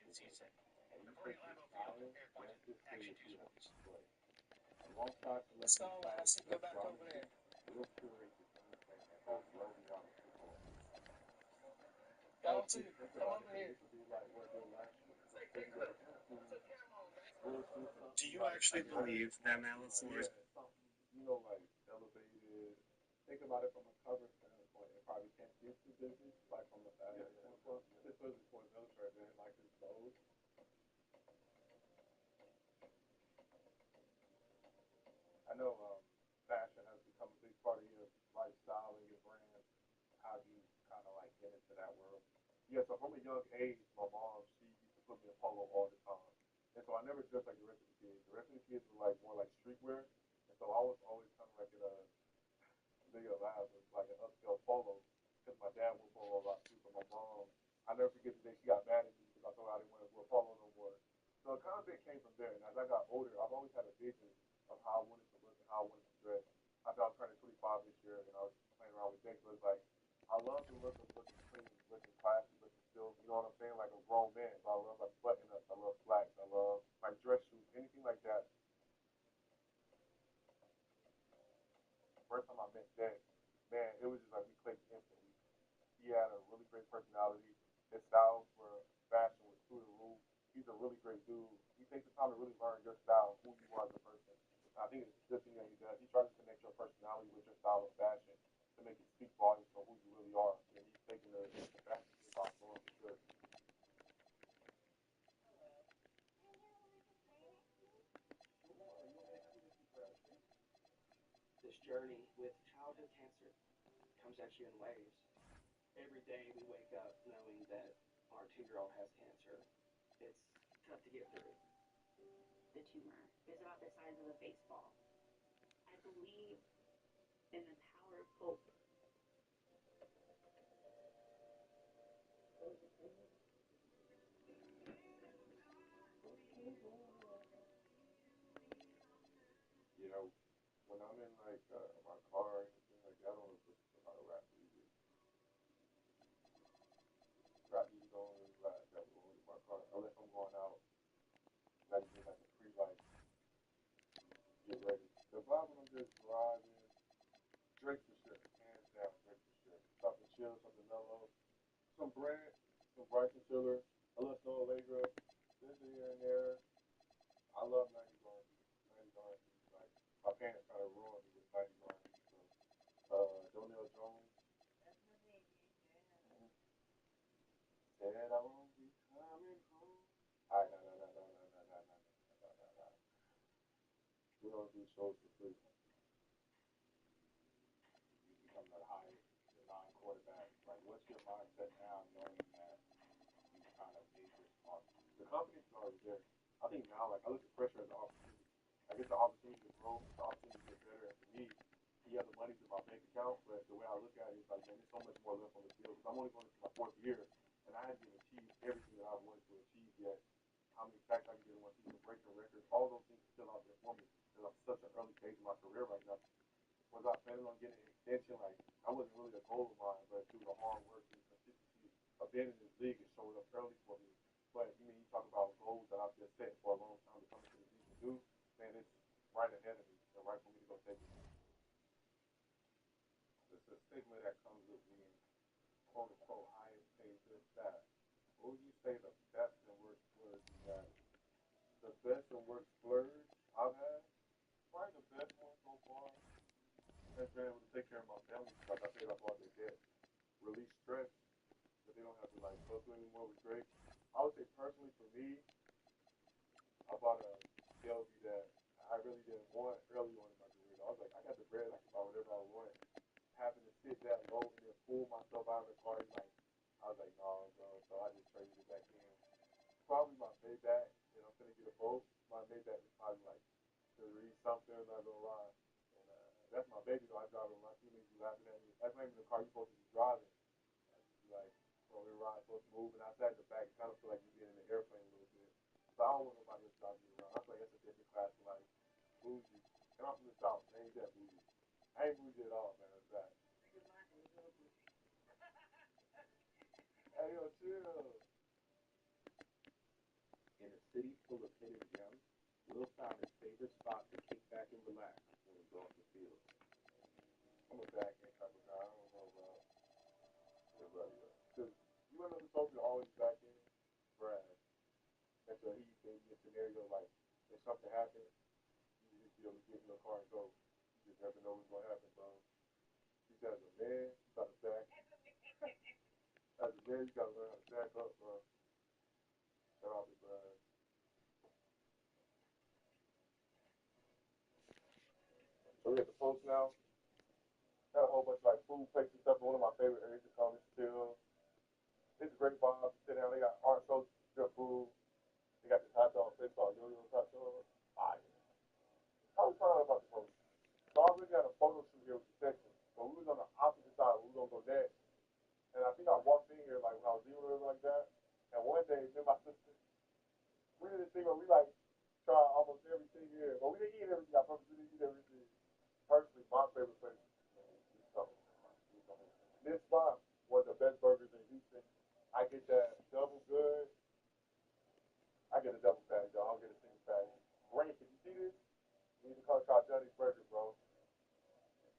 J: it's CJ. The 45 field compared points action to sports.
B: alongside
J: Let's
B: celebrity
J: go,
B: class
J: Lassie.
B: and
J: Go
B: best
J: back over
B: geography,
J: there.
B: we'll curate the thing that goes well beyond football.
J: Galaxy,
B: Think
J: come
B: about it,
J: over
B: man.
J: here.
B: This will be like what your last year. Maybe you have 2 real good
J: Do
B: something
J: you
B: like
J: actually believe that Matt LaFleur
B: yeah,
J: is
B: something like elevated. Think about it from a cover standpoint. It probably can't get too busy, like from the fashion standpoint. This was for Illustrated, man, like his clothes. I know fashion has become a big part of your lifestyle and your brand. How do you kind of like get into that world? Yeah, so from a young age, my mom, she used to put me in polo all the time. And so I never dressed like the rest of the kids. The rest of the kids were like more like streetwear. And so I was always kind of like in a big alive, it was like an upscale polo. Because my dad wore polo a lot too. But my mom, I never forget the day she got mad at me because I told her I didn't want to wear polo no more. So it kind of came from there. And as I got older, I've always had a vision of how I wanted to look and how I wanted to dress. I thought I was turning 25 this year, and I was playing around with Dick. But it's like I love the look of looking clean, looking classy, looking still. You know what I'm saying? Like a grown man. So I love like button ups. I love slacks. I love like dress shoes, anything like that. First time I met Dick, man, it was just like we clicked instantly. He had a really great personality. His styles were fashion was through the roof. He's a really great dude. He takes the time to really learn your style, who you are as a person. I think it's a good thing that he does. He tries to connect your personality with your style of fashion to make it speak volumes for who you really are. And he's taking the fashion thing off for sure.
L: This journey with childhood cancer comes at you in waves. Every day we wake up knowing that our 2-year-old has cancer. It's tough to get through.
K: The tumor is about the size of a baseball. I believe in the power of hope.
B: You know, when I'm in like my car or anything like that, I don't listen to a lot of rap music. Rap music don't really like that when I'm in my car. Unless I'm going out, like just like a free life, get ready. The vibe when I'm just driving, Drake for sure, hands down, Drake for sure. Something chill, something mellow, some bread, some Bryson Tiller, a little Snow Allegra, this here and there. I love 90s R&B. 90s R&B, like pants kind of ruined me with Nike line. So, Donnell Jones said I won't be coming home. All right, no. We don't do shows for free. You become the highest, the non-quarterback. Like, what's your mindset now, knowing that you kind of made this mark? The confidence is already there. I think now, like, I look at pressure as an opportunity. Like, it's an opportunity to grow, it's an opportunity to get better. And for me, yeah, the money's in my bank account, but the way I look at it is like, man, there's so much more left on the field. Because I'm only going into my fourth year, and I haven't even achieved everything that I wanted to achieve yet. How many sacks I can get in one season, breaking records, all those things are still out there for me. Because I'm such an early stage in my career right now. Was I planning on getting an extension? Like, that wasn't really a goal of mine, but through the hard work and consistency of being in this league, it showed up early for me. But you mean you talk about goals that I've just set for a long time to come into the league and do, man, it's right ahead of me and right for me to go take it.
I: There's a stigma that comes with being quote unquote highest paid this that. What would you say the best and worst splurge you've had?
B: The best and worst splurge I've had, probably the best one so far, has been able to take care of my family. Like I paid off all their debt, release stress, that they don't have to like go through anymore was great. I would say personally for me, I bought a Shelby that I really didn't want early on in my career. I was like, I got the bread, I can buy whatever I want. Having to sit that low and then pull myself out of the car, like I was like, no, bro. So I just traded it back in. Probably my Maybach, and I'm gonna get a boat. My Maybach is probably like three something, not gonna lie. And that's my baby though. I drive it. My teammates be laughing at me. That's not even the car you're supposed to be driving. Like, bro, we ride so smooth, and I sat in the back. It kind of feel like you're getting in an airplane a little bit. So I don't want nobody else driving me around. I feel like that's a different class of like bougie. And I'm from the south. I ain't that bougie. I ain't bougie at all, man. It's that. Hey, yo, chill.
I: In a city full of hidden gems, Will found his favorite spot to kick back and relax when he's off the field.
B: I'm a back end type of guy. I don't know about everybody else. Because you want to know who told me to always back in? Brad. Until he gave me a scenario like, if something happens, you just be able to get in your car and go. You just never know what's going to happen, bro. He said, as a man, you got to back. As a man, you got to learn how to back up, bro. Shout out to Brad. So we at the post now. Got a whole bunch of like food places and stuff. One of my favorite areas to come is still. It's a great vibe to sit down. They got art shows, good food. They got this hot dog place called Yo-Yo's Hot Dog. Fire. I was proud about the post. So I really got a photo shoot here with the section. So we was on the opposite side. We was gonna go next. And I think I walked in here like when I was leaving or like that. And one day, me and my sister, we did this thing where we like try almost everything here. But we didn't eat everything. I promise we didn't eat everything. Personally, my favorite place this spot was the best burgers in Houston. I get that double good. I get a double patty, though. I don't get a single patty. Rank, can you see this? You need to call Johnny's Burger, bro.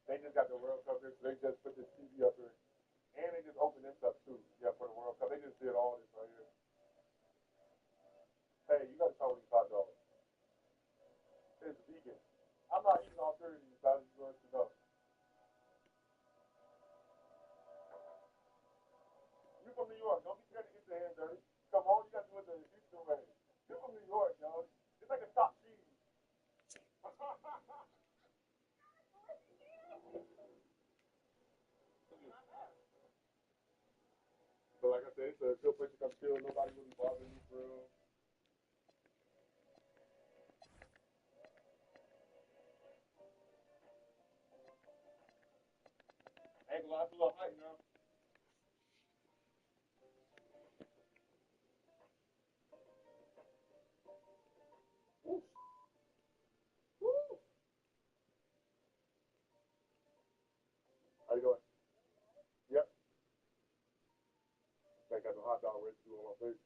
B: They just got the World Cup here, so they just put this TV up here. And they just opened this up, too. Yeah, for the World Cup. They just did all this right here. Hey, you got to try these hot dogs. It's vegan. I'm not eating alternatives, I just want to know. You from New York. Don't be scared to get your hands dirty. Come on, you got to do it the Houston way. You're from New York, yo. It's like a chopped cheese. But like I said, it's a good place to come chill. Nobody really bothering you for real. Ain't gonna lie, it's a little hot, you know. Woo, woo. How you doing? Yep. I got the hot dog residue on my face.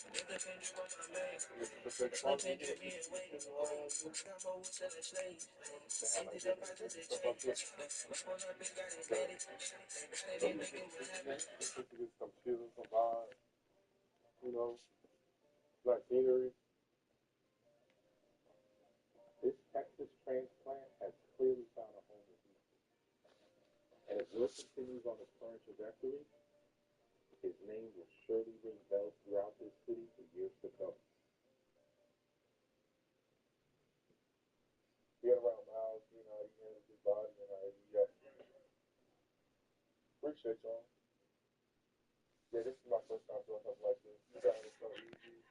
B: Some feeling, some vibes, you know, like scenery. This Texas transplant has clearly found a home with Houston. And if Will continues on his current trajectory, his name will surely ring bells throughout this city for years to come. Being around Miles, you know, he has his body, and appreciate y'all. Yeah, this is my first time doing something like this. You guys are so easy.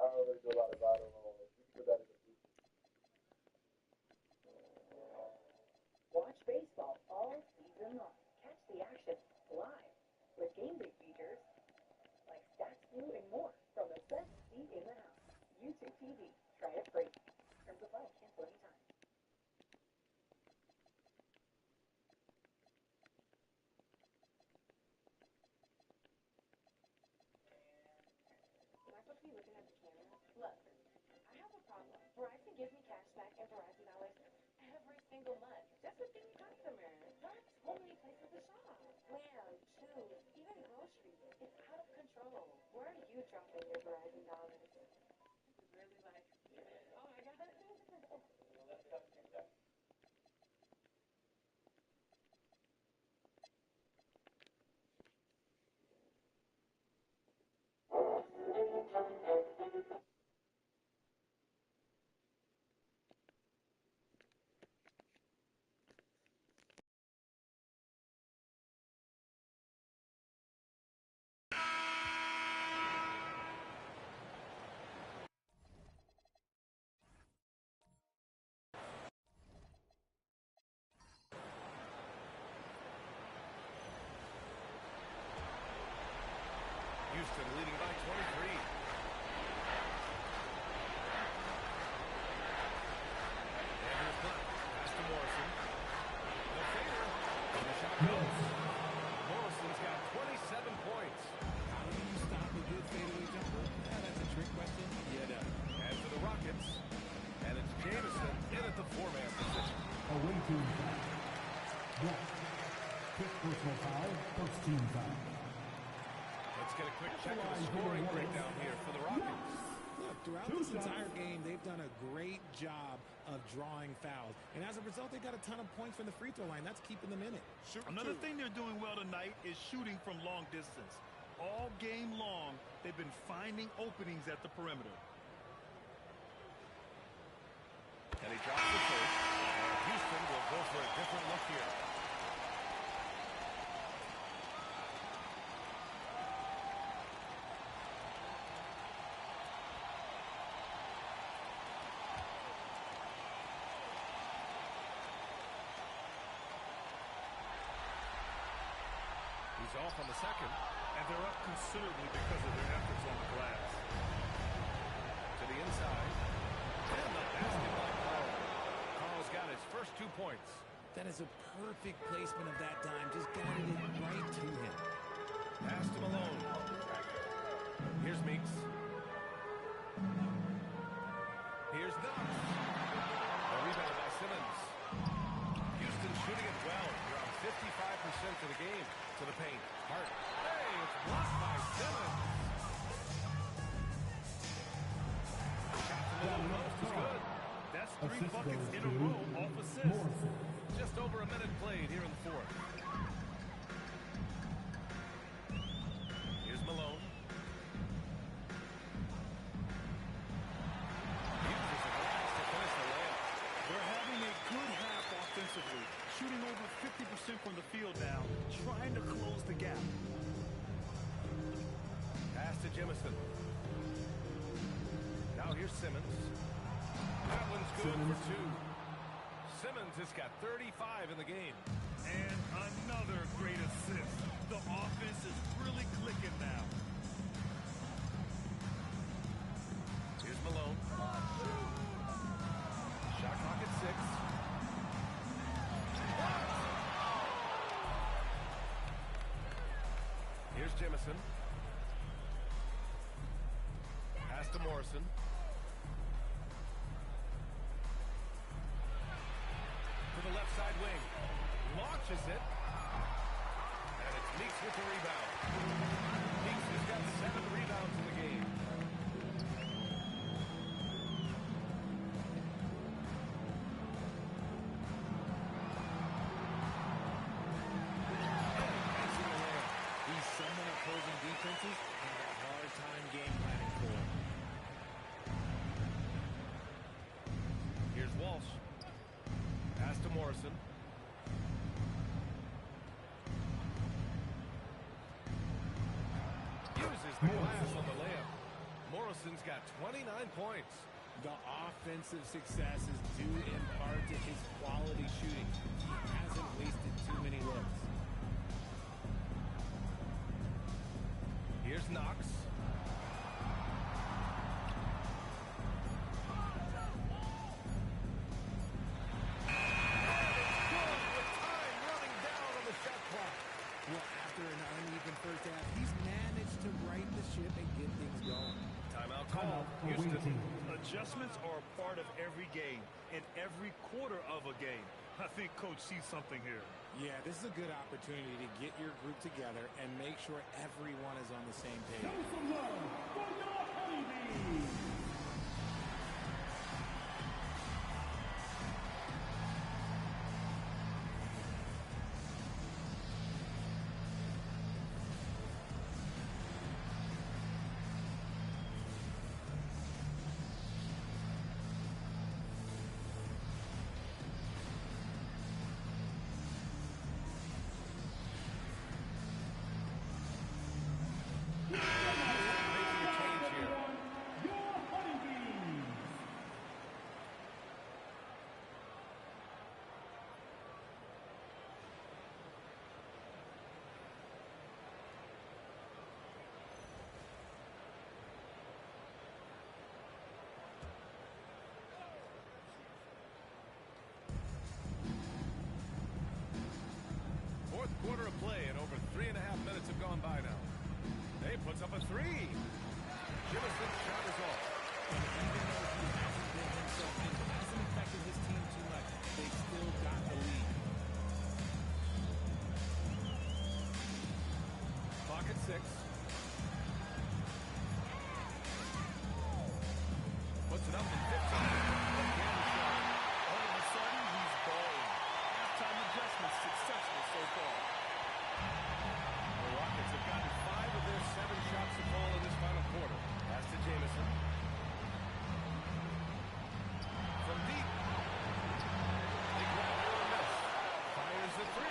B: I don't really do a lot of battle on it. You can put that in the future.
K: Watch baseball all season long. Catch the action live with game day features like Stats View and more from the best seat in the house. YouTube TV. Try it free. Terms apply. Cancel anytime. Am I supposed to be looking at the camera? Look, I have a problem. Verizon gives me cash back and Verizon dollars every single month. Just a being customer. Not so many places to shop. Where, choose, even groceries. It's out of control. Where are you dropping your Verizon dollars? It's really like, oh my god.
E: Houston leading by 23. Andrews block. Pass to Morrison. The fader. And the shot goes. Morrison's got 27 points.
H: How do you stop a good fadeaway jumper? That's a trick question. Yeah, no.
E: And for the Rockets. And it's Jameson in at the four-man position.
G: Away team foul. Black. Quick personal foul. First team foul.
E: Let's get a quick check of the scoring breakdown here for the Rockets.
H: Look, throughout this entire game, they've done a great job of drawing fouls. And as a result, they got a ton of points from the free throw line. That's keeping them in it.
D: Another thing they're doing well tonight is shooting from long distance. All game long, they've been finding openings at the perimeter.
E: And he drops the first. And Houston will go for a different look here. He's off on the second.
D: And they're up considerably because of their efforts on the glass.
E: To the inside. And the basket by Carl. Carl's got his first 2 points.
H: That is a perfect placement of that dime. Just guided it right to him.
E: Pass to Malone. Here's Meeks. Here's Knox. A rebound by Simmons. Houston shooting it well. Around 55% of the game. To the paint. Hart. Hey, it's blocked by Simmons. Shot from the low post is good.
D: That's 3 buckets in a row off assists.
E: Just over a minute played here in the fourth. Here's Malone. Uses the glass to finish the layup.
D: They're having a good half offensively, shooting over 50% from the field now, trying to close the gap.
E: Pass to Jemison. Now here's Simmons. That one's good for 2. Simmons has got 35 in the game.
D: And another great assist. The offense is really clicking now.
E: Here's Malone. Shot clock at 6. Here's Jemison.
C: Pass to Morrison. To the left side wing. Launches it. And it's Meeks with the rebound. Meeks has got 7 rebounds in the game.
E: He's someone opposing defenses have a hard time game planning for.
C: Here's Walsh. Pass to Morrison. Uses the glass on the layup. Morrison's got 29 points.
E: The offensive success is due in part to his quality shooting. He hasn't wasted too many looks.
C: Here's Knox.
E: Well, after an uneven first half, he's managed to right the ship and get things going.
C: Timeout call. Houston.
D: Adjustments are a part of every game and every quarter of a game. I think Coach sees something here.
E: Yeah, this is a good opportunity to get your group together and make sure everyone is on the same page.
C: Fourth quarter of play, and over 3.5 minutes have gone by now. They puts up a 3. Jimison's shot is off.
E: And even though he hasn't been himself and hasn't affected his team too much, they still got the lead.
C: Clock at 6. Puts it up in 15. Again, shot.
D: All of a sudden, he's balling. Halftime adjustments successful so far.
C: The Rockets have gotten 5 of their 7 shots to fall in this final quarter. Pass to Jamison. From deep. Big grab for a miss. Fires the 3.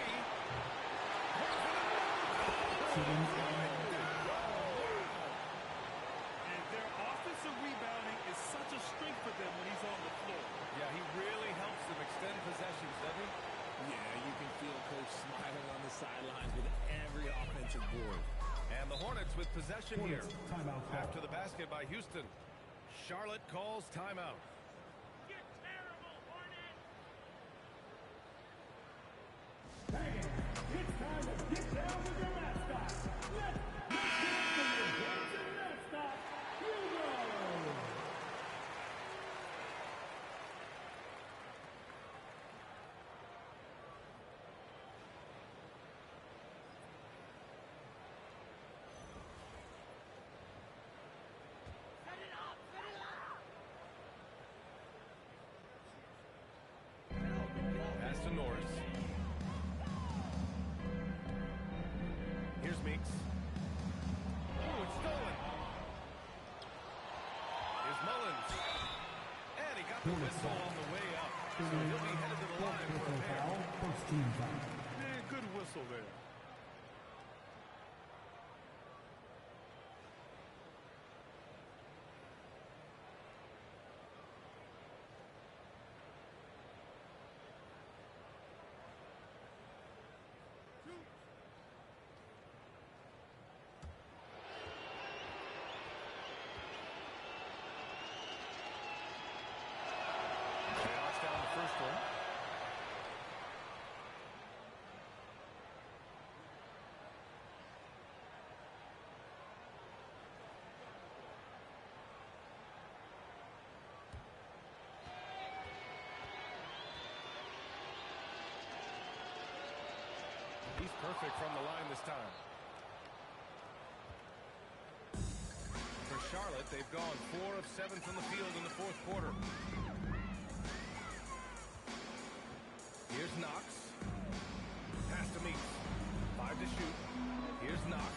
D: And their offensive rebounding is such a strength for them when he's on the floor.
C: Yeah, he really helps them extend possessions, doesn't he?
E: Yeah, you can feel Coach smiling on the sidelines with every offensive board.
C: And the Hornets with possession here.
G: Timeout call.
C: After the basket by Houston. Charlotte calls timeout.
G: It's time to get down with your mascot. Let's get to your dancing mascot, Hugo.
C: Pass to Norris. Here's Meeks. Oh, it's stolen. Here's Mullins. And he got the whistle on the way up. So he'll be headed to the line for a pair.
G: First team foul.
D: Yeah, good whistle there.
C: They knocks down the first one.
E: He's perfect from the line this time. For Charlotte, they've gone 4 of 7 from the field in the fourth quarter. Here's Knox. Pass to Meeks. 5 to shoot. Here's Knox.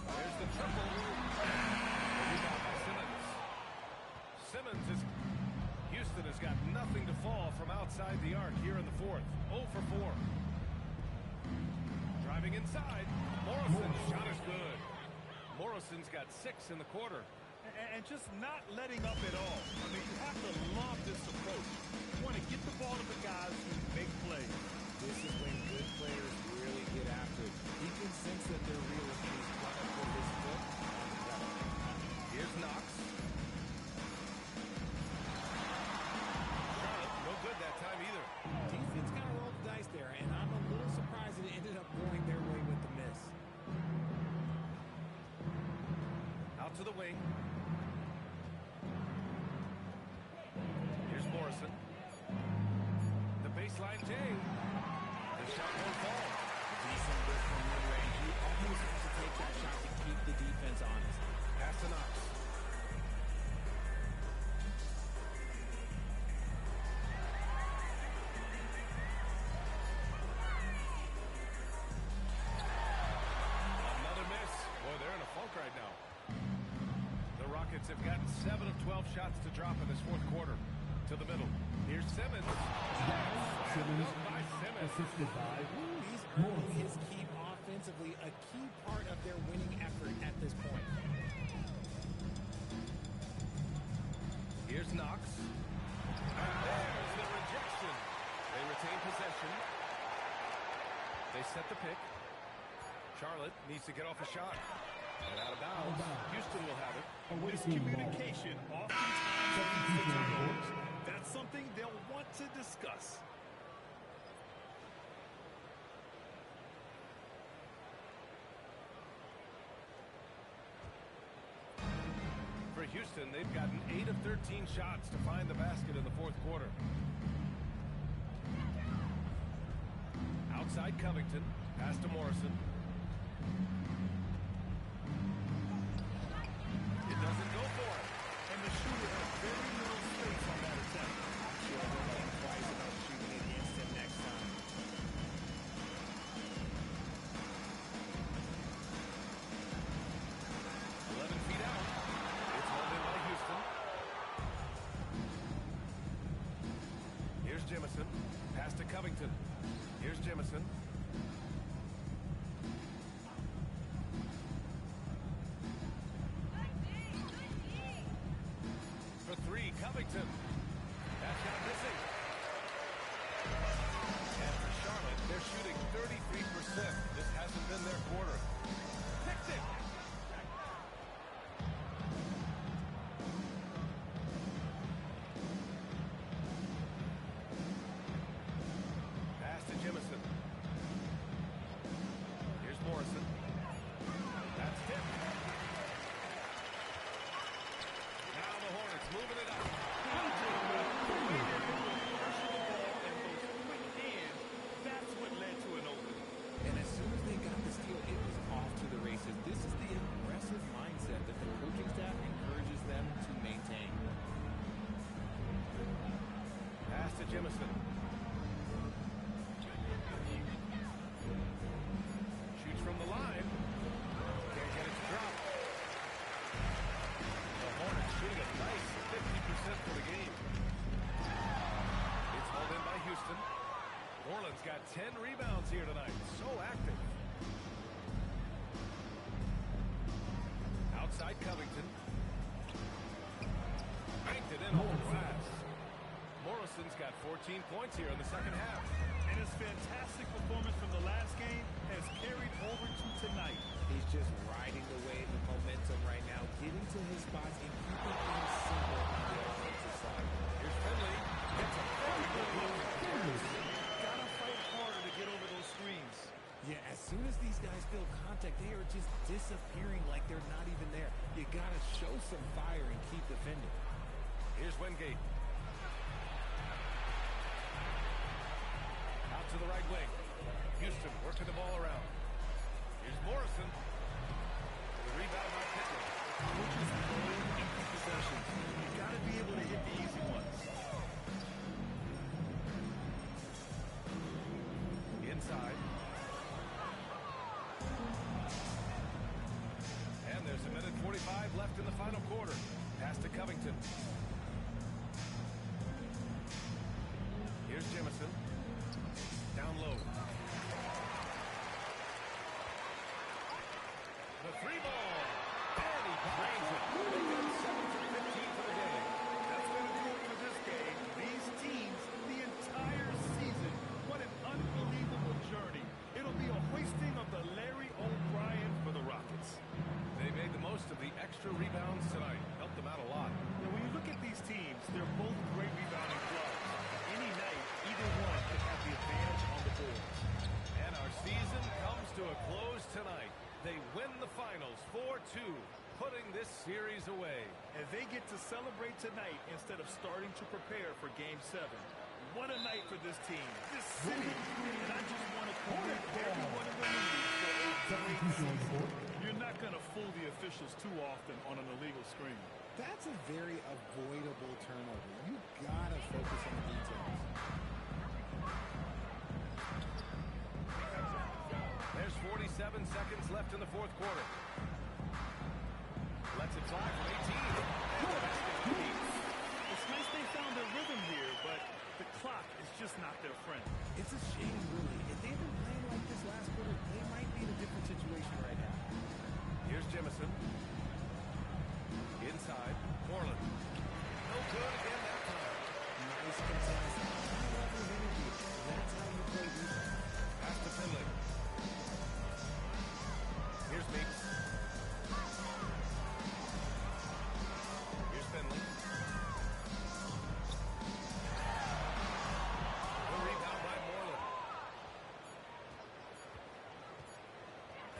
E: There's the triple. Rebound by Simmons. Houston has got nothing to fall from outside the arc here in the fourth. 0 for 4. Driving inside. Morrison's shot is good. Morrison's got 6 in the quarter.
D: And just not letting up at all. I mean, you have to love this approach. You want to get the ball to the guys who make plays.
H: This is when good players really get after it. He can sense that they're real and he's trying to put his foot on the pedal.
E: Here's Knox. Charlotte, no good that time either.
H: Defense kind of rolled the dice there, and I'm a little surprised that it ended up going their way with the miss.
E: Out to the wing. Here's Morrison. The baseline J. The shot won't fall.
H: Decent lift from mid-range. You always have to take that shot to keep the defense honest.
E: Pass to Knox. Another miss. Boy, they're in a funk right now. The Rockets have gotten 7 of 12 shots to drop in this fourth quarter. To the middle. Here's Simmons.
G: Simmons,
E: By Simmons.
G: assisted by
H: He's earning his keep offensively, a key part of their winning effort at this point.
E: Here's Knox. And there's the rejection. They retain possession. They set the pick. Charlotte needs to get off a shot. And out of bounds. Houston will have it.
D: Miscommunication oftentimes leads to turnovers. That's something they'll want to discuss.
E: For Houston, they've gotten 8 of 13 shots to find the basket in the fourth quarter. Outside Covington. Pass to Morrison. It doesn't go for it.
D: And the shooter has very little space on that attempt.
H: I'm sure they'll think twice about shooting it against him next time.
E: 11 feet out. It's held in by Houston. Here's Jemison. Pass to Covington. Here's Jemison. For 3, Covington. That shot missing. And for Charlotte, they're shooting 33%. This hasn't been their quarter. Picked it. Pass to Jemison. Here's Morrison. That's tipped. Now the Hornets moving it up.
D: That's what led to an open.
H: And as soon as they got the steal, it was off to the races. This is the aggressive mindset that the coaching staff encourages them to maintain.
E: Pass to Jemison. Shoots from the line. Can't get it to drop. The Hornets shooting a nice 50% for the game. It's hauled in by Houston. Orland's got 10 rebounds here tonight. So active. Outside Covington. Banked it in off the glass. Morrison's got 14 points here in the second half.
D: And his fantastic performance from the last game has carried over to tonight.
H: He's just riding the wave of momentum right now, getting to his spots and keeping things simple on the offensive side.
E: Here's Finley. Gets a very good look.
D: Gotta fight harder to get over those screens.
H: Yeah, as soon as these guys feel contact, they are just disappearing like they're not even there. You gotta show some fire and keep defending.
E: Here's Wingate. Out to the right wing. Houston working the ball around. Here's Morrison. The rebound by Pickett.
D: Coaches own empty possessions. You got to be able to hit the easy ones.
E: Inside. And there's a minute 45 left in the final quarter. Pass to Covington. Here's Jemison. Down low. The three ball. And he drains it. They get 7 for 15 for the day.
D: That's going to do it for this game. These teams, the entire season, what an unbelievable journey. It'll be a hoisting of the Larry O'Brien for the Rockets.
E: They made the most of the extra rebounds tonight. Helped them out a lot.
D: Now, when you look at these teams, they're both great rebounding clubs. Any night, either one could have the advantage on the boards.
E: And our season comes to a close tonight. They win the finals 4-2, putting this series away.
D: And they get to celebrate tonight instead of starting to prepare for Game 7. What a night for this team, this city. And I just want to commend everyone in the league for a great season. You're not going to fool the officials too often on an illegal screen.
H: That's a very avoidable turnover. You gotta focus on the details.
E: There's 47 seconds left in the fourth quarter. Lets it fly from 18.
D: It's nice they found their rhythm here, but the clock is just not their friend.
H: It's a shame, really. If they'd been playing like this last quarter, they might be in a different situation right now.
E: Here's Jemison. Inside. Moreland. No good again that time.
H: Nice contest. High level of energy. That's how you play defense.
E: Pass to Finley. Here's Meeks. Here's Finley. The rebound by Moreland.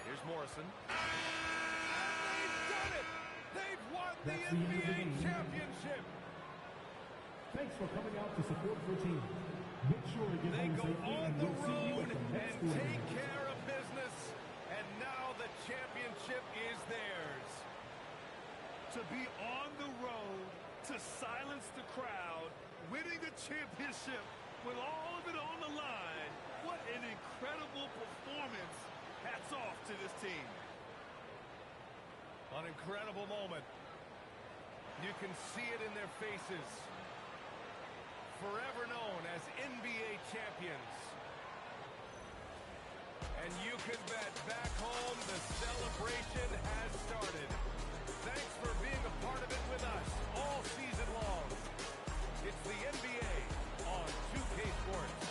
E: Here's Morrison. They've done it! They've won the NBA championship!
G: Thanks for coming out to support your team. Make sure to get
E: They
G: home
E: go
G: safely
E: on
G: and
E: the
G: we'll see you
E: road
G: at the next
E: and
G: game.
E: take care of business, and now the championship is theirs.
D: To be on the road, to silence the crowd, winning the championship with all of it on the line. What an incredible performance. Hats off to this team.
E: An incredible moment. You can see it in their faces. Forever known as NBA champions. And you can bet back home the celebration has started. Thanks for being a part of it with us all season long. It's the NBA on 2K Sports.